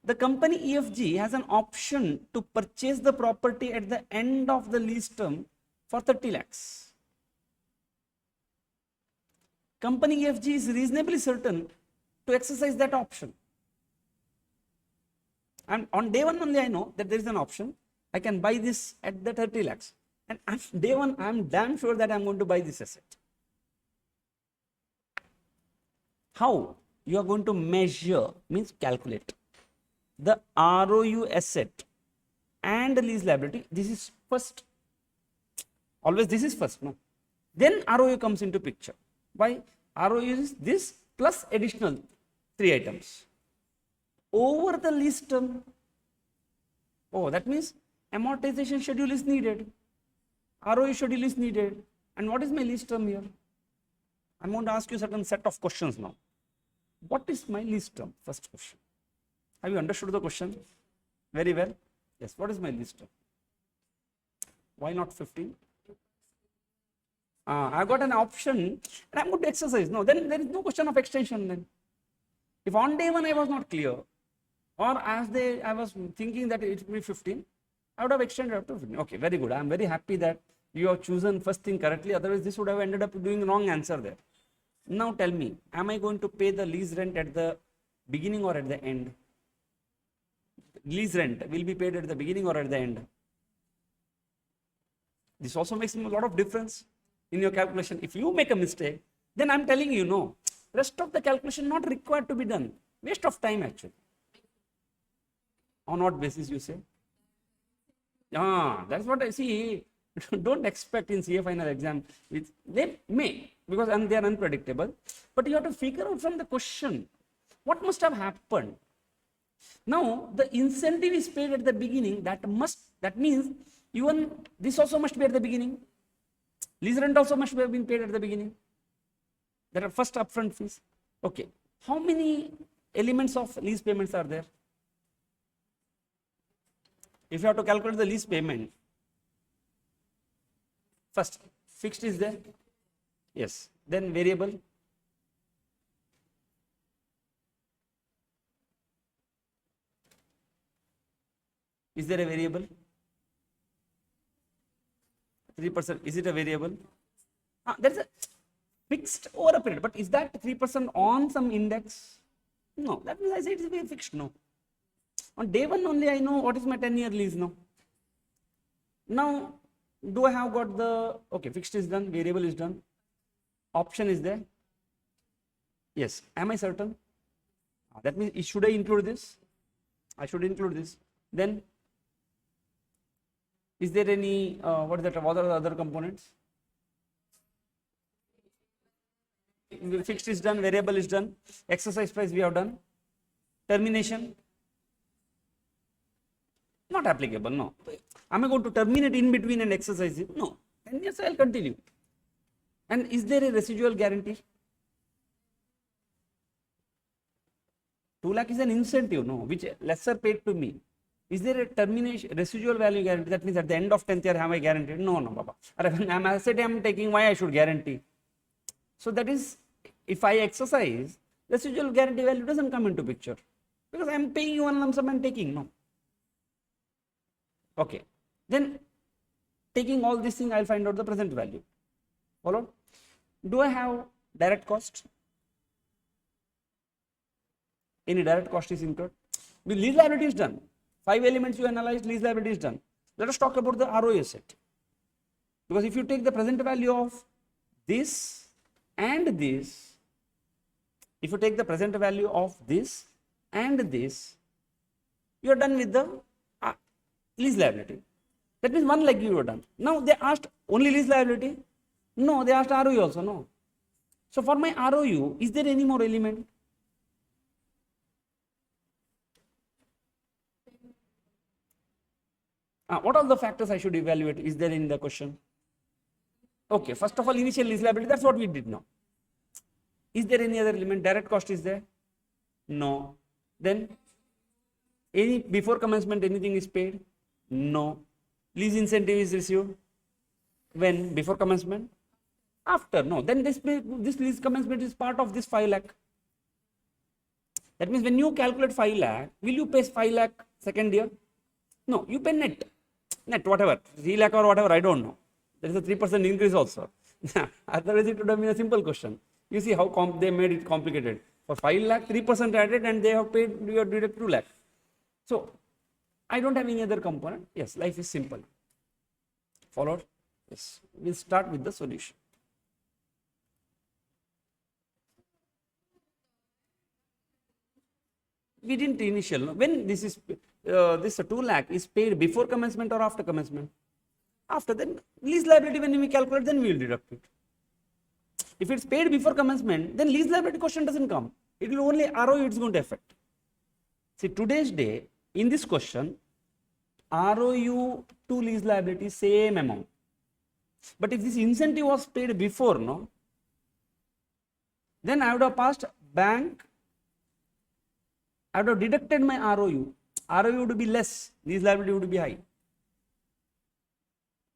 The company EFG has an option to purchase the property at the end of the lease term for 30 lakhs. Company EFG is reasonably certain to exercise that option. And on day one only I know that there is an option. I can buy this at the 30 lakhs. And on day one, I am damn sure that I am going to buy this asset. How? You are going to measure, means calculate, the ROU asset and the lease liability. This is first. Always this is first, no? Then ROU comes into picture. Why? ROU is this plus additional 3 items. Over the lease term. Oh, that means amortization schedule is needed. ROU schedule is needed. And what is my lease term here? I'm going to ask you a certain set of questions now. What is my lease term? First question. Have you understood the question? Very well. Yes, what is my lease term? Why not 15? I got an option and I'm going to exercise. No, then there is no question of extension then. If on day one I was not clear, or as I was thinking that it will be 15, I would have extended up to 15. Okay, very good. I am very happy that you have chosen first thing correctly. Otherwise, this would have ended up doing wrong answer there. Now tell me, am I going to pay the lease rent at the beginning or at the end? Lease rent will be paid at the beginning or at the end? This also makes a lot of difference in your calculation. If you make a mistake, then I'm telling you, no, rest of the calculation not required to be done. Waste of time actually. On what basis you say? That's what I see. Don't expect in CA final exam. They may, because they are unpredictable. But you have to figure out from the question, what must have happened? Now, the incentive is paid at the beginning. That means even this also must be at the beginning. Lease rent also must have been paid at the beginning. There are first upfront fees. Okay. How many elements of lease payments are there? If you have to calculate the lease payment, first, fixed is there? Yes. Then variable. Is there a variable? 3%. Is it a variable? There is a fixed over a period. But is that 3% on some index? No. That means I say it is fixed. No. On day one only I know what is my 10-year lease now. Now, do I have got the, okay, fixed is done, variable is done, option is there? Yes. Am I certain? That means, should I include this? I should include this. Then, is there any, what are the other components? Fixed is done, variable is done, exercise price we have done, termination, not applicable, no. Am I going to terminate in between and exercise it? No. And yes, I will continue. And is there a residual guarantee? 2 lakh is an incentive, no, which lesser paid to me. Is there a termination residual value guarantee? That means at the end of 10th year, am I guaranteed? No, no, Baba. I'm asset I'm taking, why I should guarantee? So that is, if I exercise, residual guarantee value doesn't come into picture because I'm paying you one lump sum and taking, no. Okay. Then taking all this thing, I'll find out the present value. Follow? Do I have direct cost? Any direct cost is incurred? The lease liability is done. 5 elements you analyzed, lease liability is done. Let us talk about the ROE asset. Because if you take the present value of this and this, if you take the present value of this and this, you are done with the lease liability. That means one leg you are done. Now they asked only lease liability? No, they asked ROU also, no. So for my ROU, is there any more element? What are the factors I should evaluate? Is there in the question? Okay, first of all, initial lease liability, that's what we did now. Is there any other element? Direct cost is there? No. Then, any before commencement, anything is paid? No. Lease incentive is received? When? Before commencement? After? No. Then this lease commencement is part of this 5 lakh. That means when you calculate 5 lakh, will you pay 5 lakh second year? No, you pay net. Net, whatever. 3 lakh or whatever, I don't know. There is a 3% increase also. Otherwise, it would have been a simple question. You see how they made it complicated. For 5 lakh, 3% added and they have paid your deduct 2 lakh. So, I don't have any other component. Yes, life is simple. Followed? Yes. We'll start with the solution. We didn't initial. When this is this 2 lakh is paid before commencement or after commencement? After. Then lease liability, when we calculate, then we will deduct it. If it's paid before commencement, then lease liability question doesn't come. It will only ROU it's going to affect. See, today's day, in this question, ROU to lease liability same amount. But if this incentive was paid before, no, then I would have passed bank, I would have deducted my ROU. ROU would be less, lease liability would be high.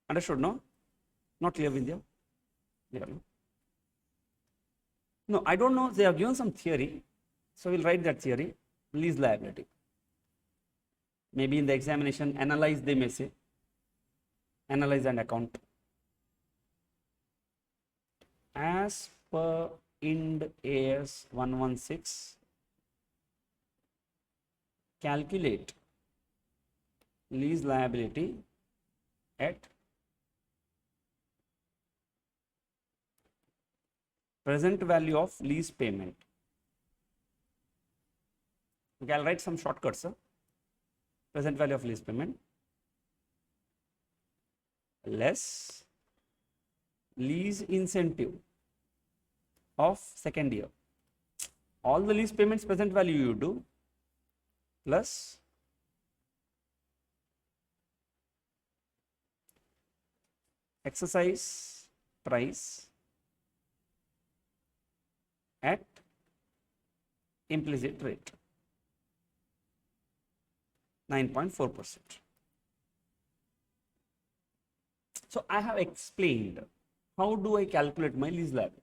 Understood, no? Not clear, Vindhya? Yeah. No, I don't know. They have given some theory. So we'll write that theory. Lease liability. Maybe in the examination, analyze, they may say. Analyze and account. As per Ind AS 116, calculate lease liability at present value of lease payment. Okay, I'll write some shortcuts. Sir. Present value of lease payment less lease incentive of second year. All the lease payments present value you do plus exercise price at implicit rate 9.4%. So I have explained how do I calculate my lease liability,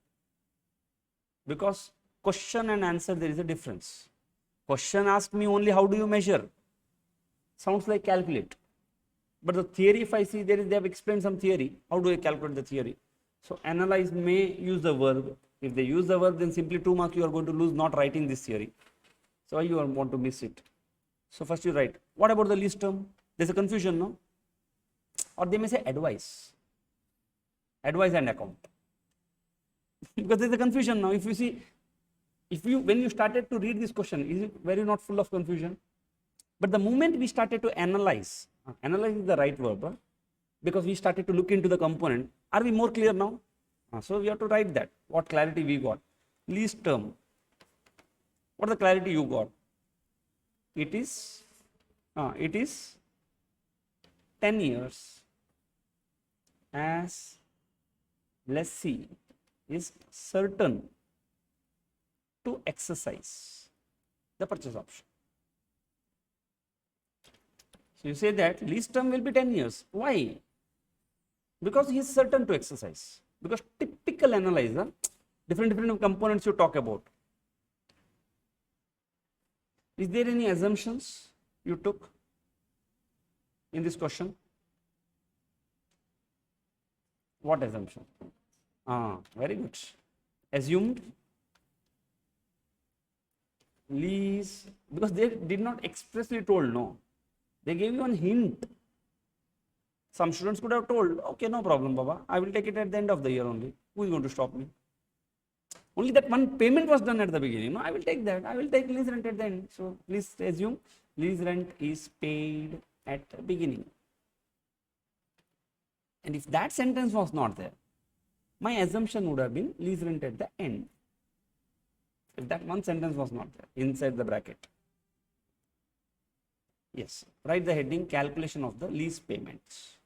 because question and answer there is a difference. Question asks me only how do you measure, sounds like calculate, but the theory, if I see they have explained some theory, how do I calculate the theory? So analyze may use the verb. If they use the verb, then simply 2 marks you are going to lose not writing this theory. So you want to miss it. So first you write. What about the lease term? There's a confusion, no? Or they may say advice. Advice and account. Because there's a confusion now. If you see, when you started to read this question, is it very not full of confusion? But the moment we started to analyze is the right verb, because we started to look into the component. Are we more clear now? So we have to write that. What clarity we got? Lease term. What is the clarity you got? It is 10 years as lessee is certain to exercise the purchase option. So you say that lease term will be 10 years. Why? Because he is certain to exercise. Because typical analyzer, different components you talk about. Is there any assumptions you took in this question? What assumption? Very good. Assumed lease, because they did not expressly told, no. They gave you a hint. Some students could have told, okay, no problem, Baba, I will take it at the end of the year only. Who is going to stop me? Only that one payment was done at the beginning. No, I will take that. I will take lease rent at the end. So please assume lease rent is paid at the beginning. And if that sentence was not there, my assumption would have been lease rent at the end. If that one sentence was not there inside the bracket. Yes, write the heading calculation of the lease payments.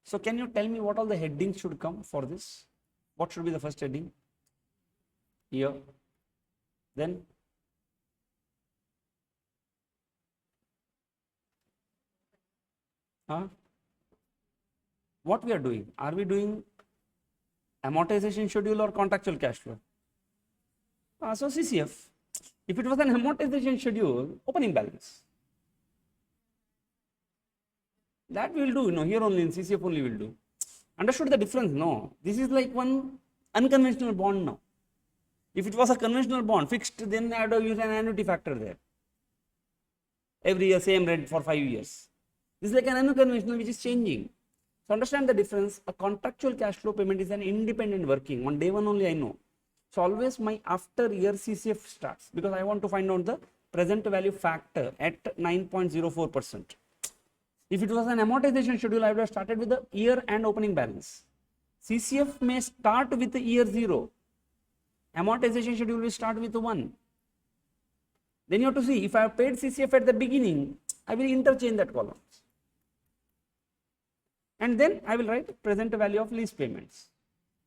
So can you tell me what all the headings should come for this? What should be the first heading? Year. Then what we are doing? Are we doing amortization schedule or contractual cash flow? So CCF. If it was an amortization schedule, opening balance. That we will do, here only in CCF only will do. Understood the difference? No. This is like one unconventional bond now. If it was a conventional bond, fixed, then I would have used an annuity factor there. Every year, same rate for 5 years. This is like an unconventional which is changing. So understand the difference. A contractual cash flow payment is an independent working. On day one only I know. So always my after year CCF starts because I want to find out the present value factor at 9.04%. If it was an amortization schedule, I would have started with the year and opening balance. CCF may start with the year 0. Amortization schedule will start with 1. Then you have to see if I have paid CCF at the beginning, I will interchange that column. And then I will write present value of lease payments.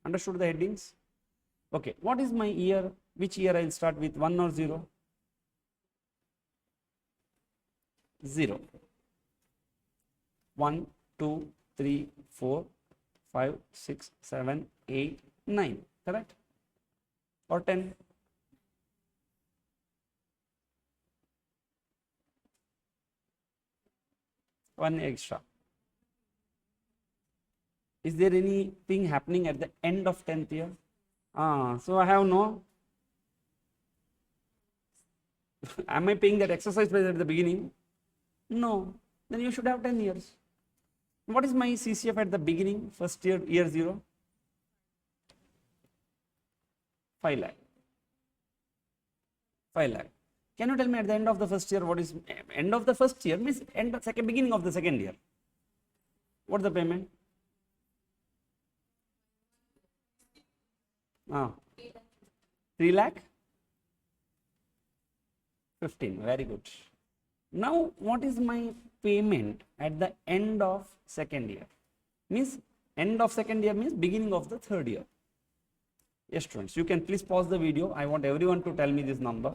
Understood the headings? Okay, what is my year? Which year I will start with, 1 or 0? 0. 1, 2, 3, 4, 5, 6, 7, 8, 9. Correct? Or 10? One extra. Is there anything happening at the end of 10th year? So I have no. Am I paying that exercise price at the beginning? No. Then you should have 10 years. What is my CCF at the beginning, first year, year 0? 5 lakh. 5 lakh. Can you tell me at the end of the first year, what is end of the first year means end of beginning of the second year? What is the payment? 3 lakh? 15. Very good. Now, what is my payment at the end of second year? Means end of second year means beginning of the third year. Yes, students, you can please pause the video. I want everyone to tell me this number.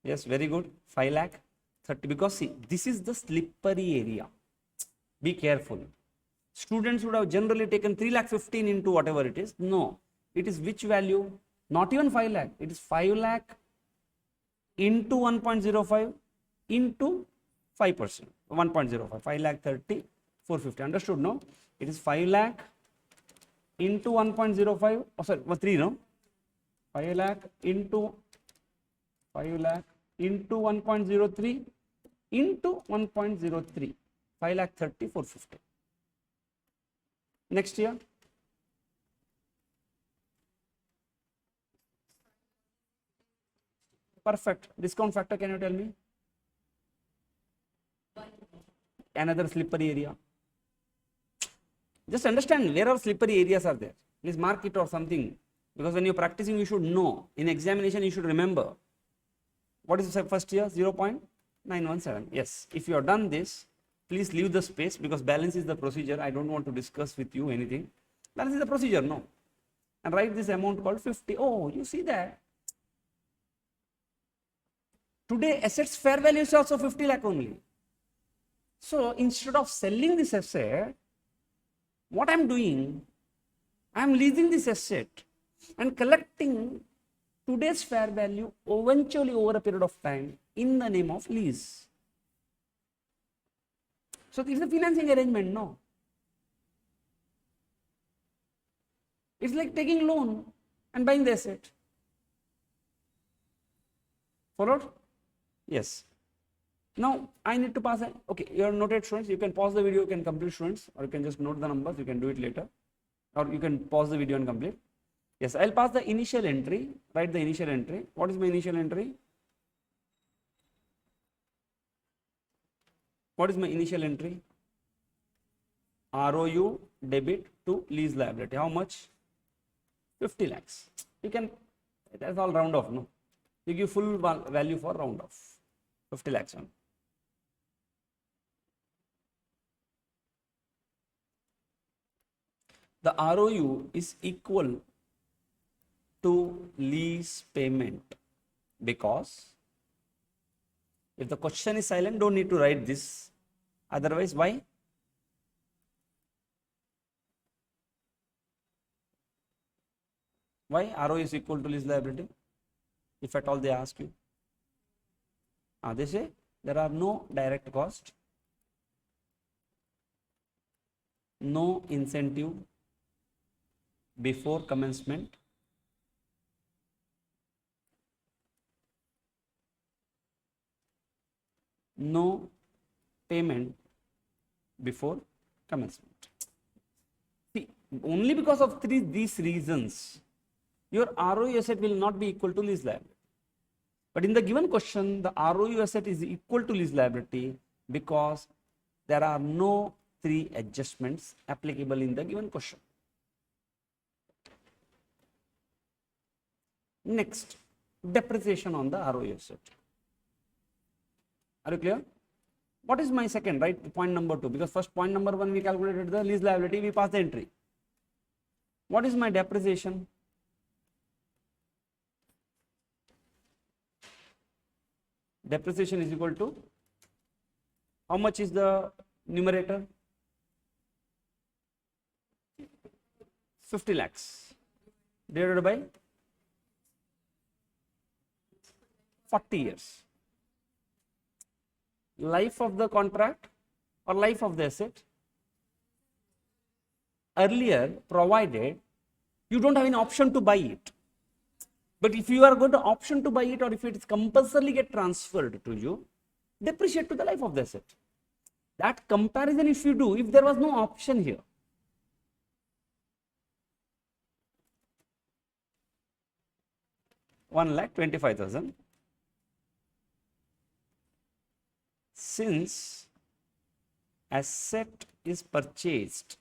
Yes, very good. 5 lakh 30. Because see, this is the slippery area. Be careful. Students would have generally taken 3 lakh 15 into whatever it is. No, it is which value? Not even 5 lakh. It is 5 lakh into 1.05 into 5%. 1.05. 5 lakh 30, 450. Understood? No? It is 5 lakh into 1.05. Oh, sorry, 3, no? 5 lakh into 1.03 into 1.03. 5 lakh 30, 450. Next year. Perfect. Discount factor, can you tell me? Another slippery area. Just understand where our slippery areas are there. Please mark it or something. Because when you're practicing, you should know. In examination, you should remember. What is the first year? 0.917. Yes. If you have done this, please leave the space because balance is the procedure. I don't want to discuss with you anything. Balance is the procedure, no. and write this amount called 50. Oh, you see that? Today assets fair value is also 50 lakh only. So instead of selling this asset, what I'm doing, I'm leasing this asset and collecting today's fair value eventually over a period of time in the name of lease. So it's a financing arrangement, no? It's like taking loan and buying the asset. Followed? Yes. Now I need to pass it. Okay, you are noted students. You can pause the video, you can complete students, or you can just note the numbers. You can do it later, or you can pause the video and complete. Yes, I'll pass the initial entry. Write the initial entry. What is my initial entry? What is my initial entry? ROU debit to lease liability. How much? 50 lakhs. You can, that's all round off, no? You give full value for round off. 50 lakhs on. The ROU is equal to lease payment, because if the question is silent, don't need to write this. Otherwise, why? Why ROU is equal to lease liability? If at all they ask you. They say there are no direct cost, no incentive before commencement, no payment before commencement. See, only because of these reasons, your ROU asset will not be equal to lease liability. But in the given question, the ROU asset is equal to lease liability because there are no 3 adjustments applicable in the given question. Next, depreciation on the ROU asset. Are you clear? What is my second, right? Point number 2, because first point number 1 we calculated the lease liability, we passed the entry. What is my depreciation? Depreciation is equal to, how much is the numerator? 50 lakhs divided by 40 years. Life of the contract or life of the asset? Earlier, provided you don't have an option to buy it. But if you are going to option to buy it, or if it is compulsorily get transferred to you, depreciate to the life of the asset. That comparison if you do, if there was no option here. $1,25,000. Since asset is purchased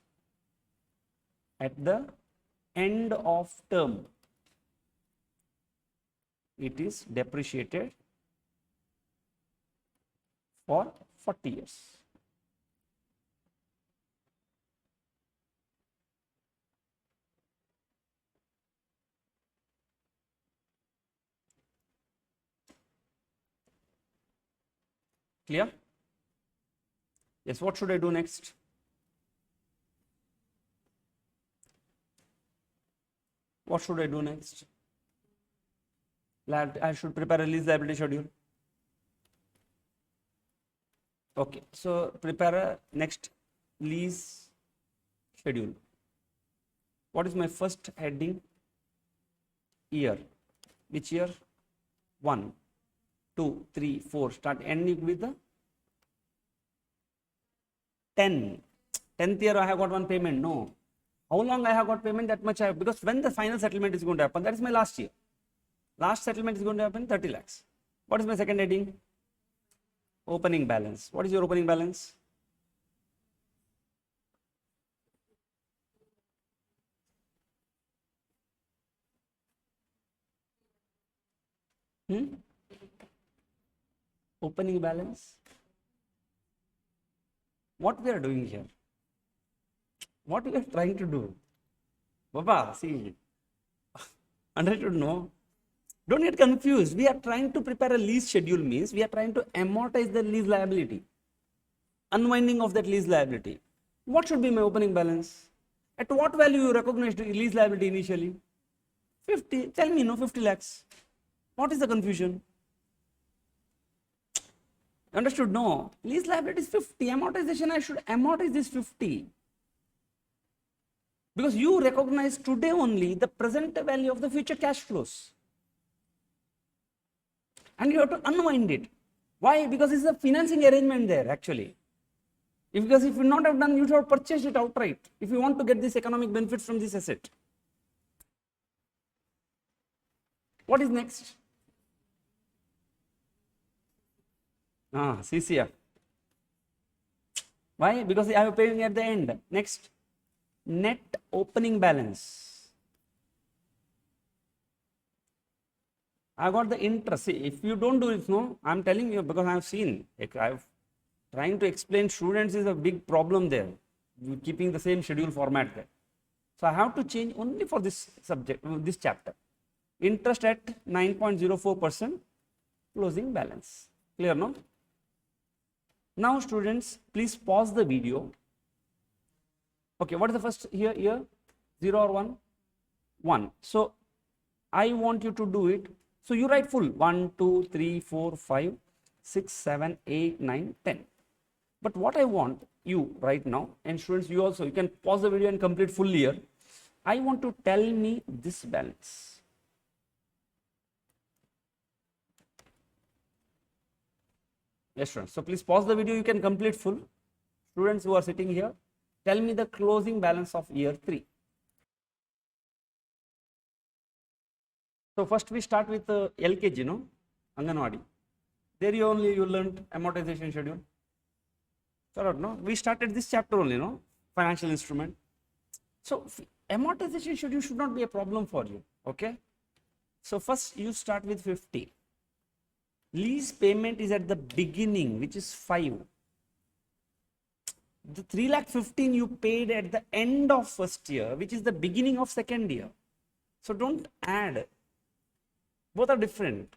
at the end of term, it is depreciated for 40 years. Clear? Yes, what should I do next? What should I do next? I should prepare a lease liability schedule. Okay, so prepare a next lease schedule. What is my first heading? Year. Which year? 1, 2, 3, 4. Start ending with the 10. 10th year I have got one payment. No. How long I have got payment? That much I have, because when the final settlement is going to happen, that is my last year. Last settlement is going to happen 30 lakhs. What is my second heading? Opening balance. What is your opening balance? Opening balance. What we are doing here? What we are trying to do? Baba, see, Understood? No. Don't get confused. We are trying to prepare a lease schedule means we are trying to amortize the lease liability. Unwinding of that lease liability. What should be my opening balance? At what value you recognize the lease liability initially? 50. Tell me, no, 50 lakhs. What is the confusion? Understood? No. Lease liability is 50. Amortization, I should amortize this 50. Because you recognize today only the present value of the future cash flows. And you have to unwind it. Why? Because it's a financing arrangement there actually. Because if you not have done, you should have purchased it outright if you want to get this economic benefits from this asset. What is next? CCF. Why? Because I am paying at the end. Next, net opening balance. I got the interest. See, if you don't do it, no, I'm telling you because I've seen. I've trying to explain students is a big problem there. Keeping the same schedule format there. So I have to change only for this subject, this chapter. Interest at 9.04%, closing balance. Clear, no? Now, students, please pause the video. Okay, what is the first here? 0 or 1? 1. So I want you to do it. So you write full 1, 2, 3, 4, 5, 6, 7, 8, 9, 10. But what I want you right now, and students, you also, you can pause the video and complete full year. I want to tell me this balance. Yes, students. So please pause the video. You can complete full. Students who are sitting here, tell me the closing balance of year 3. So first we start with LKG, no? Anganwadi. There you learned amortization schedule. Correct, no? We started this chapter only, no? Financial instrument. So amortization schedule should not be a problem for you, okay? So first you start with 50. Lease payment is at the beginning, which is 5. The 3,15,000 you paid at the end of first year, which is the beginning of second year. So don't add. Both are different.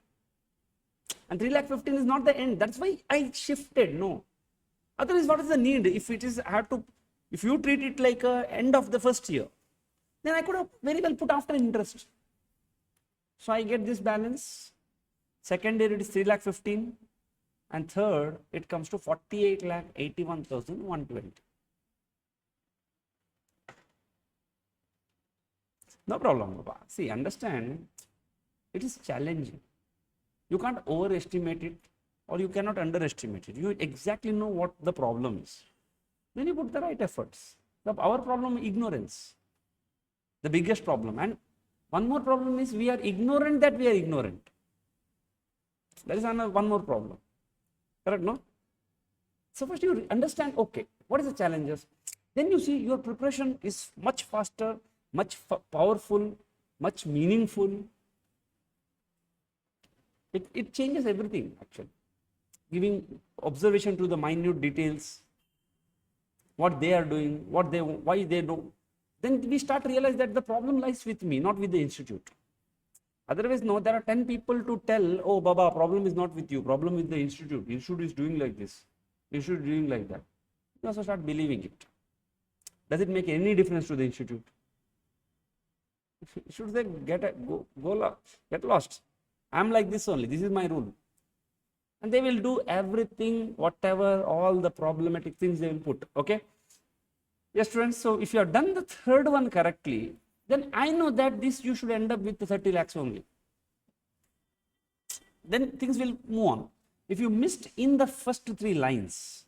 And 3,15,000 is not the end. That's why I shifted. No. Otherwise, what is the need? If it is, if you treat it like a end of the first year, then I could have very well put after interest. So I get this balance. Second year it is 3,15,000, and third it comes to 48,81,120. No problem, Baba. See, understand, it is challenging. You can't overestimate it or you cannot underestimate it. You exactly know what the problem is. Then you put the right efforts. Our problem is ignorance. The biggest problem. And one more problem is we are ignorant that we are ignorant. That is one more problem. Correct, no? So first you understand, okay, what is the challenges? Then you see your preparation is much faster, much powerful, much meaningful. It changes everything actually. Giving observation to the minute details, what they are doing, why they do. Then we start to realize that the problem lies with me, not with the institute. Otherwise, no, there are 10 people to tell, oh, Baba, problem is not with you, problem with the institute. Institute is doing like this, institute is doing like that. You also start believing it. Does it make any difference to the institute? Should they get lost? I'm like this only, this is my rule. And they will do everything, whatever, all the problematic things they will put, okay? Yes, students, so if you have done the third one correctly, then I know that this you should end up with 30 lakhs only. Then things will move on. If you missed in the first 3 lines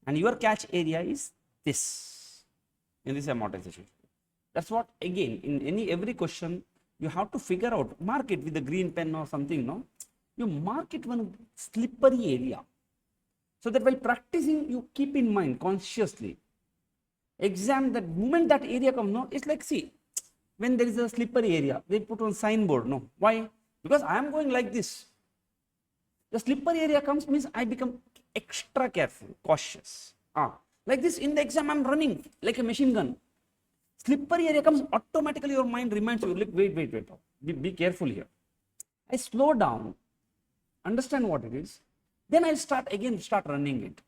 and your catch area is this, in this amortization. That's what, again, in every question, you have to figure out, mark it with a green pen or something, no? You mark it one slippery area. So that while practicing, you keep in mind consciously. Exam, the moment that area comes, no, it's like, see, when there is a slippery area, they put on signboard, no. Why? Because I am going like this. The slippery area comes means I become extra careful, cautious. Like this in the exam, I am running like a machine gun. slippery area comes, automatically your mind reminds you, look, wait, be careful here. I slow down, understand what it is, then I start running it.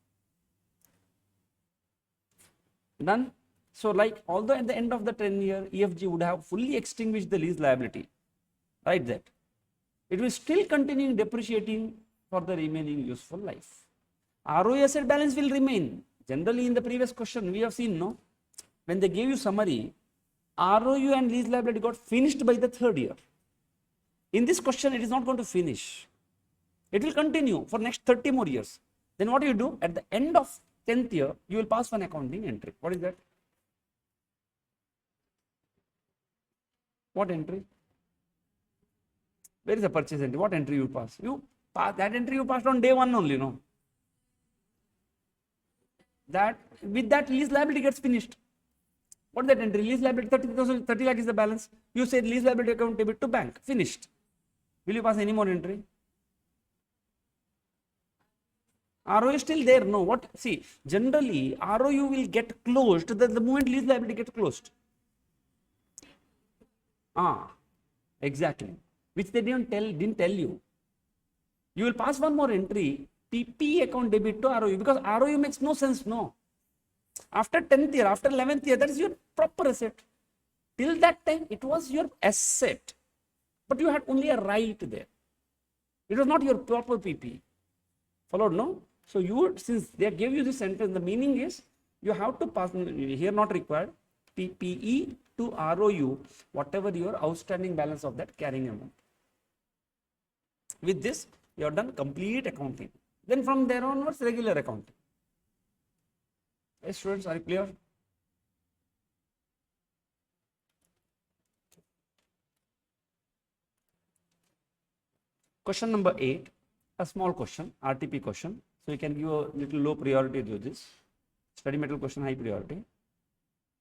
Done? So like, although at the end of the 10-year, EFG would have fully extinguished the lease liability, right, that it will still continue depreciating for the remaining useful life. ROE asset balance will remain. Generally in the previous question we have seen, no, when they gave you summary, ROU and lease liability got finished by the 3rd year. In this question it is not going to finish. It will continue for next 30 more years. Then what do you do? At the end of 10th year, you will pass one accounting entry. What is that? What entry? Where is the purchase entry? What entry you pass? You pass that entry, you passed on day 1 only, no? That with that lease liability gets finished. What is that entry? Lease liability 30 lakh is the balance. You said lease liability account debit to bank. Finished. Will you pass any more entry? ROU is still there. No. What? See, generally ROU will get closed the moment lease liability gets closed. Exactly. Which they didn't tell you. You will pass one more entry, PP account debit to ROU, because ROU makes no sense, no. After 10th year, after 11th year, that is your proper asset. Till that time, it was your asset, but you had only a right there. It was not your proper PP. Followed, no? So you, since they gave you this sentence, the meaning is you have to pass, here not required, PPE to ROU, whatever your outstanding balance of that carrying amount. With this, you have done complete accounting. Then from there onwards, regular accounting. Yes, students, are you clear? Question number 8, a small question, RTP question. So you can give a little low priority to this. Study material question, high priority.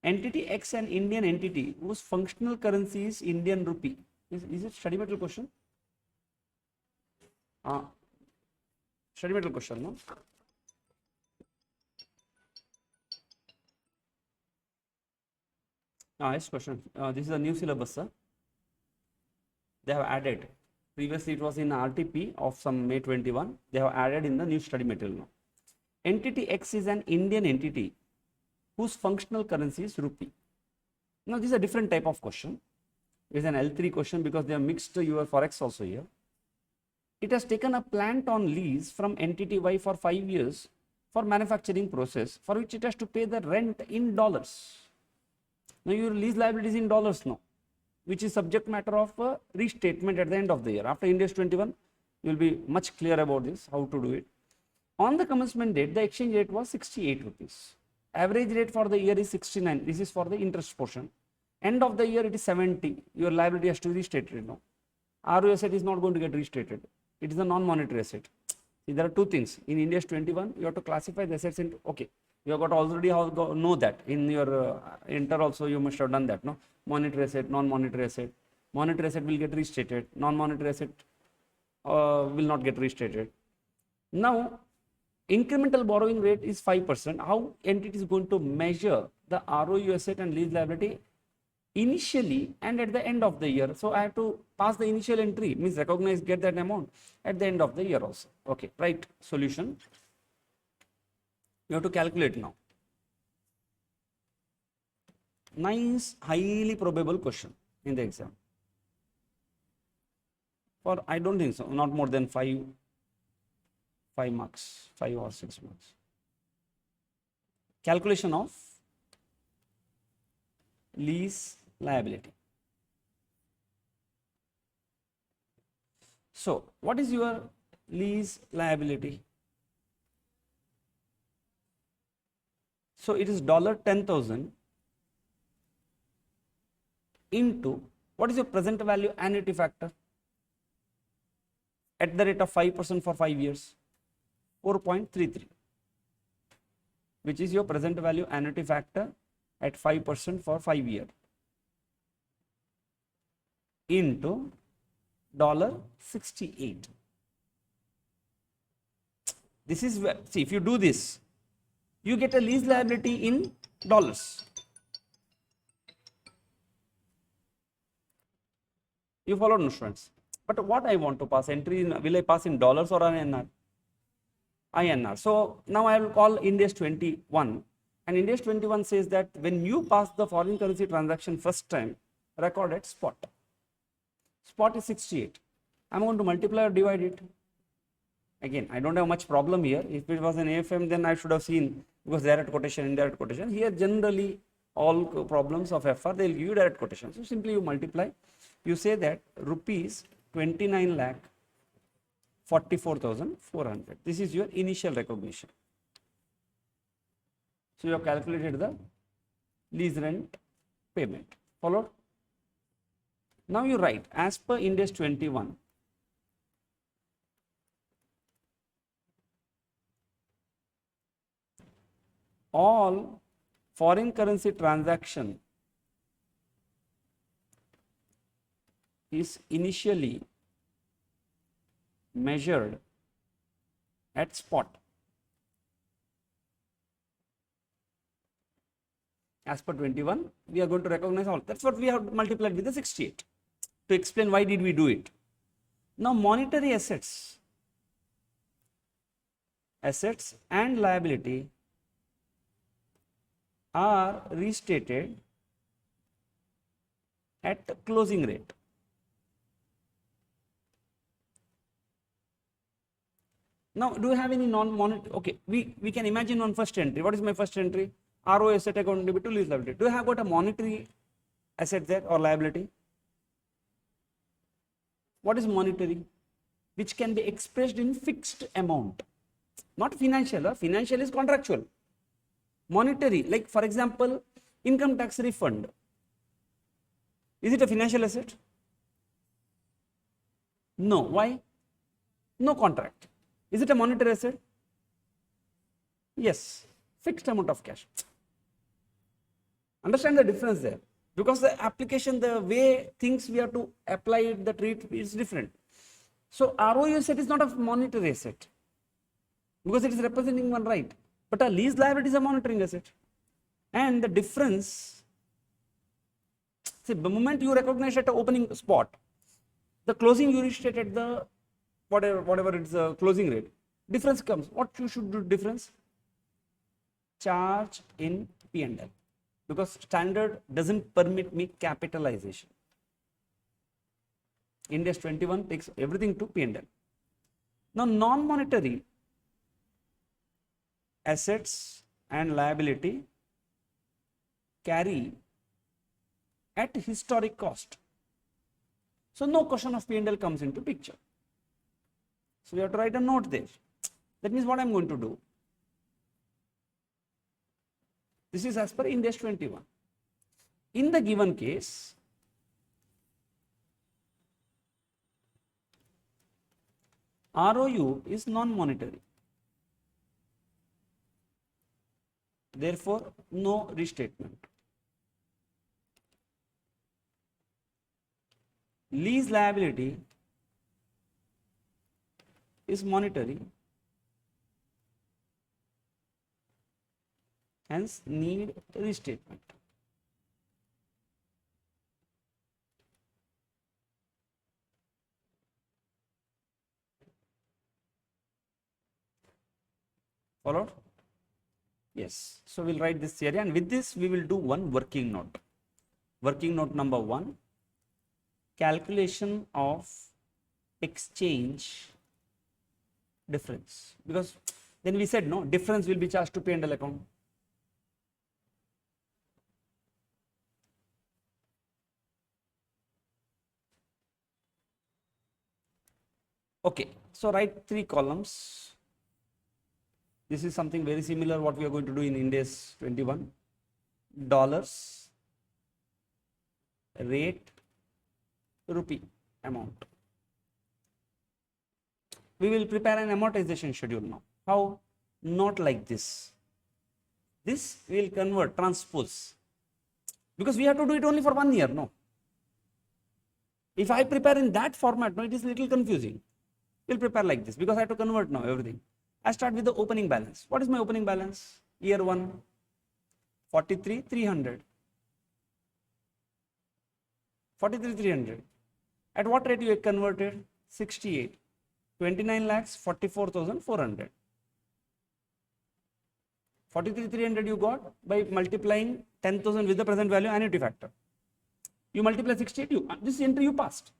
Entity X, an Indian entity whose functional currency is Indian rupee. Is it study material question? Study material question, no? Yes, question. This is a new syllabus, sir. They have added. Previously, it was in RTP of some May 21. They have added in the new study material now. Entity X is an Indian entity whose functional currency is rupee. Now, this is a different type of question. It is an L3 question because they have mixed your forex also here. It has taken a plant on lease from entity Y for 5 years for manufacturing process, for which it has to pay the rent in dollars. Now, your lease liability is in dollars now, which is subject matter of restatement at the end of the year. After Ind AS 21, you will be much clear about this, how to do it. On the commencement date, the exchange rate was 68 rupees. Average rate for the year is 69. This is for the interest portion. End of the year, it is 70. Your liability has to be restated now. ROU asset is not going to get restated. It is a non-monetary asset. See, there are two things. In Ind AS 21, you have to classify the assets into, okay, you have got already know that. In your enter also, you must have done that, no? Monetary asset, non-monetary asset. Monetary asset will get restated. Non-monetary asset will not get restated. Now, incremental borrowing rate is 5%. How entity is going to measure the ROU asset and lease liability initially and at the end of the year? So I have to pass the initial entry, means recognize, get that amount at the end of the year also. Okay, right. Solution. You have to calculate now. Nice, highly probable question in the exam. For, I don't think so, not more than 5 marks, 5 or 6 marks. Calculation of lease liability. So, what is your lease liability? So, it is $10,000 into, what is your present value annuity factor at the rate of 5% for 5 years? 4.33, which is your present value annuity factor at 5% for 5 years, into $68. This is where, see, if you do this, you get a lease liability in dollars. You followed, no, students? But what I want to pass entry in, will I pass in dollars or INR? INR. So now I will call Ind AS 21, and Ind AS 21 says that when you pass the foreign currency transaction first time, record at spot. Spot is 68. I'm going to multiply or divide it. Again, I don't have much problem here. If it was an AFM, then I should have seen, because direct quotation, indirect quotation. Here generally all problems of FR, they will give you direct quotation. So simply you multiply. You say that rupees 29 lakh 44,400. This is your initial recognition. So you have calculated the lease rent payment. Followed? Now you write as per Ind AS 21. All foreign currency transaction is initially measured at spot. As per 21, we are going to recognize all. That's what we have multiplied with the 68 to explain why did we do it. Now monetary assets and liability are restated at the closing rate. Now, do you have any non-monetary? Okay, we can imagine on first entry. What is my first entry? RO asset account debit to lease liability. Do you have got a monetary asset there or liability? What is monetary? Which can be expressed in fixed amount. Not financial. Financial is contractual. Monetary, like for example, income tax refund. Is it a financial asset? No. Why? No contract. Is it a monetary asset? Yes. Fixed amount of cash. Understand the difference there? Because the application, the way things we have to apply it, the treat is different. So ROU asset is not a monetary asset because it is representing one right. But a lease liability is a monitoring asset. And the difference, see, the moment you recognize at the opening spot, the closing you restate at the whatever it's the closing rate, difference comes. What you should do difference? Charge in P&L, because standard doesn't permit me capitalization. Ind AS 21 takes everything to P&L. Now non-monetary assets and liability carry at historic cost. So no question of P&L comes into picture. So we have to write a note there. That means what I am going to do. This is as per Ind AS 21. In the given case, ROU is non-monetary. Therefore, no restatement. Lease liability is monetary, hence need restatement. Followed? Yes. So we'll write this theory, and with this we will do one working note. Working note number 1, calculation of exchange difference, because then we said no, difference will be charged to P&L account. Okay, so write 3 columns. This is something very similar what we are going to do in Ind AS 21. Dollars, rate, rupee, amount. We will prepare an amortization schedule now. How? Not like this. This we will convert, transpose. Because we have to do it only for 1 year, no? If I prepare in that format, no, it is a little confusing. We'll prepare like this because I have to convert now everything. I start with the opening balance. What is my opening balance? Year 1, 43,300. 43,300. At what rate you converted? 68. 29 lakhs, 44,400. 43,300 you got by multiplying 10,000 with the present value annuity factor. You multiply 68, this entry you passed.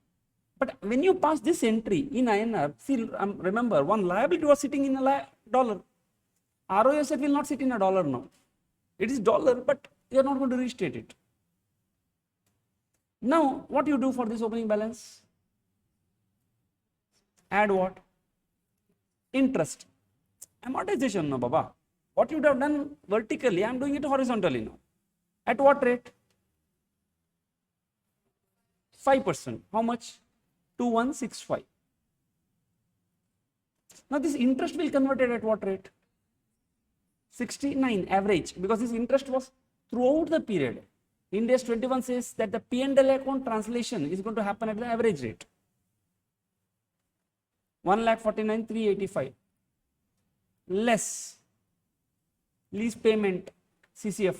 But when you pass this entry in INR, see, remember, one liability was sitting in a dollar. ROS will not sit in a dollar now. It is dollar, but you are not going to restate it. Now, what you do for this opening balance? Add what? Interest. Amortization, no, Baba. What you would have done vertically, I am doing it horizontally now. At what rate? 5%. How much? 2165. Now this interest will convert it at what rate? 69 average, because this interest was throughout the period. Ind AS 21 says that the P&L account translation is going to happen at the average rate. 1,49,385 less lease payment CCF.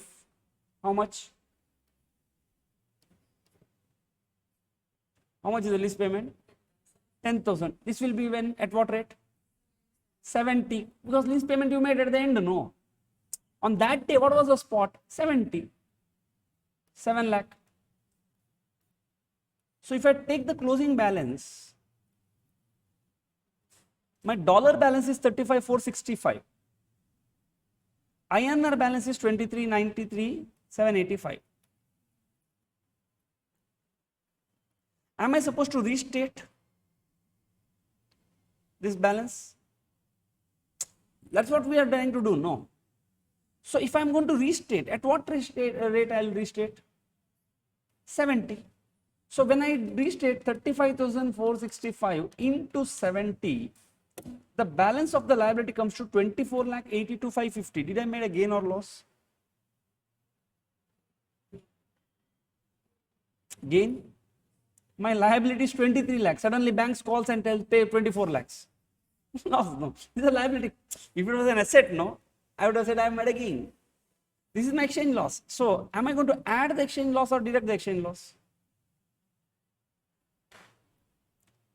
How much? How much is the lease payment? 10,000. This will be when, at what rate? 70. Because lease payment you made at the end, no. On that day, what was the spot? 70. 7 lakh. So if I take the closing balance, my dollar balance is 35,465. INR balance is 23,93,785. Am I supposed to restate this balance? That's what we are trying to do, no. So if I am going to restate, at what rate I will restate? 70. So when I restate 35,465 into 70, the balance of the liability comes to 24,82,550. Did I make a gain or loss? Gain. My liability is 23 lakhs. Suddenly banks calls and tells pay 24 lakhs. No, this is a liability. If it was an asset, no, I would have said I have made a gain. This is my exchange loss. So am I going to add the exchange loss or deduct the exchange loss?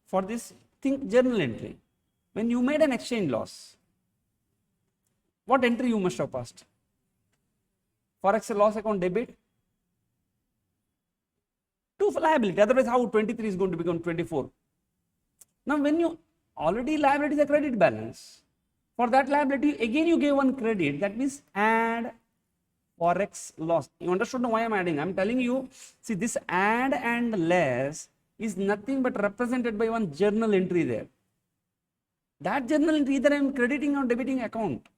For this, think journal entry. When you made an exchange loss, what entry you must have passed? Forex loss account debit to liability. Otherwise, how 23 is going to become 24? Now, when you already liability is a credit balance, for that liability, again you gave one credit. That means add Forex loss. You understood why I am adding? I am telling you, see, this add and less is nothing but represented by one journal entry there. That journal entry either I am crediting or debiting account.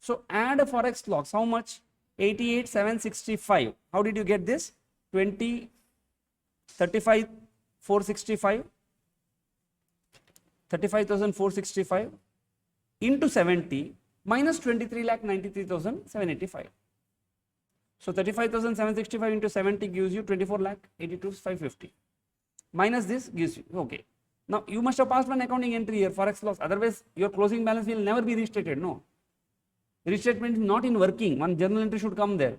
So add a Forex loss. How much? 88,765. How did you get this? 35,465 35,465 into 70 minus 23,93,785. So 35,765 into 70 gives you 24,82,550. Minus this gives you, okay. Now you must have passed one accounting entry here, Forex loss. Otherwise, your closing balance will never be restated. No. Restatement is not in working. One journal entry should come there.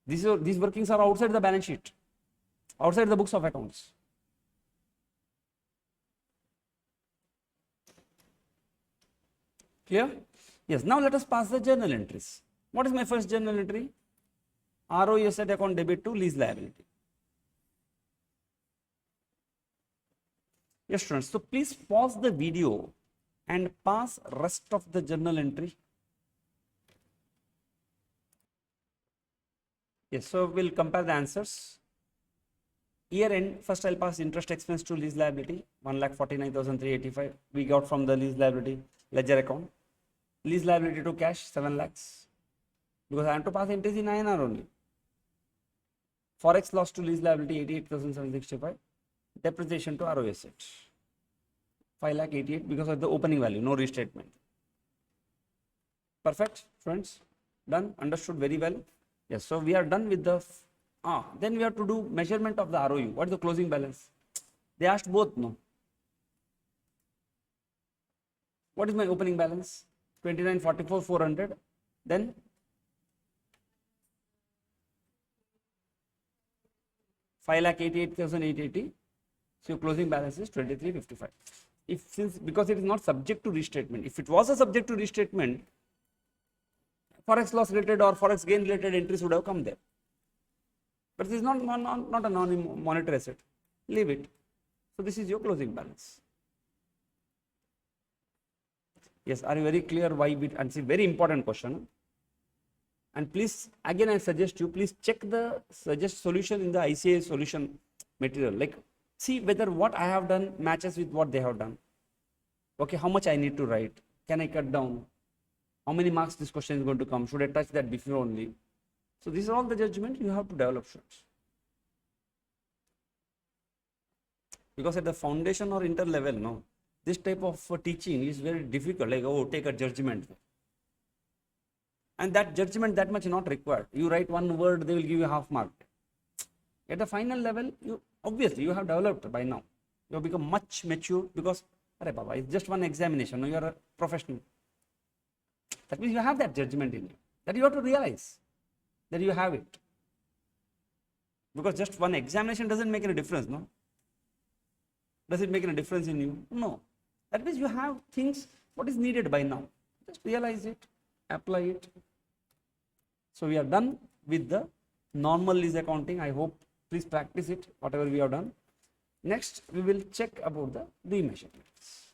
These workings are outside the balance sheet, outside the books of accounts. Clear? Yes. Now let us pass the journal entries. What is my first journal entry? ROE asset account debit to lease liability. Yes, students. So please pause the video and pass rest of the journal entry. Yes. So we'll compare the answers. Year end, first I'll pass interest expense to lease liability, 1,49,385. We got from the lease liability ledger account. Lease liability to cash, 7 lakhs. Because I have to pass entries in INR only. Forex loss to lease liability, 88,765. Depreciation to ROE asset, 5,88,000 because of the opening value, no restatement. Perfect, friends. Done, understood very well. Yes, so we are done with the, then we have to do measurement of the ROU. What is the closing balance? They asked both, no? What is my opening balance? 29,44,400. Then 5,88,880. So your closing balance is 2355. Because it is not subject to restatement. If it was a subject to restatement, forex loss related or forex gain related entries would have come there. But this is not a non-monetary asset. Leave it. So this is your closing balance. Yes, are you very clear why we, and it's a very important question. And please, again I suggest you, please check the solution in the ICA solution material. Like, see whether what I have done matches with what they have done. Okay, how much I need to write? Can I cut down? How many marks this question is going to come? Should I touch that before only? So these are all the judgment you have to develop, students. Because at the foundation or inter level, no, this type of teaching is very difficult. Like, oh, take a judgment. And that judgment that much not required. You write one word, they will give you half mark. At the final level, obviously you have developed by now. You have become much mature because, Arey Baba, it's just one examination. No, you are a professional. That means you have that judgment in you. That you have to realize that you have it. Because just one examination doesn't make any difference, no? Does it make any difference in you? No. That means you have things, what is needed by now. Just realize it, apply it. So we are done with the normal lease accounting. I hope, please practice it, whatever we have done. Next, we will check about the remeasurements.